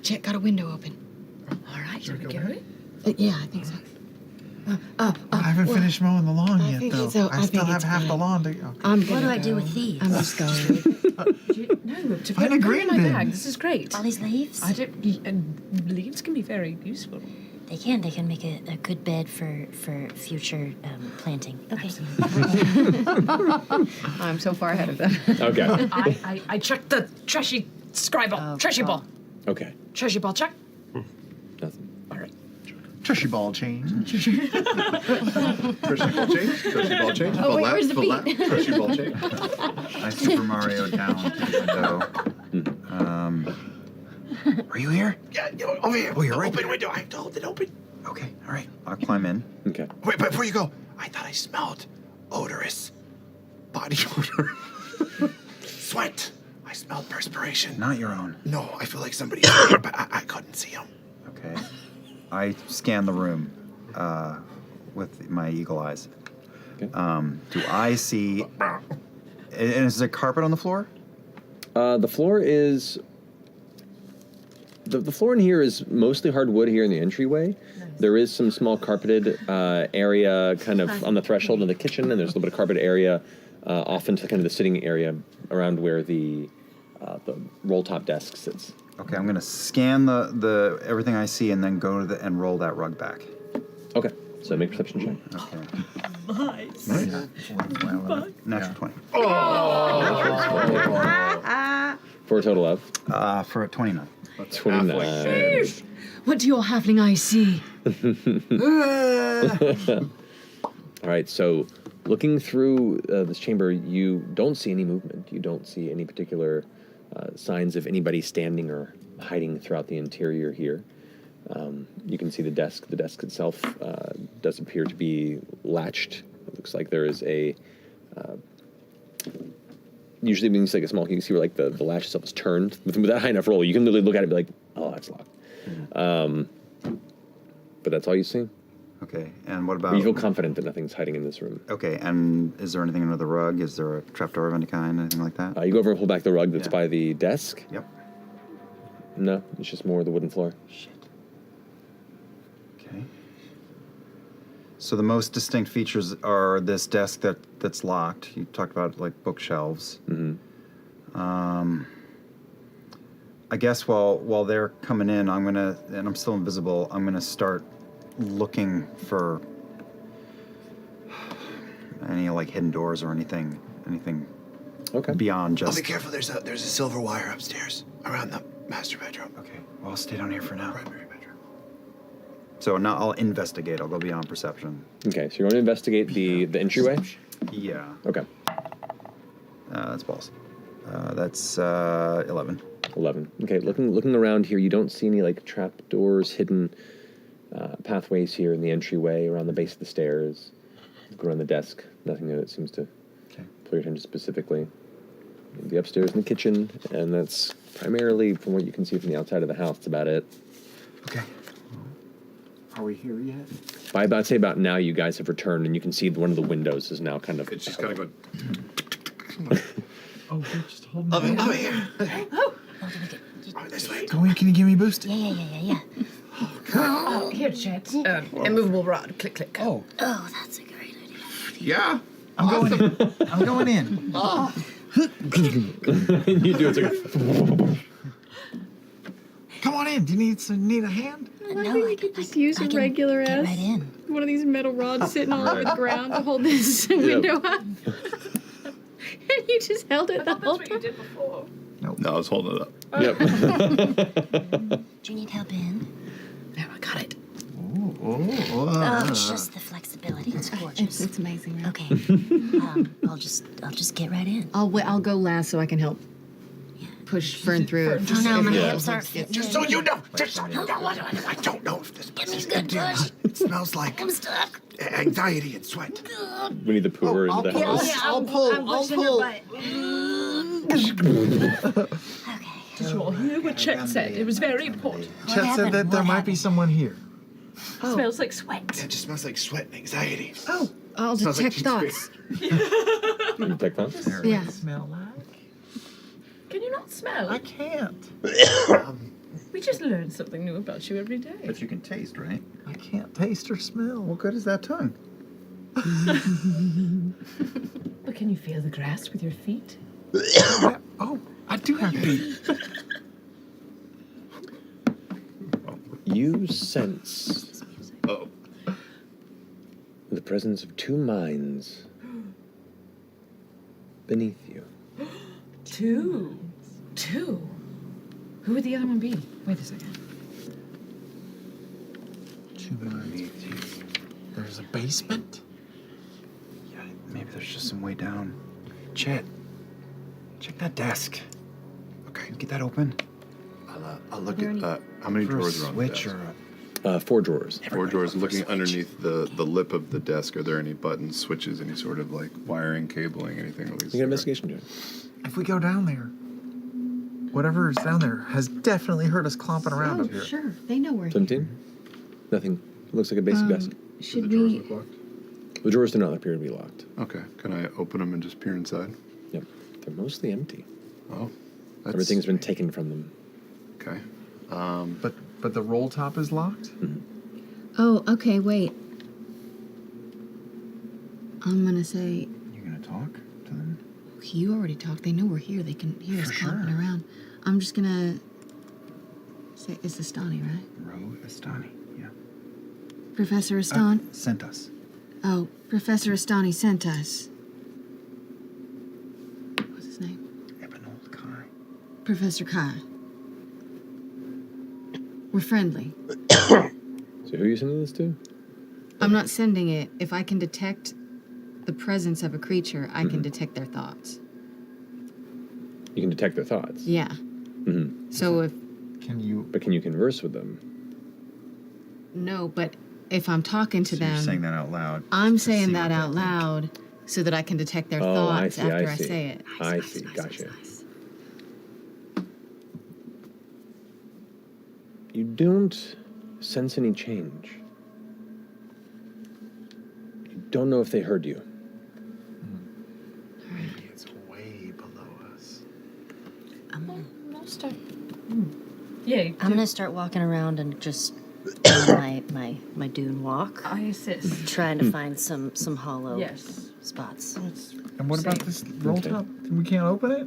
Chet got a window open. All right, should we get it? Yeah, I think so. I haven't finished mowing the lawn I yet, think though. it's o- I I still think have it's half the fine. lawn to go. What do I do with these? I'm just going. No, to Find a put in green my bin. bag. This is great. All these leaves? Leaves can be very useful. They can make a good bed for future planting. Okay. I'm so far ahead of them. Okay. I checked the trashy scribble. Trashy ball. Okay. Trashy ball check. Nothing. All right. Trushy ball change. Trushy ball change. Trushy ball change. Oh, wait, where's the lap, feet? Trushy ball change. I Super Mario down to the window. Are you here? Yeah, over here. Oh, you're right Open there. window. I have to hold it open. Okay, all right. I'll climb in. Okay. Wait, but before you go, I thought I smelled odorous body odor. Sweat. I smelled perspiration. Not your own. No, I feel like somebody's here, but I couldn't see him. Okay. I scan the room with my eagle eyes. Okay. Do I see... And is there carpet on the floor? The floor is... The floor in here is mostly hardwood here in the entryway. Nice. There is some small carpeted area kind of on the threshold of the kitchen, and there's a little bit of carpet area off into kind of the sitting area around where the roll-top desk sits. Okay, I'm gonna scan the everything I see and then go to and roll that rug back. Okay, so make a perception check. Okay. Nice. Natural 20. For a total of? For a 29. 29. What do your halfling eyes see? All right, so looking through this chamber, you don't see any movement. You don't see any particular signs of anybody standing or hiding throughout the interior here. You can see the desk. The desk itself does appear to be latched It looks like there is a. Usually, when you see like a small, you can see where like the latch itself is turned. With that high enough roll, you can literally look at it and be like, "Oh, that's locked." But that's all you see. Okay, and what about? Or you feel confident that nothing's hiding in this room. Okay, and is there anything under the rug? Is there a trapdoor of any kind? Anything like that? You go over and pull back the rug that's by the desk. Yep. No, it's just more the wooden floor. Okay. So the most distinct features are this desk that's locked. You talked about like bookshelves. Mm-hmm. I guess while they're coming in, and I'm still invisible, I'm gonna start looking for any like hidden doors or anything beyond just. Oh, be careful. There's a silver wire upstairs around the master bedroom. Okay. Well, I'll stay down here for now. Primary bedroom. So now I'll investigate. I'll go beyond perception. Okay, so you're going to investigate the entryway? Yeah. Okay. That's balls. That's 11. 11. Okay, looking around here, you don't see any like trap doors, hidden pathways here in the entryway, around the base of the stairs, around the desk. Nothing that seems to pull your attention specifically. The upstairs and the kitchen, and that's primarily, from what you can see from the outside of the house, that's about it. Okay. Are we here yet? By about say about now, you guys have returned, and you can see one of the windows is now kind of. It's just kind of going. Oh, we're just holding Over it. here. Oh, This way. Go in, can you give me a boost? Yeah. Oh, here, Chet. Immovable rod. Click, click. Oh, That's a great idea. Yeah. I'm going in. Oh. You do it. It's like, Come on in. Do you need a hand? I think we could just use a regular ass one of these metal rods sitting all over the ground to hold this window up. And you just held it the whole time. That's what you did before. No, I was holding it up. Yep. Do you need help in? No, I got it. Oh, it's just the flexibility. It's gorgeous. It's amazing, right? Okay. I'll just get right in. I'll go last so I can help push Fern through it. Oh no, my hips aren't fitting. Just so you know, I don't know if this is good push. It smells like I'm stuck. anxiety and sweat. We need the pooer into the house. I'll pull. Did you all hear what Chet said? It was very important. Chet said that there might be someone here. It smells like sweat. It just smells like sweat and anxiety. Oh, I'll Smells like detect thoughts. Detect thoughts? Yeah. Smell like? Can you not smell? I can't. We just learn something new about you every day. But you can taste, right? I can't taste or smell. What good is that tongue? But can you feel the grass with your feet? Oh, I do have feet. You sense the presence of two minds beneath you. Two. Who would the other one be? Wait a second. Two minds. There's a basement? Yeah, maybe there's just some way down. Chet, check that desk. Okay. Can you get that open? I'll look at how many For a drawers are on the switch desk? or 4 drawers. Four drawers. Looking underneath the lip of the desk, are there any buttons, switches, any sort of like wiring, cabling, anything? At least You get an investigation to it. If we go down there, whatever is down there has definitely heard us clomping around Oh, up here. sure. They know we're here. 17? Nothing. Looks like a basic desk. Should we? The drawers do not appear to be locked. Okay. Can I open them and just peer inside? Yep. They're mostly empty. Oh. Everything's been taken from them. Okay. But the roll top is locked? Oh, okay. Wait. I'm gonna say. You're gonna talk to them? Okay, you already talked. They know we're here. They can hear us clomping around. I'm just gonna say it's Astani, right? Ro Astani, yeah. Professor Astan. Sent us. Oh, Professor Astani sent us. What's his name? Ebenold Kai. Professor Kai. We're friendly. So who are you sending this to? I'm not sending it. If I can detect the presence of a creature, I can detect their thoughts. You can detect their thoughts. Yeah. Mm-hmm. So if Can you? But can you converse with them? no, but if I'm talking to them, You're saying that out loud. I'm to saying see that what out loud so that I can detect their Oh, thoughts I see, after I I see. say it. I see. Gotcha. You don't sense any change. You don't know if they heard you. Maybe it's way below us. I'll start. Yeah. I'm gonna start walking around and just doing my dune walk. I assist. Trying to find some hollow Yes. spots. And what about this roll top? We can't open it?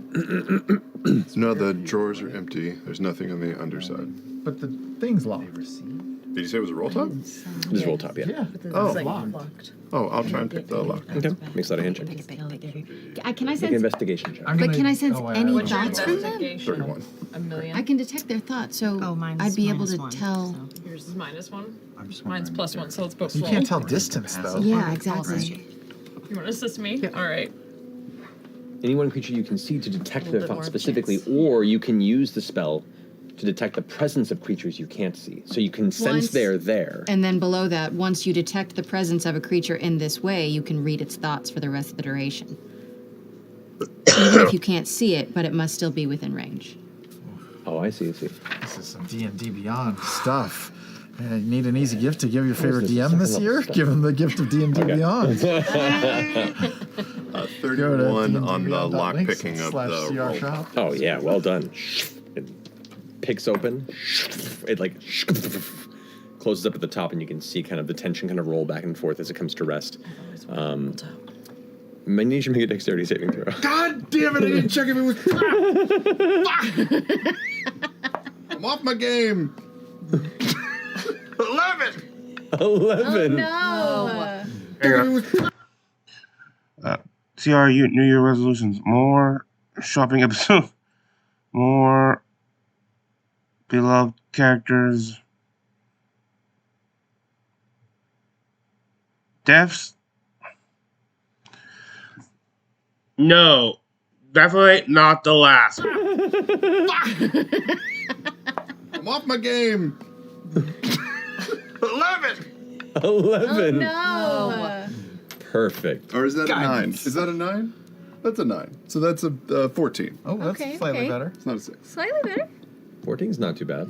No, the drawers are empty. There's nothing on the underside. But the thing's locked. Did you say it was a roll top? It is roll top, yeah. Yeah. Oh. It's locked. Oh, I'll try and pick the lock. Okay. Makes a lot of hand check. Can I Make an sense? investigation check. But can I sense any What's your thoughts from them? investigation? 31. A million. I can detect their thoughts, so I'd be able to tell. Yours is -1. Mine's +1, so let's both You roll. can't tell distance, though. Yeah, exactly. You want to assist me? All right. Any one creature you can see to detect their bit thoughts more specifically, or you can use the spell to detect the presence of creatures you can't see. So you can sense Once- they're there. And then below that, once you detect the presence of a creature in this way, you can read its thoughts for the rest of the duration. Even if you can't see it, but it must still be within range. Oh, I see. This is some D&D Beyond stuff. You need an easy gift to give your favorite this? DM this Second year? level Give him the gift of D&D Beyond. 31 on the lock picking of the /CR roll shop. Oh yeah, well done. It picks open. It like closes up at the top, and you can see kind of the tension kind of roll back and forth as it comes to rest. May need you to make a dexterity saving throw. God damn it! I didn't check if it was. I'm off my game. 11. 11. No. CRU New Year resolutions. More shopping episodes. More beloved characters. Deaths? No. Definitely not the last. I'm off my game. 11. 11. No. Perfect. Or is that Guidance. a 9? Is that a 9? That's a 9. So that's a 14. Oh, that's Okay, slightly okay. better. It's not a 6. Slightly better. 14 is not too bad.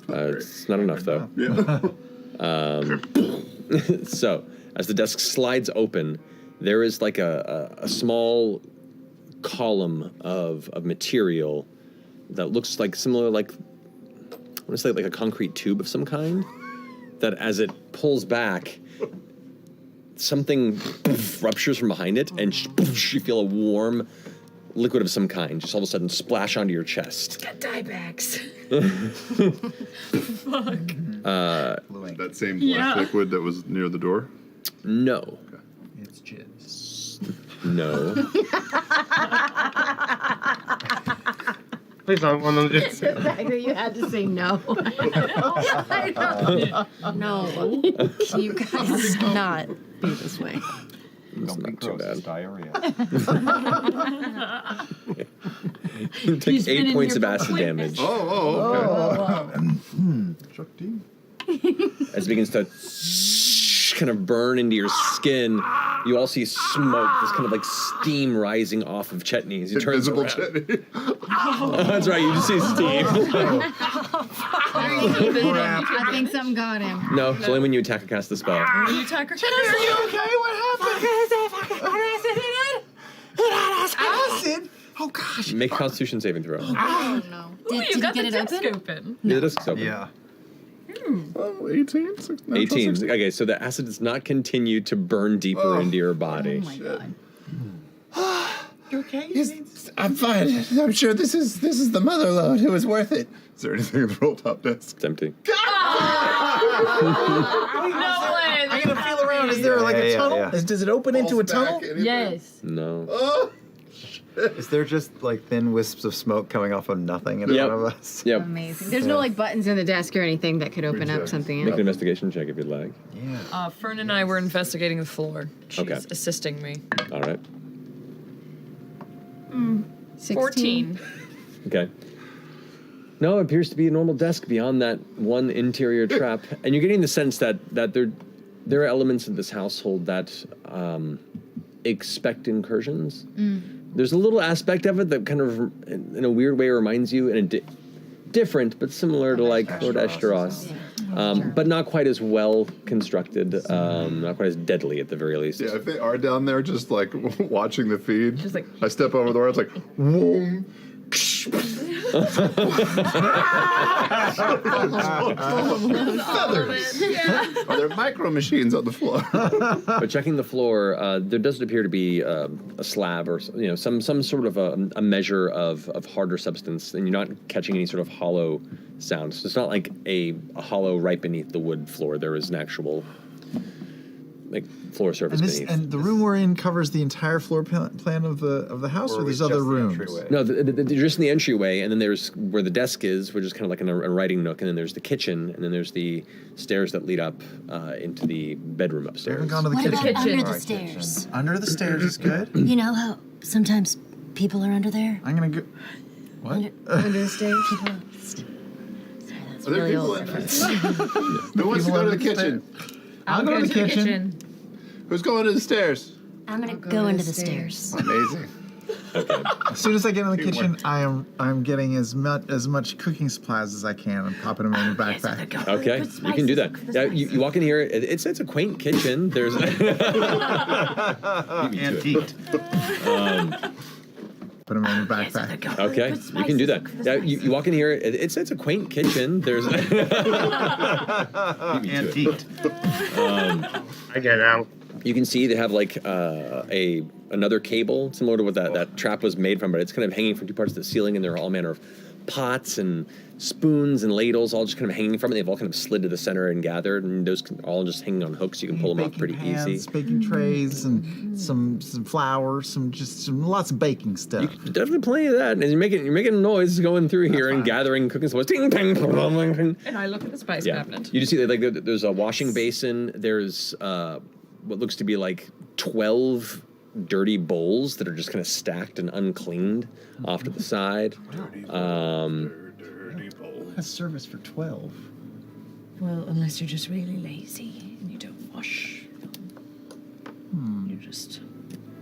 Okay. It's not enough though. Yeah. So, as the desk slides open, there is like a small column of material that looks like similar, like I want to say like a concrete tube of some kind. That as it pulls back, something ruptures from behind it, and you feel a warm liquid of some kind just all of a sudden splash onto your chest. Got dye bags. Fuck. That same black liquid that was near the door? No. It's jizz. No. Please don't want to just. The fact that you had to say no. I know. No. You guys not be this way. It's not too bad. Diarrhea. You take 8 points of acid damage. Shakti. As it begins to kind of burn into your skin, you all see smoke, this kind of like steam rising off of Chetney's. He turns Invisible around. Chetney. Oh, that's right, you just see steam. I think something got him. No, it's only when you attack or cast the spell. When you attack her, Are you okay? What happened? Acid? Oh gosh. Make a Constitution saving throw. Oh no. Ooh, you got get the it desk open? open. Yeah, the desk's open. Yeah. Oh, 18? 18. Okay, so the acid does not continue to burn deeper into your body. Oh my god. You okay? Yes, I'm fine. I'm sure this is the mother load. It was worth it. Is there anything in the roll top desk? It's empty. No way. I gotta feel around. Is there like a tunnel? yeah. Does it open into a tunnel? Yes. No. Oh, Is there just like thin wisps of smoke coming off of nothing in Yep. front of us? Yep. Amazing. There's no like buttons in the desk or anything that could open up something Make an else. investigation check if you'd like. Yeah. Fern and I were investigating the floor. She's Okay. assisting me. All right. 14. Okay. No, it appears to be a normal desk beyond that one interior trap, and you're getting the sense that there are elements of this household that expect incursions. There's a little aspect of it that kind of, in a weird way, reminds you, in a different but similar to like Lord Ashtaroth, but not quite as well constructed, not quite as deadly at the very least. Yeah, if they are down there just like watching the feed, Just like- I step over the door, it's like, whoom. Feathers. Oh, they're micro machines on the floor. But checking the floor, there doesn't appear to be a slab or some sort of a measure of harder substance, and you're not catching any sort of hollow sound. So it's not like a hollow right beneath the wood floor. There is an actual floor surface beneath. And the room we're in covers the entire floor plan of the house, or there's other rooms? No, they're just in the entryway, and then there's where the desk is, which is kind of like a writing nook, and then there's the kitchen, and then there's the stairs that lead up into the bedroom upstairs. I haven't gone to the What kitchen. about under the stairs? Under the stairs is good. You know how sometimes people are under there? I'm gonna go. What? Under the stairs? Are there really people old in there? reference. Who wants to go to the kitchen? I'll go to the kitchen. Who's going to the stairs? I'm gonna go into the stairs. Amazing. As soon as I get in the kitchen, I'm getting as much cooking supplies as I can and popping them in the backpack. Okay, you can do that. Yeah, you walk in here. It's a quaint kitchen. There's antique. Put them in the backpack. Okay, you can do that. Yeah, you walk in here. It's a quaint kitchen. There's antique. I get out. You can see they have like another cable similar to what that trap was made from, but it's kind of hanging from two parts of the ceiling, and there are all manner of pots and spoons and ladles all just kind of hanging from it. They've all kind of slid to the center and gathered, and those can all just hanging on hooks. You can pull them off pretty easy. Baking trays, and some flour, some lots of baking stuff. Definitely plenty of that. And you're making noise going through here and gathering cooking supplies. Ding, ding, ding, ding, ding. And I look at the spice cabinet. You just see like there's a washing basin. There's what looks to be like 12 dirty bowls that are just kind of stacked and uncleaned off to the side. That's service for 12. Well, unless you're just really lazy and you don't wash. You're just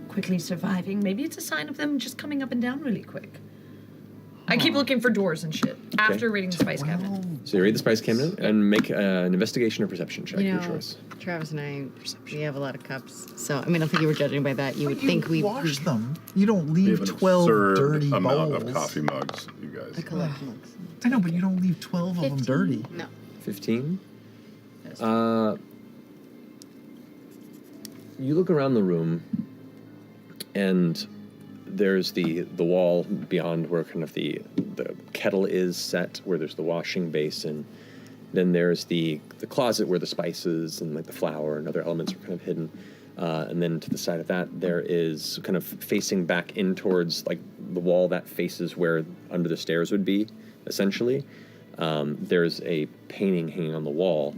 quickly surviving. Maybe it's a sign of them just coming up and down really quick. I keep looking for doors and shit after reading the spice cabinet. So you read the spice cabinet and make an investigation or perception check. You Your know, choice. Travis and I, we have a lot of cups. So, I mean, I don't think you were judging by that. You would think we wash them. You don't We leave have an 12 absurd dirty amount bowls. of coffee mugs, you guys. I collect mugs. I know, but you don't leave 12 of them dirty. No. 15. You look around the room, and there's the wall beyond where kind of the kettle is set, where there's the washing basin. Then there's the closet where the spices and like the flour and other elements are kind of hidden. And then to the side of that, there is kind of facing back in towards like the wall that faces where under the stairs would be, essentially. There's a painting hanging on the wall,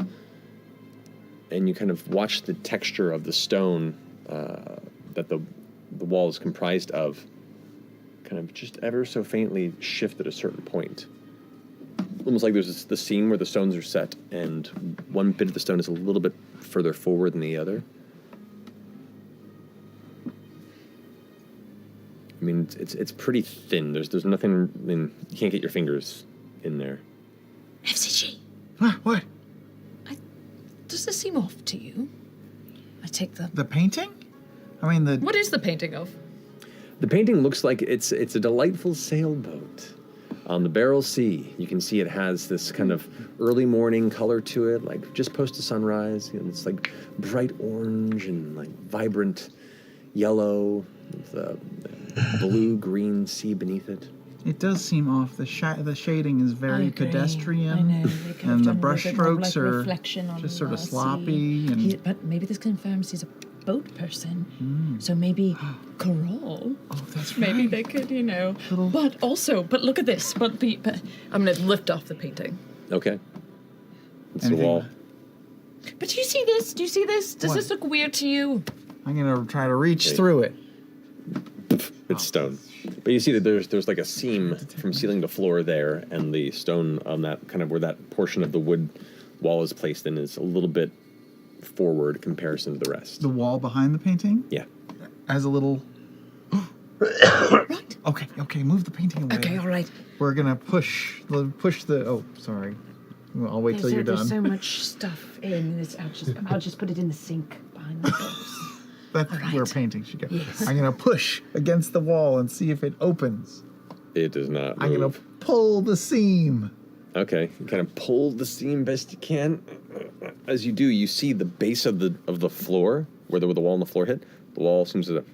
and you kind of watch the texture of the stone that the wall is comprised of kind of just ever so faintly shift at a certain point. Almost like there's the seam where the stones are set, and one bit of the stone is a little bit further forward than the other. I mean, it's pretty thin. There's nothing. I mean, you can't get your fingers in there. F.C.G. What? Does this seem off to you? I take the painting? I mean, What is the painting of? The painting looks like it's a delightful sailboat on the Barrel Sea. You can see it has this kind of early morning color to it, like just post to sunrise. You know, it's like bright orange and like vibrant yellow with the blue-green sea beneath it. It does seem off. The shading is I very agree. pedestrian. I know. They could have And the done a brush little bit more strokes like are reflection on just sort of the sea. sloppy. And But maybe this confirms he's a boat person. So maybe Corral. Oh, that's Maybe they could, But look at this. But I'm gonna lift off the painting. Okay. It's the wall. But do you see this? Do you see this? Does What? this look weird to you? I'm gonna try to reach through it. It's stone. But you see that there's like a seam from ceiling to floor there, and the stone on that kind of where that portion of the wood wall is placed in is a little bit forward comparison to the rest. The wall behind the painting? Yeah. As a little... Okay, move the painting away. Okay, all right. We're gonna push the... Oh, sorry. I'll wait till you're done. There's so much stuff in this. I'll just put it in the sink behind the books. That's where painting should go. Yes. I'm gonna push against the wall and see if it opens. It does not move. I'm gonna pull the seam. Okay, you kind of pull the seam best you can. As you do, you see the base of the floor, where the wall and the floor hit. The wall seems to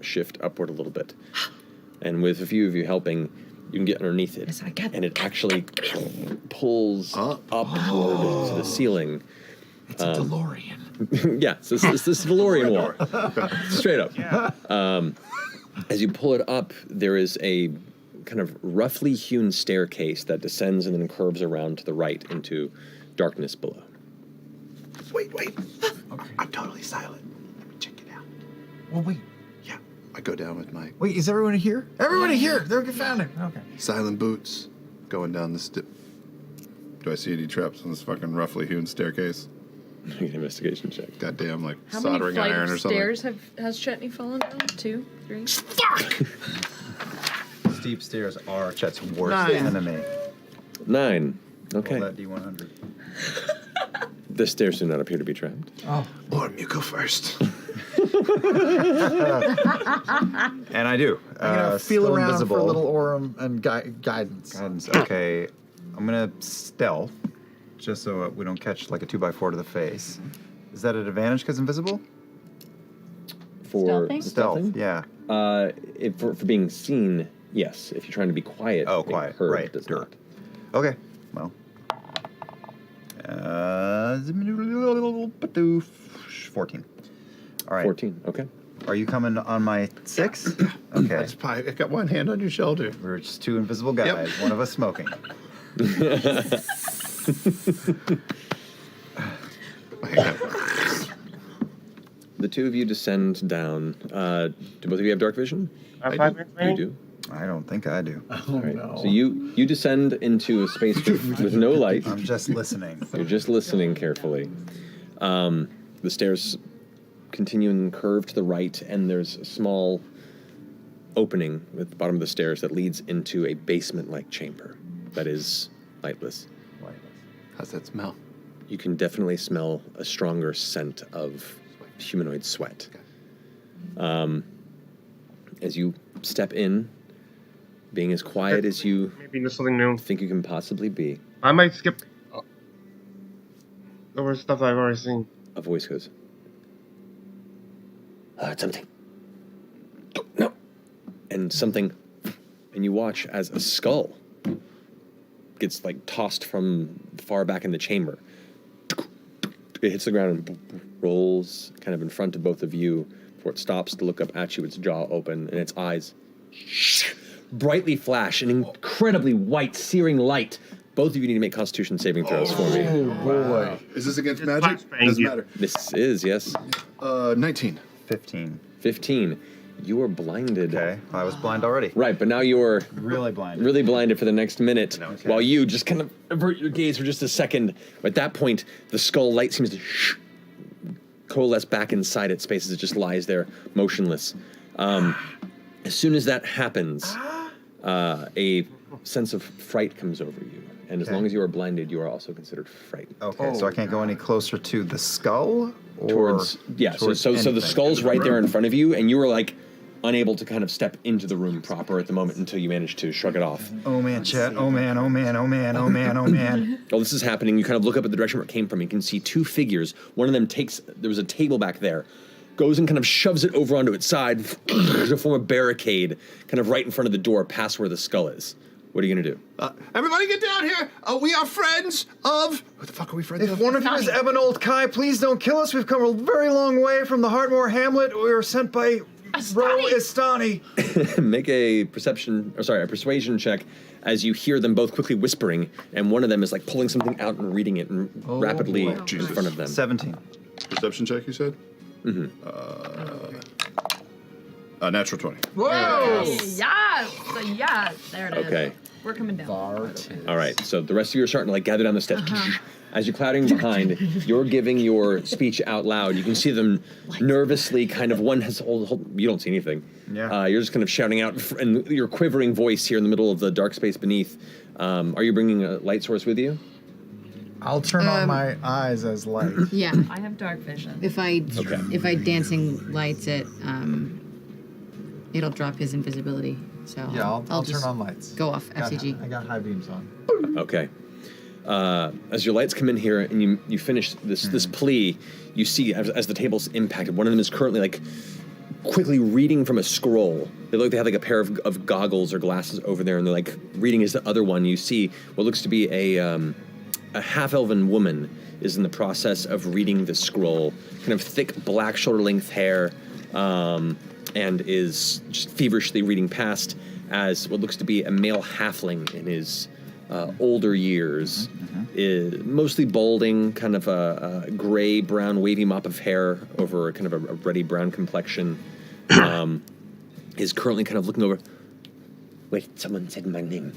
shift upward a little bit. And with a few of you helping, you can get underneath it. Yes, I get and it actually pulls upward to the ceiling. It's a DeLorean. Yeah, so it's this DeLorean wall. Straight up. Yeah. As you pull it up, there is a kind of roughly hewn staircase that descends and then curves around to the right into darkness below. Wait. I'm totally silent. Check it out. Well, wait. Yeah, I go down with my Wait, is everyone here? Everybody here! They're found it. Okay. silent boots going down the step. Do I see any traps on this fucking roughly hewn staircase? Make an investigation check. Goddamn, like How many soldering flight iron or of something. stairs has Chetney fallen down? 2, 3? Steep stairs are Chet's worst 9. enemy. 9. Okay. Roll that D100. The stairs do not appear to be trapped. Oh. Orm, you go first. And I do. I'm gonna feel still around invisible. for a little Aurum and guidance. Okay, I'm gonna stealth, just so we don't catch like a 2x4 to the face. Is that an advantage because invisible? For Stealthing? stealthing? Yeah. For being seen, yes. If you're trying to be quiet, Oh, being quiet. heard Right. does not. Okay. Well. 14. All right. 14. Okay. Are you coming on my 6? Okay. That's probably, I got one hand on your shoulder. We're just two invisible guys. One of us smoking. The two of you descend down. Do both of you have dark vision? You do. I don't think I do. All right. So you descend into a space with no light. I'm just listening. You're just listening carefully. The stairs continue and curve to the right, and there's a small opening at the bottom of the stairs that leads into a basement-like chamber that is lightless. How's that smell? You can definitely smell a stronger scent of humanoid sweat. As you step in, being as quiet as you Maybe just something new. think you can possibly be, I might skip over stuff I've already seen. a voice goes, I heard something. and something, and you watch as a skull gets like tossed from far back in the chamber. It hits the ground and rolls kind of in front of both of you before it stops to look up at you, its jaw open, and its eyes brightly flash an incredibly white, searing light. Both of you need to make Constitution saving throws for me. Oh, boy. Is this against magic? Doesn't matter. This is, yes. 19. 15. 15. You are blinded. Okay, I was blind already. Right, but now you're really blinded. Really blinded for the next minute, Okay. while you just kind of avert your gaze for just a second. At that point, the skull light seems to coalesce back inside its space as it just lies there, motionless. As soon as that happens, a sense of fright comes over you. And as long as you are blinded, you are also considered frightened. Okay, so I can't go any closer to the skull? Or Towards, yeah, so towards the anything? skull's right there in front of you, and you are like unable to kind of step into the room proper at the moment until you manage to shrug it off. Oh man, Chet. Oh man, oh man, oh man, oh man, oh man. While this is happening, you kind of look up at the direction where it came from. You can see two figures. One of them there was a table back there, goes and kind of shoves it over onto its side to form a barricade kind of right in front of the door past where the skull is. What are you going to do? Everybody get down here. We are friends of... Who the fuck are we friends If of? one of you is Ebenold Kai, please don't kill us. We've come a very long way from the Heartmore Hamlet. We were sent by Ro Istani. Make a persuasion check as you hear them both quickly whispering, and one of them is like pulling something out and reading it rapidly in front of them. 17. Perception check, you said? Mm-hmm. Natural 20. Whoa! Yes! Yes! There it is. Okay. We're coming down. All right, so the rest of you are starting to like gather down the steps. As you're clouding behind, you're giving your speech out loud. You can see them nervously, kind of one has you don't see anything. Yeah. You're just kind of shouting out, and your quivering voice here in the middle of the dark space beneath. Are you bringing a light source with you? I'll turn on my eyes as light. Yeah. I have dark vision. If I dancing lights it, it'll drop his invisibility. So Yeah, I'll just turn on lights. Go off, FCG. I got high beams on. Okay. As your lights come in here and you finish this plea, you see as the table's impacted, one of them is currently like quickly reading from a scroll. They look like they have like a pair of goggles or glasses over there, and they're like reading as the other one. You see what looks to be a half-elven woman is in the process of reading the scroll, kind of thick black shoulder-length hair, and is just feverishly reading past as what looks to be a male halfling in his older years, is mostly balding, kind of a gray, brown, wavy mop of hair over kind of a ruddy brown complexion, is currently kind of looking over. Wait, someone said my name.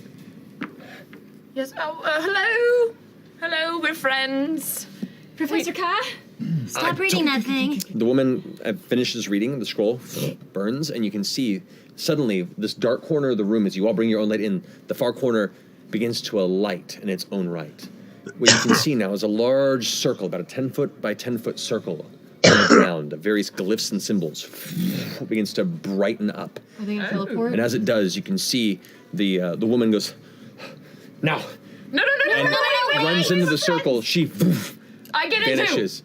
Yes. Oh, hello. Hello, we're friends. Professor Ka? Stop reading that thing. The woman finishes reading, the scroll burns, and you can see suddenly this dark corner of the room, as you all bring your own light in, the far corner begins to alight in its own right. What you can see now is a large circle, about a 10-foot by 10-foot circle on the ground of various glyphs and symbols. Begins to brighten up. Are they gonna teleport? And as it does, you can see the woman goes, now. No, And runs into the circle. She I get it vanishes.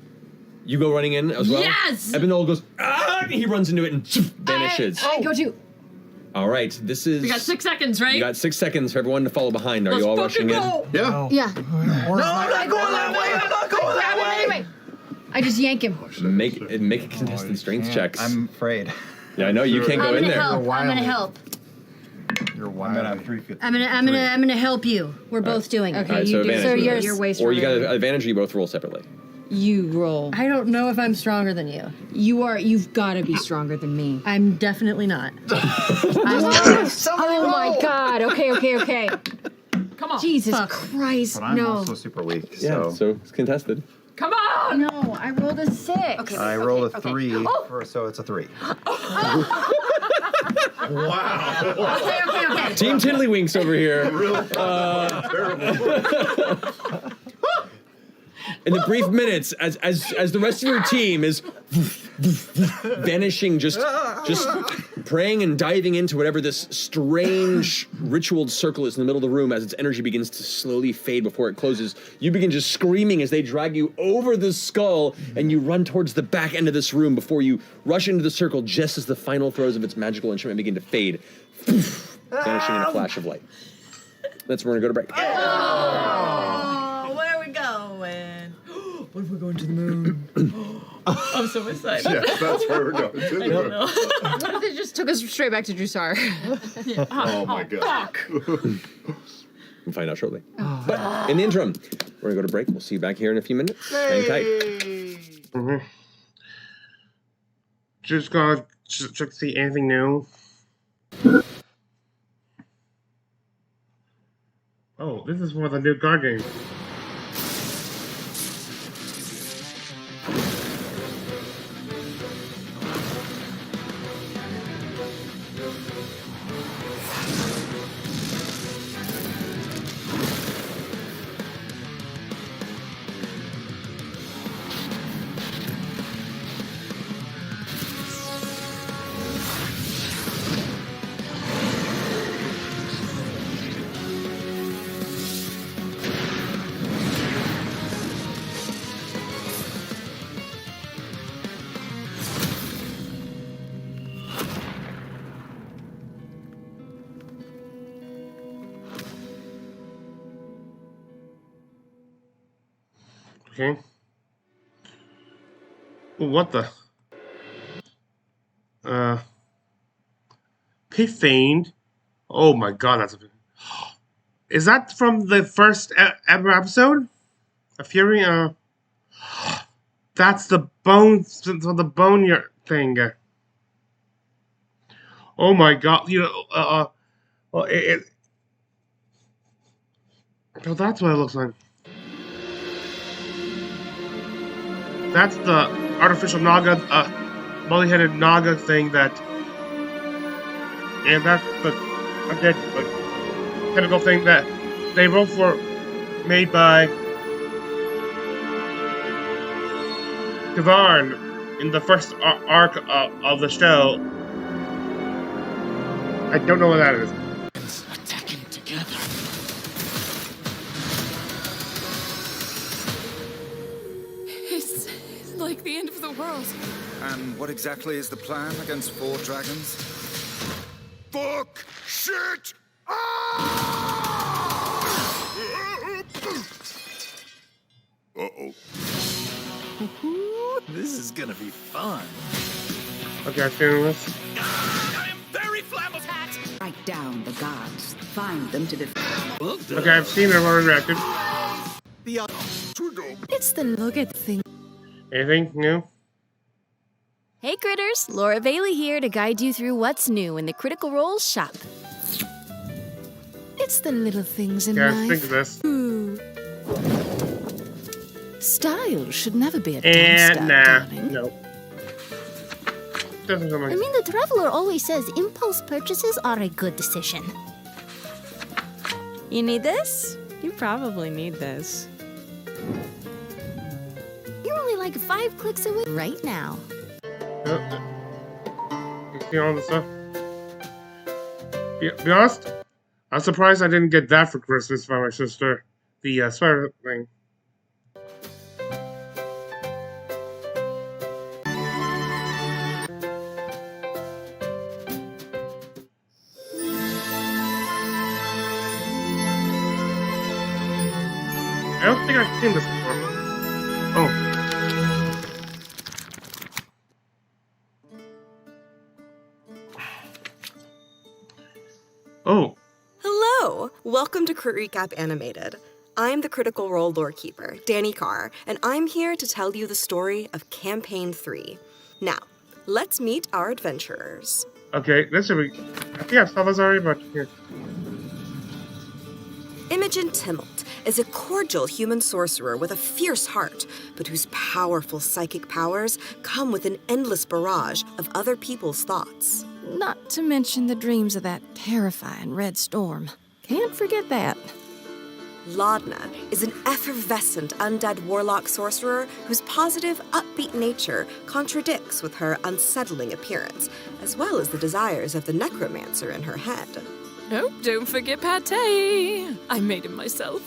You go running in as well? Yes! Ebenol goes, ah! He runs into it and vanishes. I go too. All right, this is... We got 6 seconds, right? You got 6 seconds for everyone to follow behind. Are Let's you all fucking rushing go. in? Yeah. Yeah. No, I'm not going that way. I'm not going that way. Anyway, I just yank him. Make a contestant strength checks. I'm afraid. Yeah, I know, you can't go in there. I'm gonna help. You're I'm wild. gonna have 3 feet. I'm gonna help you. We're both doing it. All right, so advantage. So with you're it. way Or you got stronger. an advantage, or you both roll separately. You roll. I don't know if I'm stronger than you. You've got to be stronger than me. I'm definitely not. Oh my God. Okay. Come on. Jesus Christ. But I'm No. also super weak, Yeah, so so it's contested. Come on. No, I rolled a 6. Okay. I rolled a 3, so it's a 3. Wow. Okay. Team Tiddlywinks over here. In the brief minutes, as the rest of your team is vanishing, just praying and diving into whatever this strange ritualed circle is in the middle of the room, as its energy begins to slowly fade before it closes, you begin just screaming as they drag you over the skull, and you run towards the back end of this room before you rush into the circle just as the final throws of its magical instrument begin to fade, vanishing in a flash of light. That's where we're going to go to break. Oh, where are we going? What if we're going to the moon? I'm so excited. Yes, that's where we're going. I don't know. What if they just took us straight back to Drusar? Oh my god. We'll find out shortly. But in the interim, we're going to go to break. We'll see you back here in a few minutes. Hang tight. Just gonna check to see anything new. Oh, this is for the new card game. Okay. What the? Okay, Feigned. Oh my god, that's a... Is that from the first ever episode? A Fury? That's the bone thing. Oh my god, you know, well, Oh, that's what it looks like. That's the artificial Naga, multi-headed Naga thing that... And that's the, again, like, technical thing that they wrote for, made by Kavarn in the first arc of the show. I don't know what that is. Attacking together. It's like the end of the world. And what exactly is the plan against 4 dragons? Fuck! Shit! Uh-oh. This is gonna be fun. Okay, I've seen this. Very flammable. Write down the gods. Find them to defend. Okay, I've seen it already reacted. It's the look at thing. Anything new? Hey critters, Laura Bailey here to guide you through what's new in the Critical Role shop. It's the little things in Yeah, life. think of this. Ooh. Style should never be a And downside, nah, darling. no. Doesn't come I mean, the Traveler always says impulse purchases are a good decision. You need this? You probably need this. You're only like 5 clicks away right now. You see all the stuff? Be honest, I'm surprised I didn't get that for Christmas by my sister. The sweater thing. I don't think I've seen this before. Oh. Oh. Hello! Welcome to Crit Recap Animated. I'm the Critical Role lore keeper, Danny Carr, and I'm here to tell you the story of Campaign 3. Now, let's meet our adventurers. Okay, this should be... I think I saw this already, but here. Imogen Timmelt is a cordial human sorcerer with a fierce heart, but whose powerful psychic powers come with an endless barrage of other people's thoughts. Not to mention the dreams of that terrifying Red Storm. Can't forget that. Laudna is an effervescent undead warlock sorcerer whose positive, upbeat nature contradicts with her unsettling appearance, as well as the desires of the necromancer in her head. Oh, don't forget Pate. I made him myself.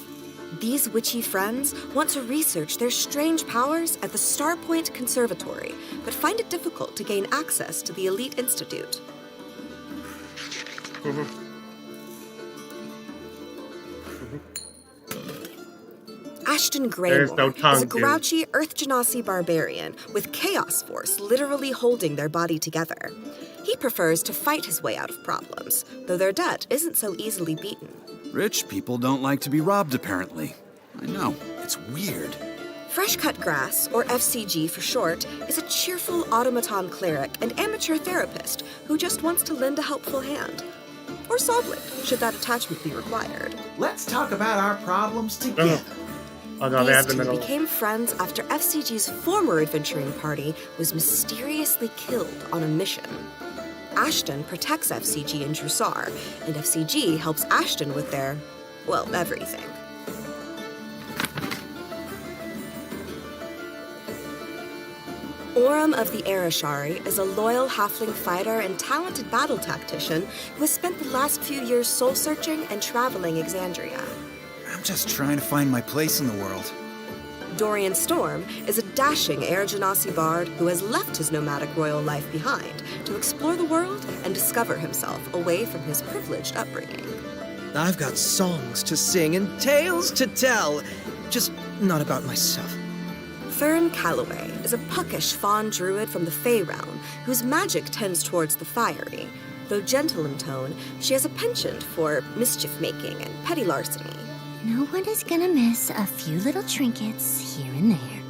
These witchy friends want to research their strange powers at the Starpoint Conservatory, but find it difficult to gain access to the Elite Institute. Ashton Greymore is a grouchy Earth Genasi barbarian with Chaos Force literally holding their body together. He prefers to fight his way out of problems, though their debt isn't so easily beaten. Rich people don't like to be robbed, apparently. I know, it's weird. Fresh Cut Grass, or F.C.G for short, is a cheerful automaton cleric and amateur therapist who just wants to lend a helpful hand. Or Soblit, should that attachment be required. Let's talk about our problems together. Oh, no, they have These the two middle. became friends after F.C.G's former adventuring party was mysteriously killed on a mission. Ashton protects F.C.G in Drusar, and F.C.G helps Ashton with their, well, everything. Orem of the Arashari is a loyal halfling fighter and talented battle tactician who has spent the last few years soul-searching and traveling Exandria. I'm just trying to find my place in the world. Dorian Storm is a dashing Air Genasi bard who has left his nomadic royal life behind to explore the world and discover himself away from his privileged upbringing. I've got songs to sing and tales to tell, just not about myself. Fern Calloway is a puckish fawn druid from the Fey realm whose magic tends towards the fiery. Though gentle in tone, she has a penchant for mischief-making and petty larceny. No one is gonna miss a few little trinkets here and there.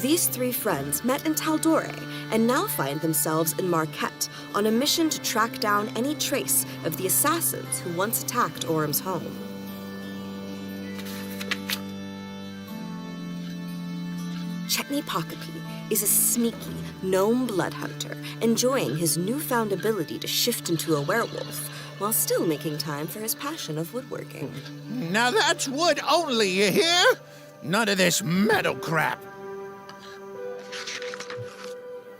These three friends met in Taldore and now find themselves in Marquette on a mission to track down any trace of the assassins who once attacked Orem's home. Chetney Poc-O-Pea is a sneaky gnome blood hunter, enjoying his newfound ability to shift into a werewolf, while still making time for his passion of woodworking. Now that's wood only, you hear? None of this metal crap.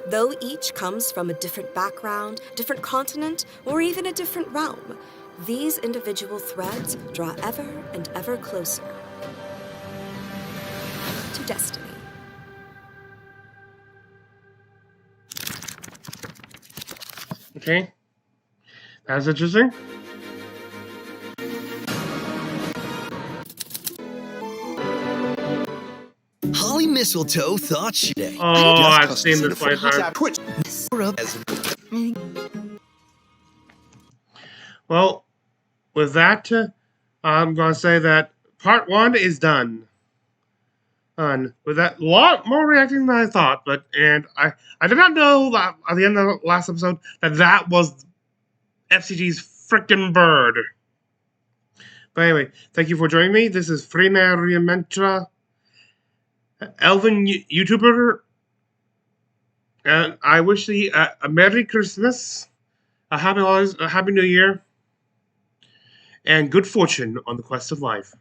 Though each comes from a different background, different continent, or even a different realm, these individual threads draw ever and ever closer to destiny. Okay. That's interesting. Holly Mistletoe thought today. Oh, I've seen this one time. Well, with that, I'm going to say that part 1 is done. With that, a lot more reacting than I thought, and I did not know that at the end of the last episode that was F.C.G's frickin' bird. But anyway, thank you for joining me. This is Freemariamentra, Elven YouTuber, and I wish you a Merry Christmas, a Happy New Year, and good fortune on the quest of life.